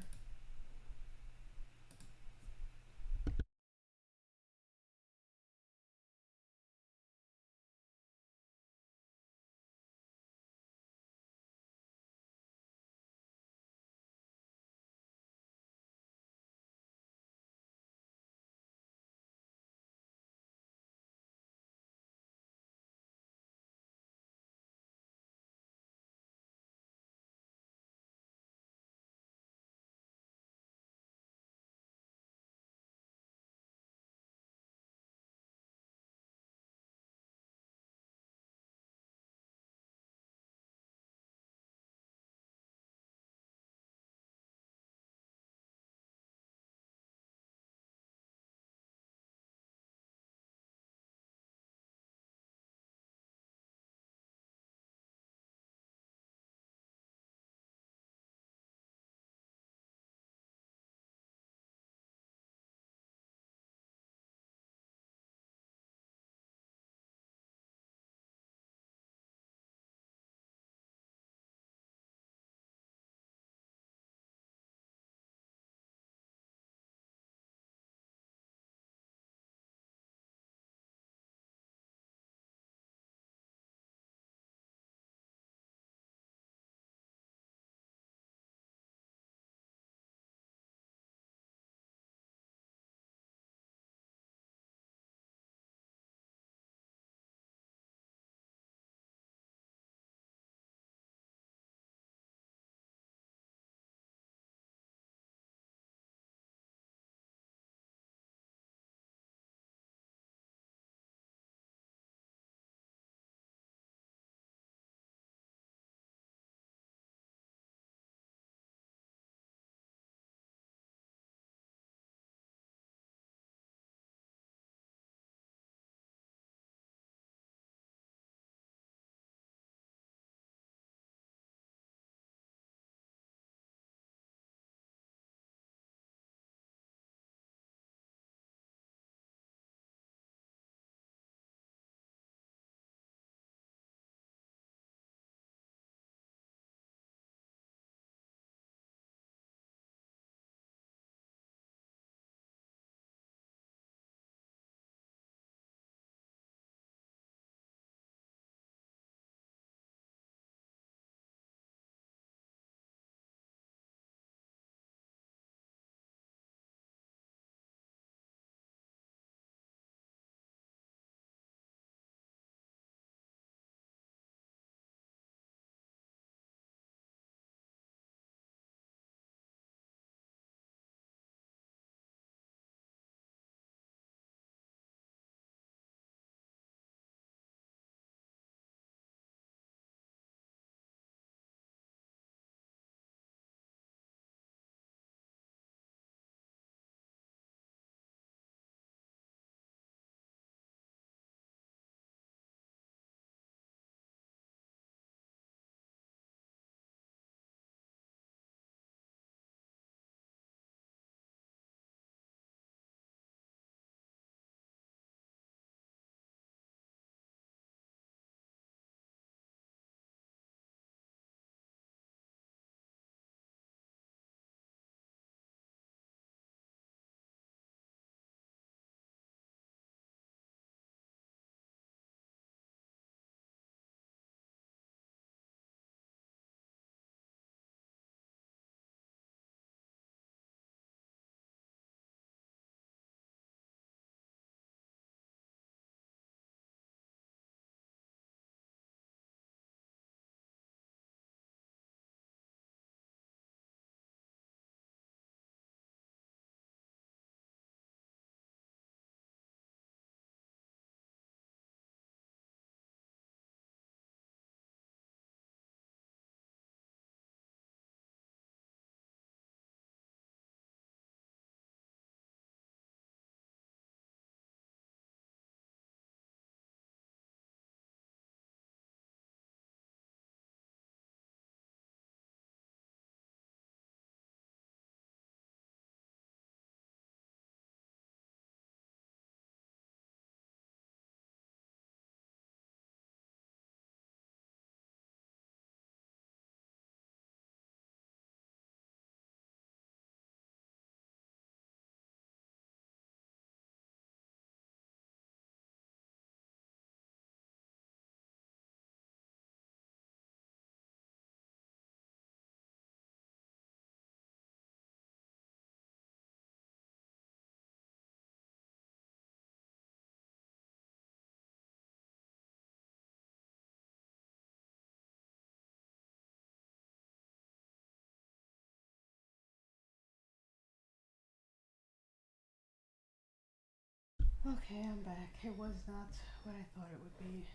Okay, I'm back. It was not what I thought it would be.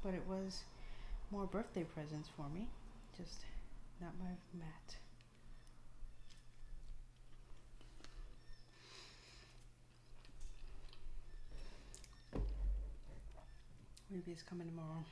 But it was more birthday presents for me. Just not my mat. Maybe it's coming tomorrow.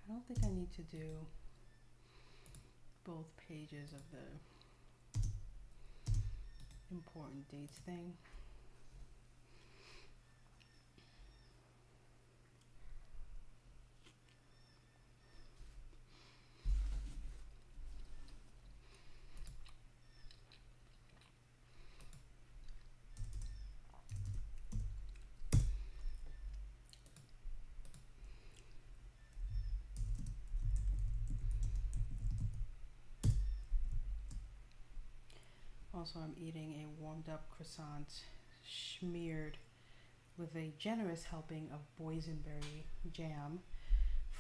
I don't think I need to do both pages of the important dates thing. Also, I'm eating a warmed up croissant smeared with a generous helping of boysenberry jam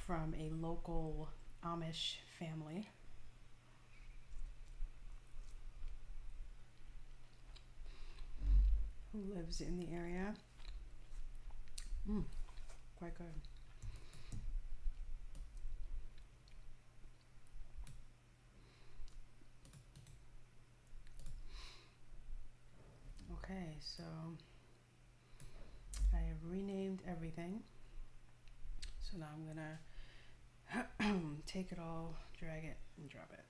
from a local Amish family who lives in the area. Quite good. Okay, so I have renamed everything. So now I'm gonna take it all, drag it, and drop it.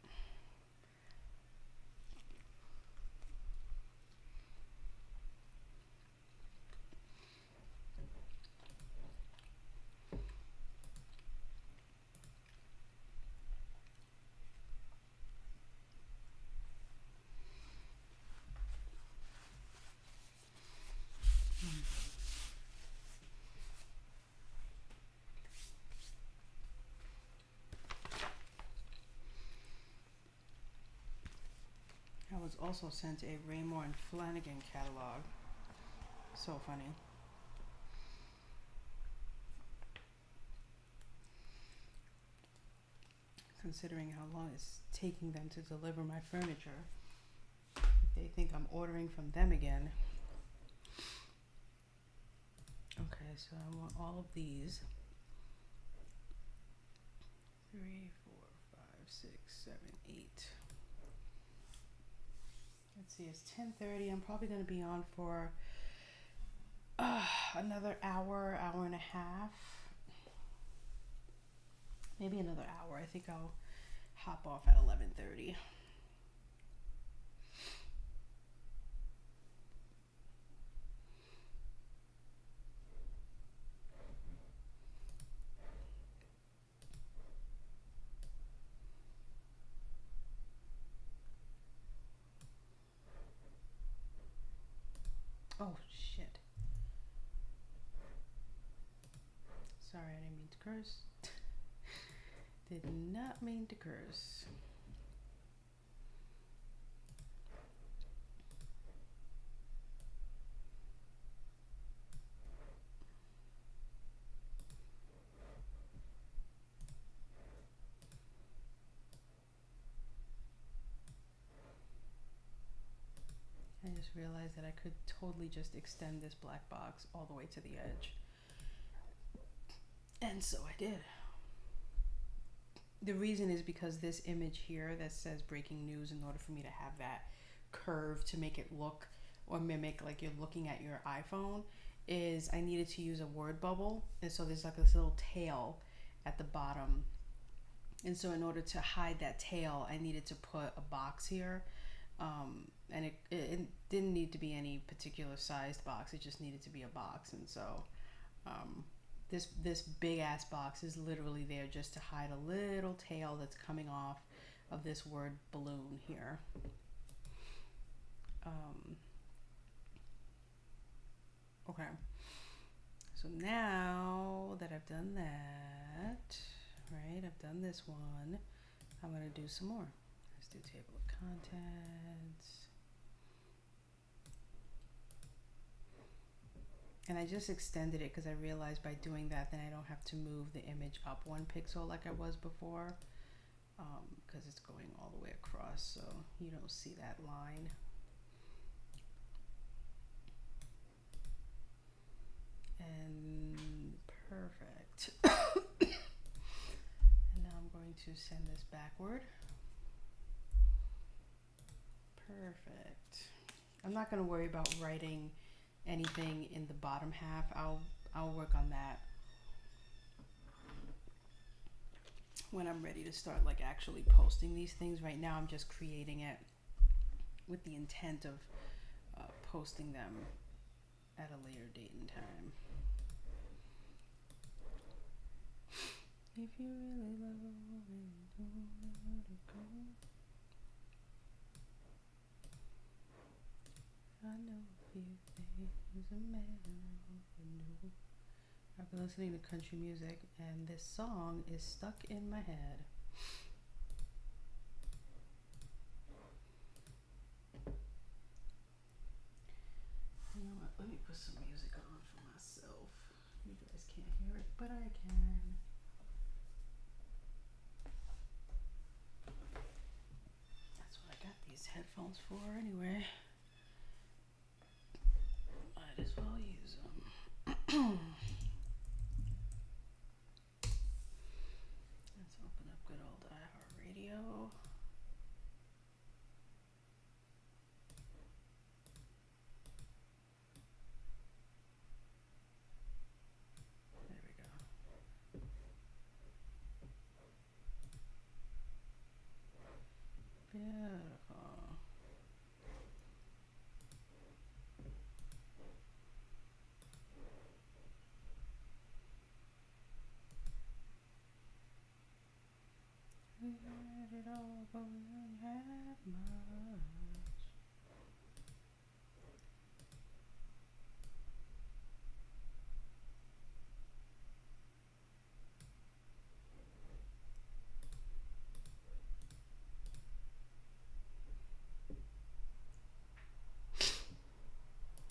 I was also sent a Raymore and Flanagan catalog. So funny. Considering how long it's taking them to deliver my furniture. If they think I'm ordering from them again. Okay, so I want all of these. 3, 4, 5, 6, 7, 8. Let's see, it's 10:30. I'm probably going to be on for another hour, hour and a half. Maybe another hour. I think I'll hop off at 11:30. Oh shit. Sorry, I didn't mean to curse. Did not mean to curse. I just realized that I could totally just extend this black box all the way to the edge. And so I did. The reason is because this image here that says breaking news, in order for me to have that curve to make it look or mimic like you're looking at your iPhone, is I needed to use a word bubble. And so there's like this little tail at the bottom. And so in order to hide that tail, I needed to put a box here. And it didn't need to be any particular sized box. It just needed to be a box. And so this big ass box is literally there just to hide a little tail that's coming off of this word balloon here. Okay, so now that I've done that, right, I've done this one, I'm going to do some more. Let's do table of contents. And I just extended it because I realized by doing that, then I don't have to move the image up 1 pixel like I was before, because it's going all the way across, so you don't see that line. And perfect. And now I'm going to send this backward. Perfect. I'm not going to worry about writing anything in the bottom half. I'll work on that when I'm ready to start like actually posting these things. Right now I'm just creating it with the intent of posting them at a later date and time. If you really love me, don't let it go. I know a few things a man would know. I've been listening to country music and this song is stuck in my head. You know what? Let me put some music on for myself. You guys can't hear it, but I can. That's what I got these headphones for anyway. Might as well use them. Let's open up good old iHeartRadio. There we go. Beautiful. We had it all, but we didn't have much.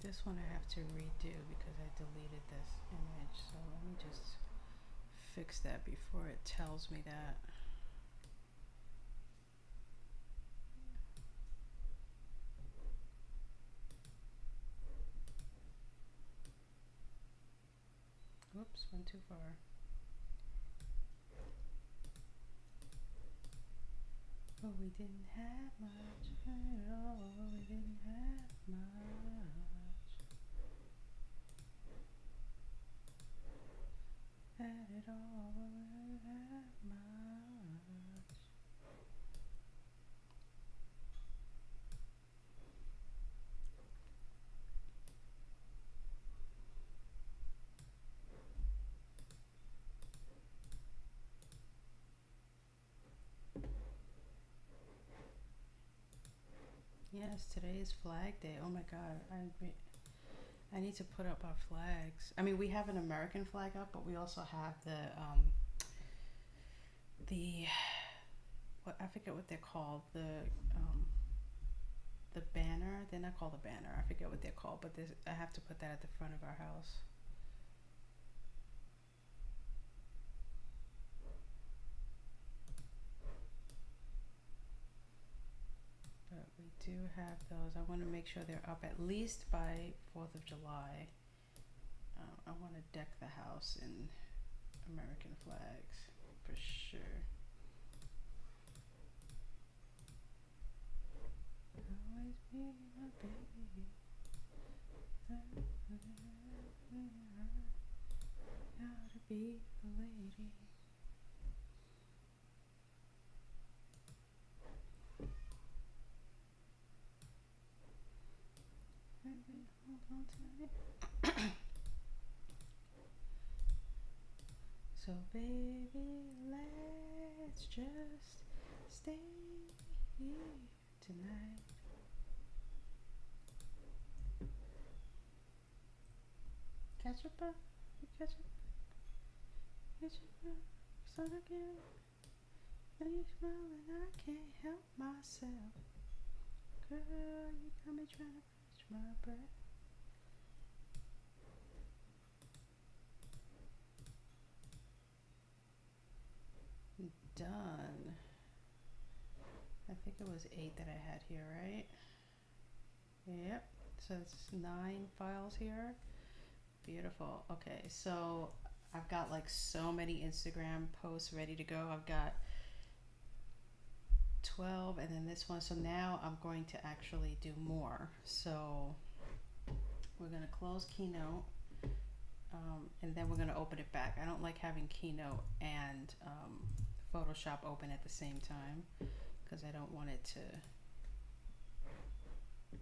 This one I have to redo because I deleted this image, so let me just fix that before it tells me that. Whoops, went too far. Oh, we didn't have much at all. We didn't have much. Had it all, but we didn't have much. Yes, today is Flag Day. Oh my God, I need to put up our flags. I mean, we have an American flag up, but we also have the what, I forget what they're called. The banner. They're not called a banner. I forget what they're called, but I have to put that at the front of our house. But we do have those. I want to make sure they're up at least by 4th of July. I want to deck the house in American flags for sure. Always be my baby. Gotta be the lady. Hold on to it. So baby, let's just stay here tonight. Ketchup, ketchup, ketchup, son again. And you smile and I can't help myself. Girl, you got me trying to catch my breath. Done. I think it was 8 that I had here, right? Yep. So it's 9 files here. Beautiful. Okay, so I've got like so many Instagram posts ready to go. I've got 12 and then this one. So now I'm going to actually do more. So we're going to close Keynote and then we're going to open it back. I don't like having Keynote and Photoshop open at the same time because I don't want it to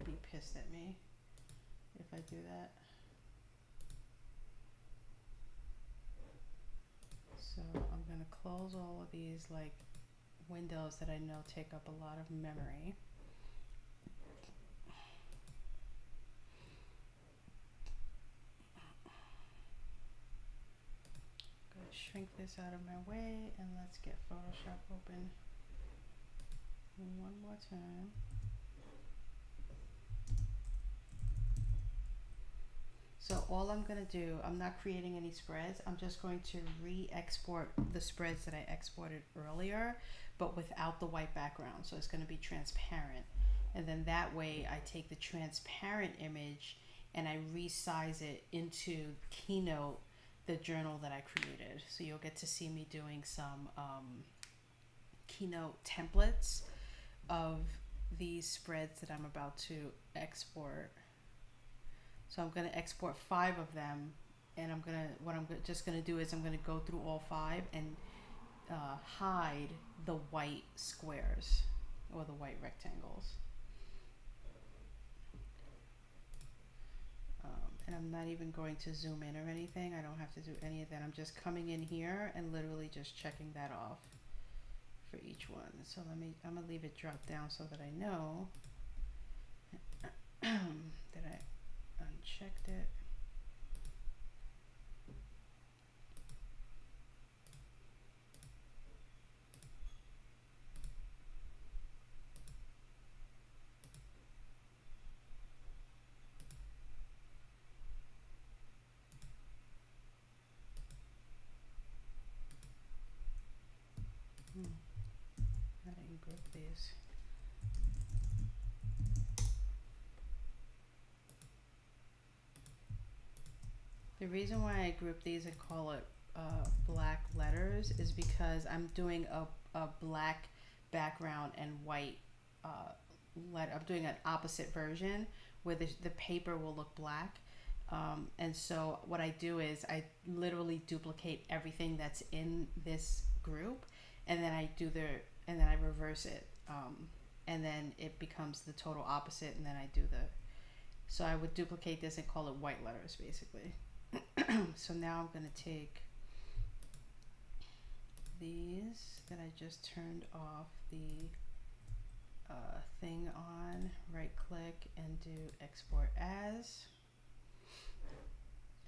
be pissed at me if I do that. So I'm going to close all of these like windows that I know take up a lot of memory. Go shrink this out of my way and let's get Photoshop open one more time. So all I'm going to do, I'm not creating any spreads. I'm just going to re-export the spreads that I exported earlier, but without the white background. So it's going to be transparent. And then that way I take the transparent image and I resize it into Keynote, the journal that I created. So you'll get to see me doing some Keynote templates of these spreads that I'm about to export. So I'm going to export 5 of them, and what I'm just going to do is I'm going to go through all 5 and hide the white squares or the white rectangles. And I'm not even going to zoom in or anything. I don't have to do any of that. I'm just coming in here and literally just checking that off for each one. So I'm going to leave it drop down so that I know that I unchecked it. I didn't group these. The reason why I group these and call it black letters is because I'm doing a black background and white letter. I'm doing an opposite version where the paper will look black. And so what I do is I literally duplicate everything that's in this group, and then I reverse it, and then it becomes the total opposite, and then I do so I would duplicate this and call it white letters basically. So now I'm going to take these that I just turned off the thing on, right click and do export as,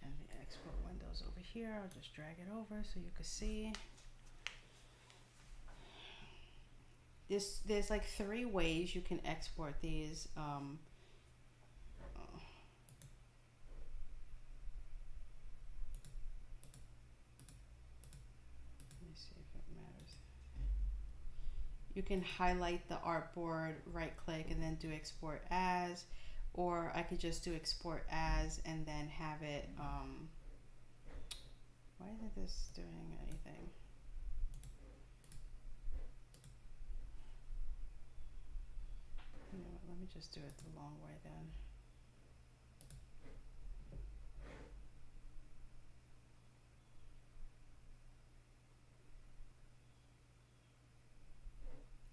and the export window's over here. I'll just drag it over so you can see. There's like 3 ways you can export these. You can highlight the artboard, right click, and then do export as, or I could just do export as and then have it, why isn't this doing anything? You know what, let me just do it the long way then.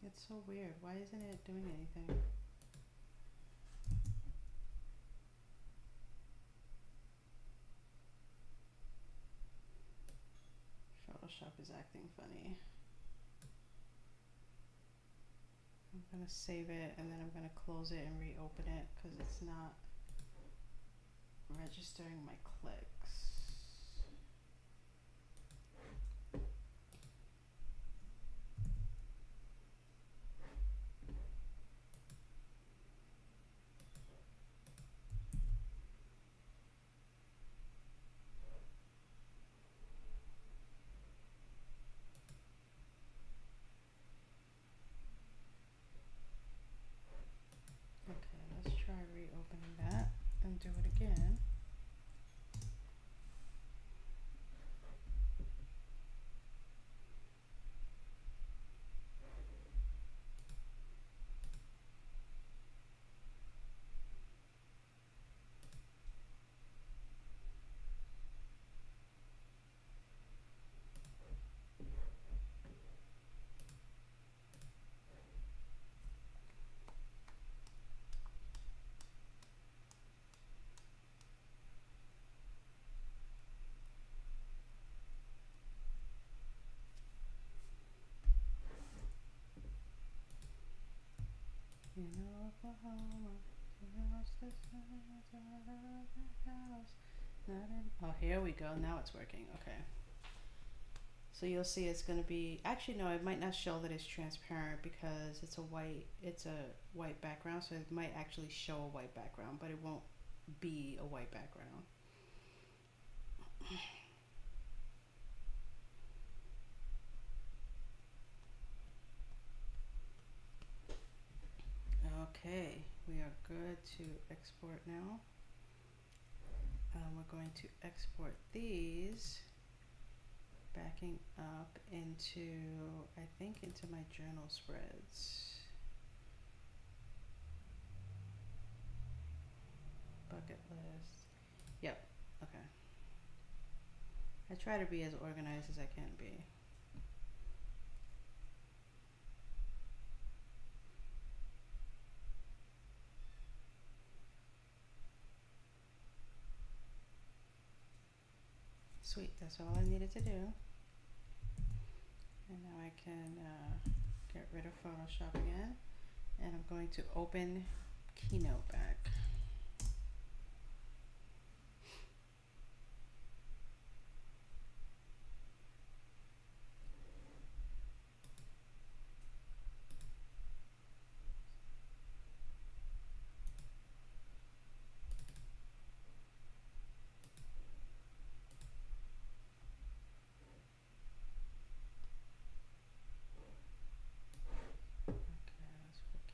It's so weird. Why isn't it doing anything? Photoshop is acting funny. I'm gonna save it and then I'm gonna close it and reopen it because it's not registering my clicks. Okay, let's try reopening that and do it again. In Oklahoma, oh, here we go. Now it's working. Okay. So you'll see it's going to be, actually no, it might not show that it's transparent because it's a white background, so it might actually show a white background, but it won't be a white background. Okay, we are good to export now. We're going to export these, backing up into, I think, into my journal spreads. Bucket list. Yep, okay. I try to be as organized as I can be. Sweet, that's all I needed to do. And now I can get rid of Photoshop again. And I'm going to open Keynote back.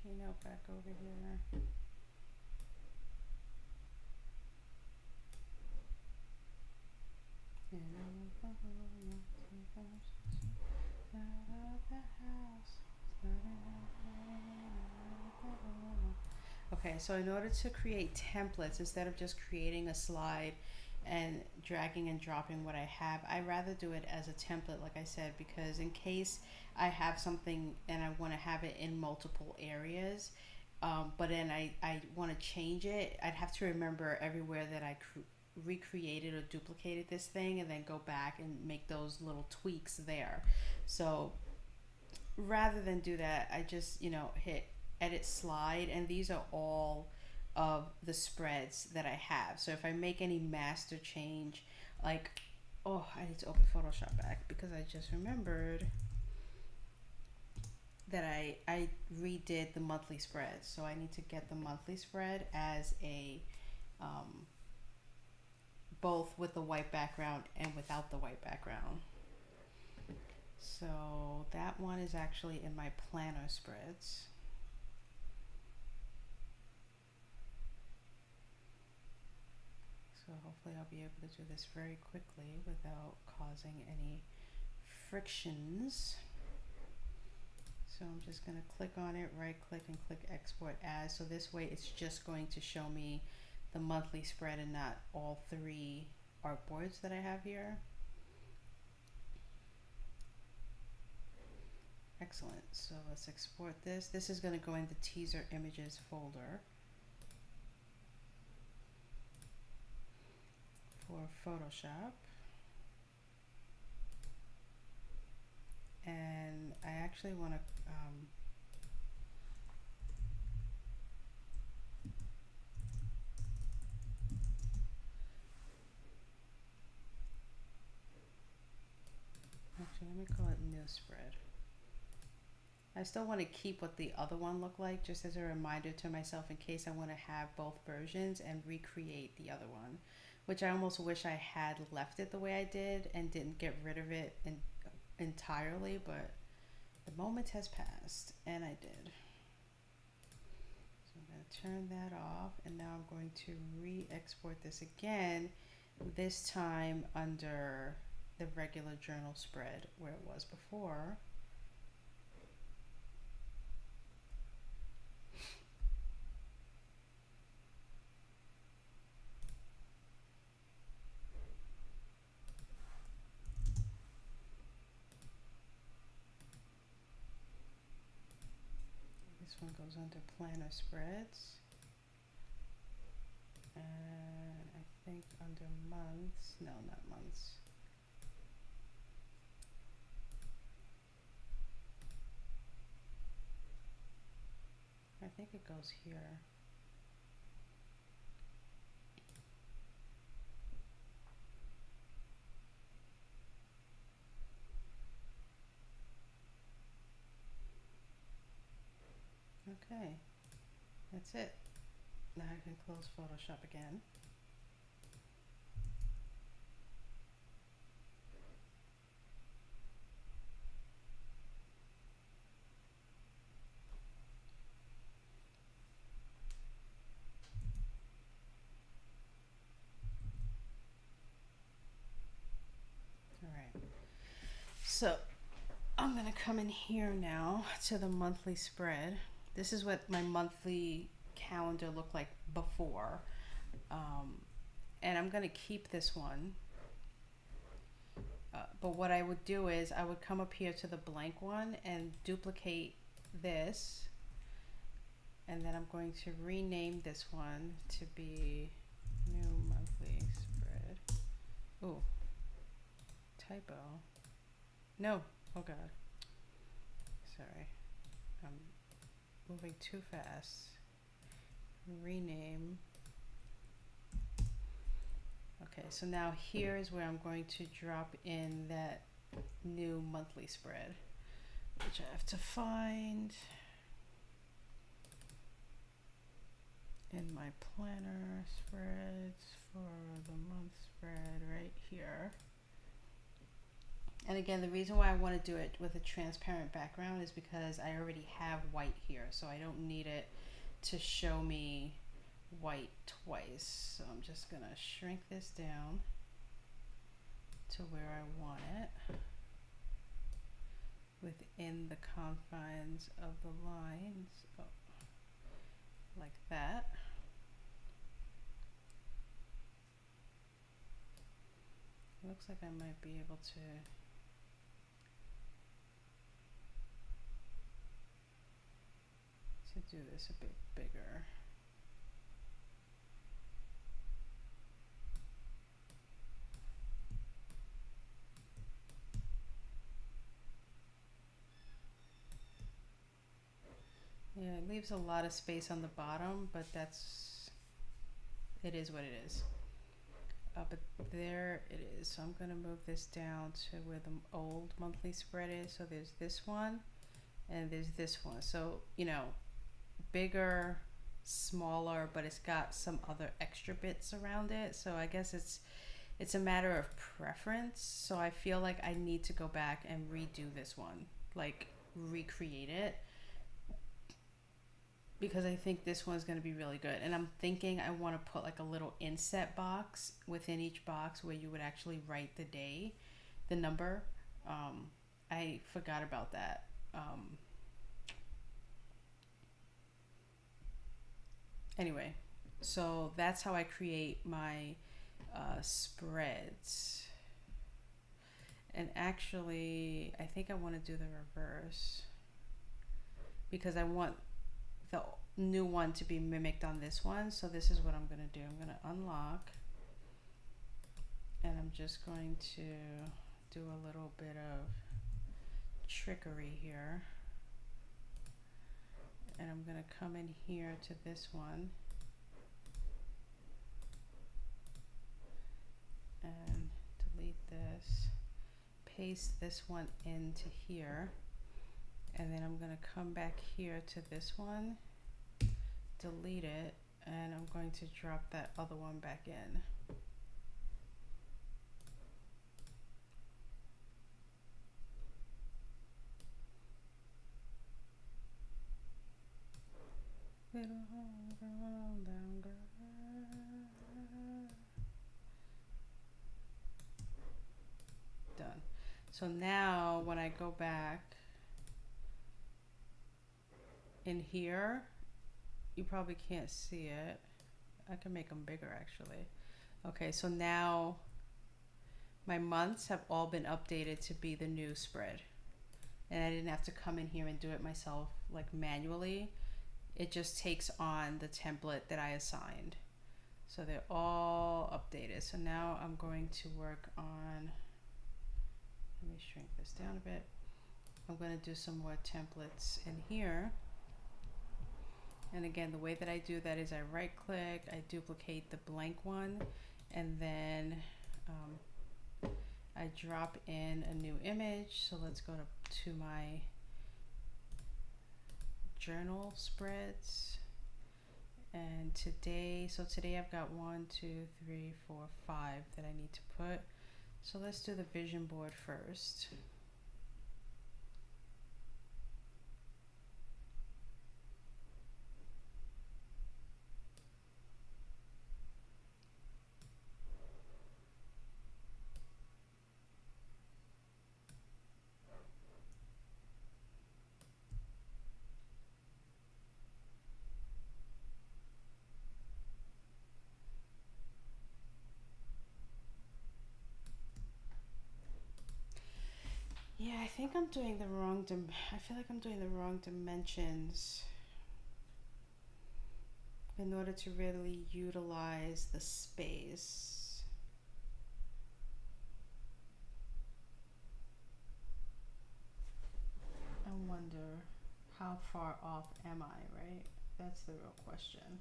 Keynote back over here. Okay, so in order to create templates, instead of just creating a slide and dragging and dropping what I have, I rather do it as a template, like I said, because in case I have something and I want to have it in multiple areas, but then I want to change it, I'd have to remember everywhere that I recreated or duplicated this thing and then go back and make those little tweaks there. So rather than do that, I just, hit edit slide, and these are all of the spreads that I have. So if I make any master change, like, oh, I need to open Photoshop back because I just remembered that I redid the monthly spread. So I need to get the monthly spread as a both with the white background and without the white background. So that one is actually in my planner spreads. So hopefully I'll be able to do this very quickly without causing any frictions. So I'm just going to click on it, right click and click export as. So this way it's just going to show me the monthly spread and not all three artboards that I have here. Excellent. So let's export this. This is going to go in the teaser images folder for Photoshop. actually want to actually, let me call it new spread. I still want to keep what the other one looked like, just as a reminder to myself in case I want to have both versions and recreate the other one, which I almost wish I had left it the way I did and didn't get rid of it entirely, but the moment has passed and I did. So I'm going to turn that off, and now I'm going to re-export this again, this time under the regular journal spread where it was before. This one goes under planner spreads, and I think under months, no, not months. I think it goes here. Okay, that's it. Now I can close Photoshop again. All right, so I'm gonna come in here now to the monthly spread. This is what my monthly calendar looked like before. And I'm gonna keep this one. But what I would do is I would come up here to the blank one and duplicate this. And then I'm going to rename this one to be new monthly spread. Oh, typo. No, oh God. Sorry, I'm moving too fast. Rename. Okay, so now here is where I'm going to drop in that new monthly spread, which I have to find in my planner spreads for the month spread right here. And again, the reason why I want to do it with a transparent background is because I already have white here, so I don't need it to show me white twice. So I'm just gonna shrink this down to where I want it within the confines of the lines. Oh, like that. Looks like I might be able to do this a bit bigger. Yeah, it leaves a lot of space on the bottom, but it is what it is. But there it is. So I'm going to move this down to where the old monthly spread is. So there's this one and there's this one. So, you know, bigger, smaller, but it's got some other extra bits around it. So I guess it's a matter of preference. So I feel like I need to go back and redo this one, like recreate it, because I think this one's going to be really good. And I'm thinking I want to put like a little inset box within each box where you would actually write the day, the number. I forgot about that. Anyway, so that's how I create my spreads. And actually, I think I want to do the reverse because I want the new one to be mimicked on this one. So this is what I'm going to do. I'm going to unlock, and I'm just going to do a little bit of trickery here. And I'm gonna come in here to this one and delete this, paste this one into here, and then I'm gonna come back here to this one, delete it, and I'm going to drop that other one back in. Done. So now when I go back in here, you probably can't see it. I can make them bigger actually. Okay, so now my months have all been updated to be the new spread. And I didn't have to come in here and do it myself like manually. It just takes on the template that I assigned. So they're all updated. So now I'm going to work on, let me shrink this down a bit. I'm going to do some more templates in here. And again, the way that I do that is I right click, I duplicate the blank one, and then I drop in a new image. So let's go to my journal spreads. And today I've got 1, 2, 3, 4, 5 that I need to put. So let's do the vision board first. Yeah, I think I'm doing the wrong, I feel like I'm doing the wrong dimensions in order to really utilize the space. I wonder how far off am I, right? That's the real question.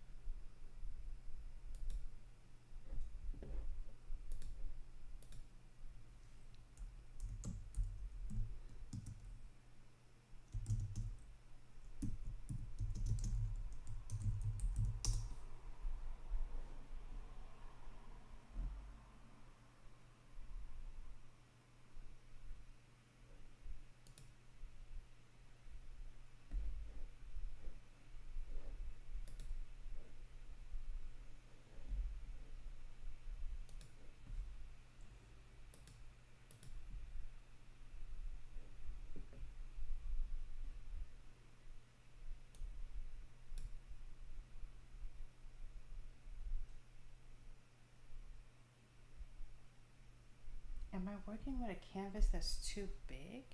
Am I working with a canvas that's too big?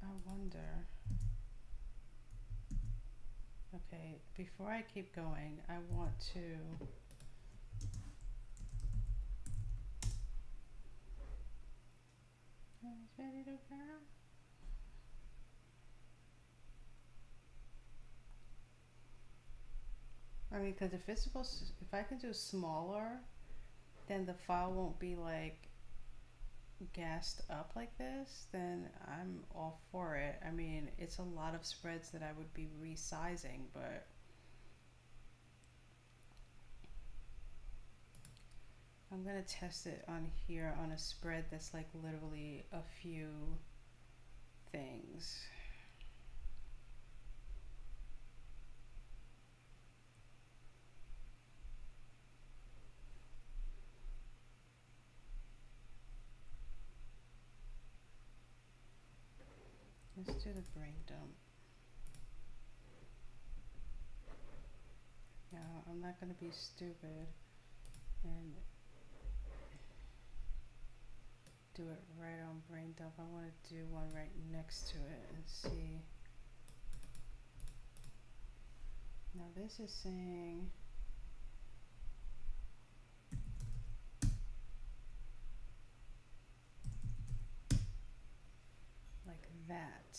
I wonder. Okay, before I keep going, I want to ready to go. I mean, because if it's supposed to, if I can do smaller, then the file won't be like gassed up like this, then I'm all for it. I mean, it's a lot of spreads that I would be resizing, but I'm gonna test it on here on a spread that's like literally a few things. Let's do the brain dump. No, I'm not gonna be stupid and do it right on brain dump. I want to do one right next to it and see. Now this is saying that.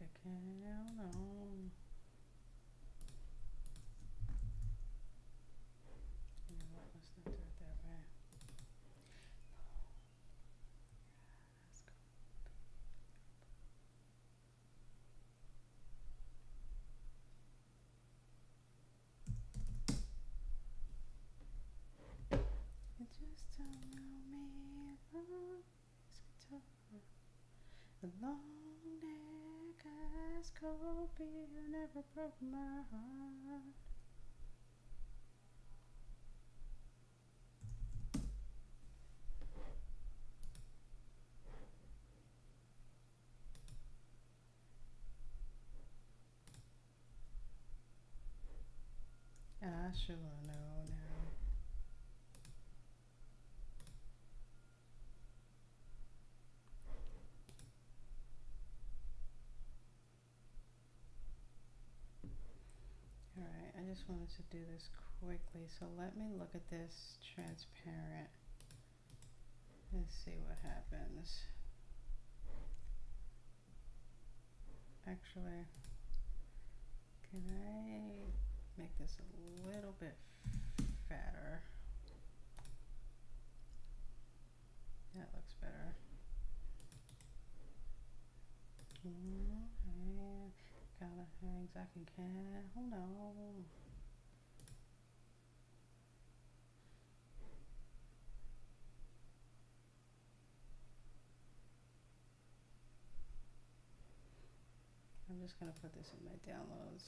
Okay, no. You know what? Let's not do it that way. Let's go. You just don't know me. Long guitar. The long neck ice cold beer never broke my heart. I sure know now. Alright, I just wanted to do this quickly, so let me look at this transparent and see what happens. Actually, can I make this a little bit fatter? That looks better. Gotta hang so I can. Oh no. I'm just gonna put this in my downloads.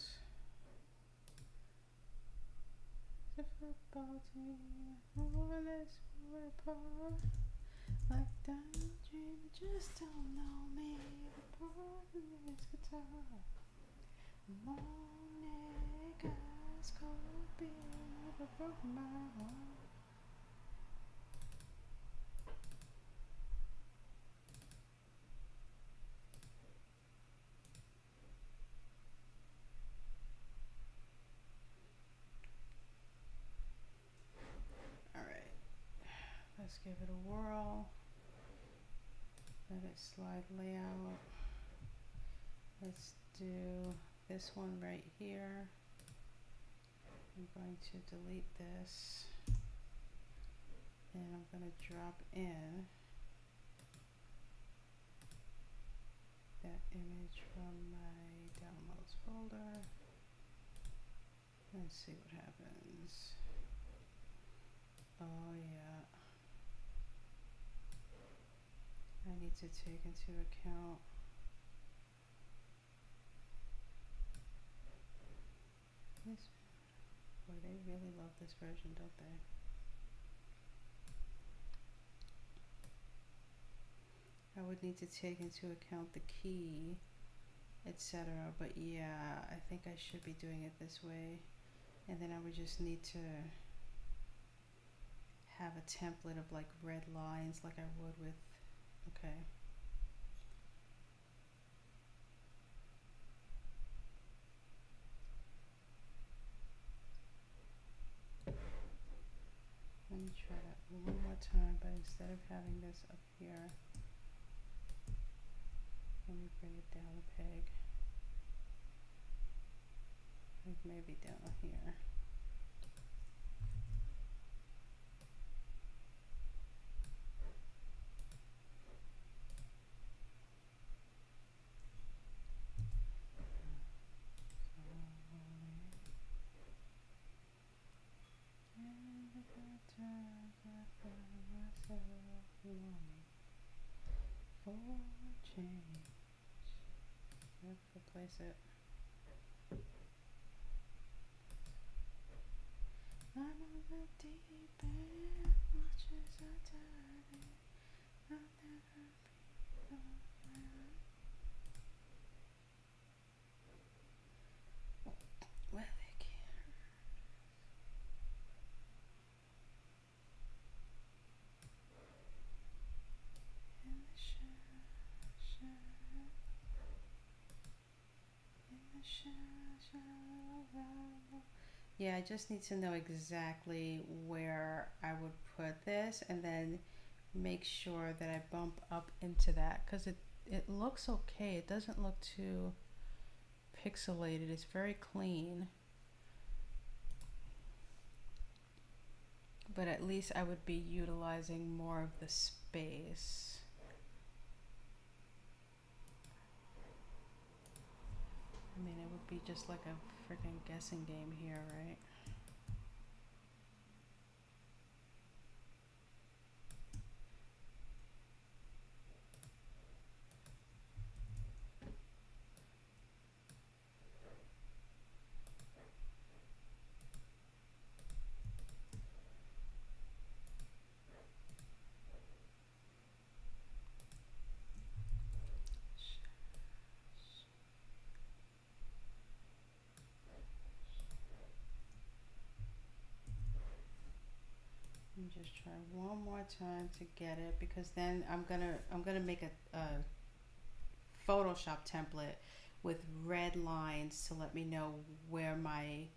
The football team, let's move apart. Like Diamond Dream, just don't know me. The part of this guitar. Morning, ice cold beer never broke my heart. All right, let's give it a whirl. Let it slide layout. Let's do this one right here. I'm going to delete this, and I'm going to drop in that image from my downloads folder. Let's see what happens. Oh yeah. I need to take into account this. Boy, they really love this version, don't they? I would need to take into account the key, etc. But yeah, I think I should be doing it this way. And then I would just need to have a template of like red lines like I would with, okay. Let me try that one more time, but instead of having this up here, let me bring it down a peg. Like maybe down here. For change. Yep, replace it. I'm on the deep end, watch as I dive in. I'll never be alone. Well, they can't. In the shadow, in the shadow. Yeah, I just need to know exactly where I would put this, and then make sure that I bump up into that, because it looks okay. It doesn't look too pixelated. It's very clean. But at least I would be utilizing more of the space. I mean, it would be just like a freaking guessing game here, right? Let me just try one more time to get it, because then I'm gonna make a Photoshop template with red lines to let me know where my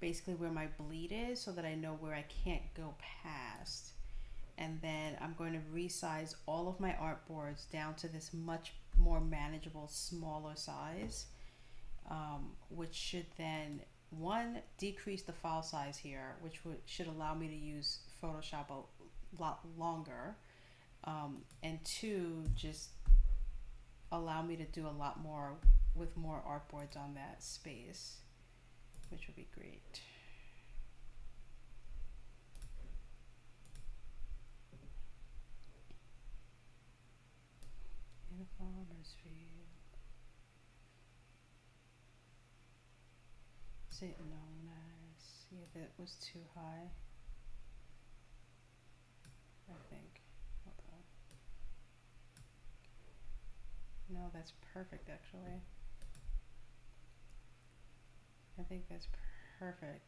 basically where my bleed is, so that I know where I can't go past. And then I'm going to resize all of my artboards down to this much more manageable, smaller size, which should then, one, decrease the file size here, which should allow me to use Photoshop a lot longer, and two, just allow me to do a lot more with more artboards on that space, which would be great. In a farmer's field, sitting on ice. Yeah, that was too high, I think. Hold on. No, No, that's perfect actually. I think that's perfect.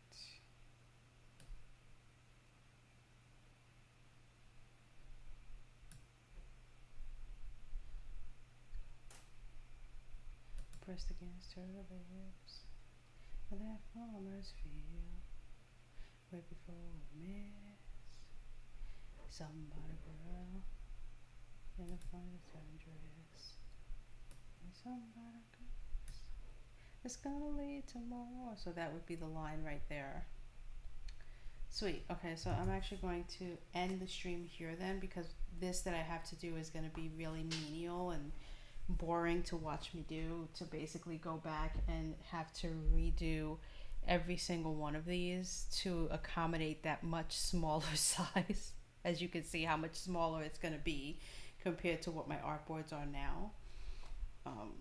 Pressed against her lips, and that farmer's field, right before we miss somebody girl in a fine dress. Somebody girl, it's gonna lead to more. So that would be the line right there. Sweet. Okay, so I'm actually going to end the stream here then, because this that I have to do is going to be really menial and boring to watch me do, to basically go back and have to redo every single one of these to accommodate that much smaller size. As you can see how much smaller it's going to be compared to what my artboards are now. Um,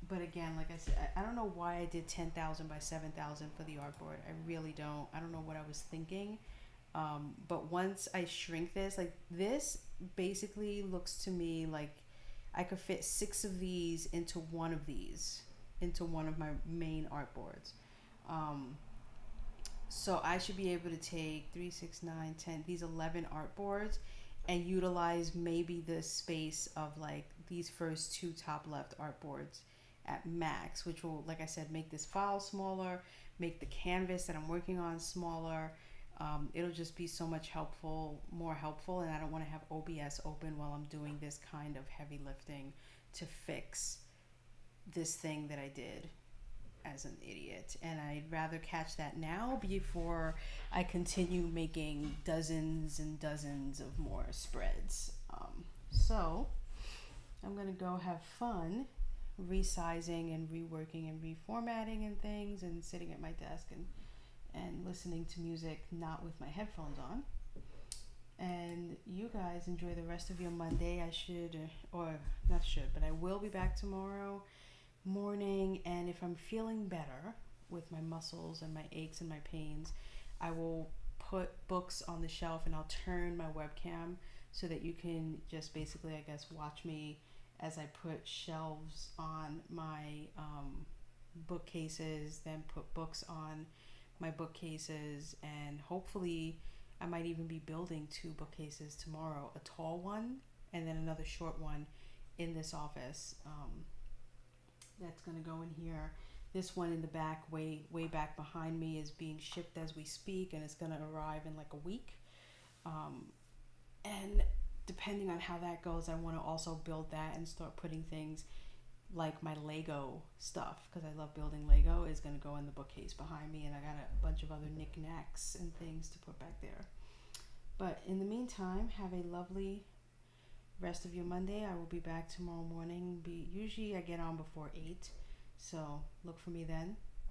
but again, like I said, I don't know why I did 10,000 by 7,000 for the artboard. I really don't. I don't know what I was thinking. But once I shrink this, like this basically looks to me like I could fit 6 of these into one of these, into one of my main artboards. So I should be able to take 3, 6, 9, 10, these 11 artboards and utilize maybe the space of like these first 2 top left artboards at max, which will, like I said, make this file smaller, make the canvas that I'm working on smaller. It'll just be so much more helpful, and I don't want to have OBS open while I'm doing this kind of heavy lifting to fix this thing that I did as an idiot. And I'd rather catch that now before I continue making dozens and dozens of more spreads. So I'm gonna go have fun resizing and reworking and reformatting and things, and sitting at my desk and listening to music not with my headphones on. And you guys enjoy the rest of your Monday. I should, or not should, but I will be back tomorrow morning, and if I'm feeling better with my muscles and my aches and my pains, I will put books on the shelf, and I'll turn my webcam so that you can just basically, I guess, watch me as I put shelves on my bookcases, then put books on my bookcases, and hopefully I might even be building 2 bookcases tomorrow, a tall one and then another short one in this office. That's going to go in here. This one in the back, way back behind me, is being shipped as we speak, and it's going to arrive in like a week. And depending on how that goes, I want to also build that and start putting things like my Lego stuff, because I love building Lego, is going to go in the bookcase behind me, and I got a bunch of other knickknacks and things to put back there. But in the meantime, have a lovely rest of your Monday. I will be back tomorrow morning. Usually I get on before 8, so look for me then.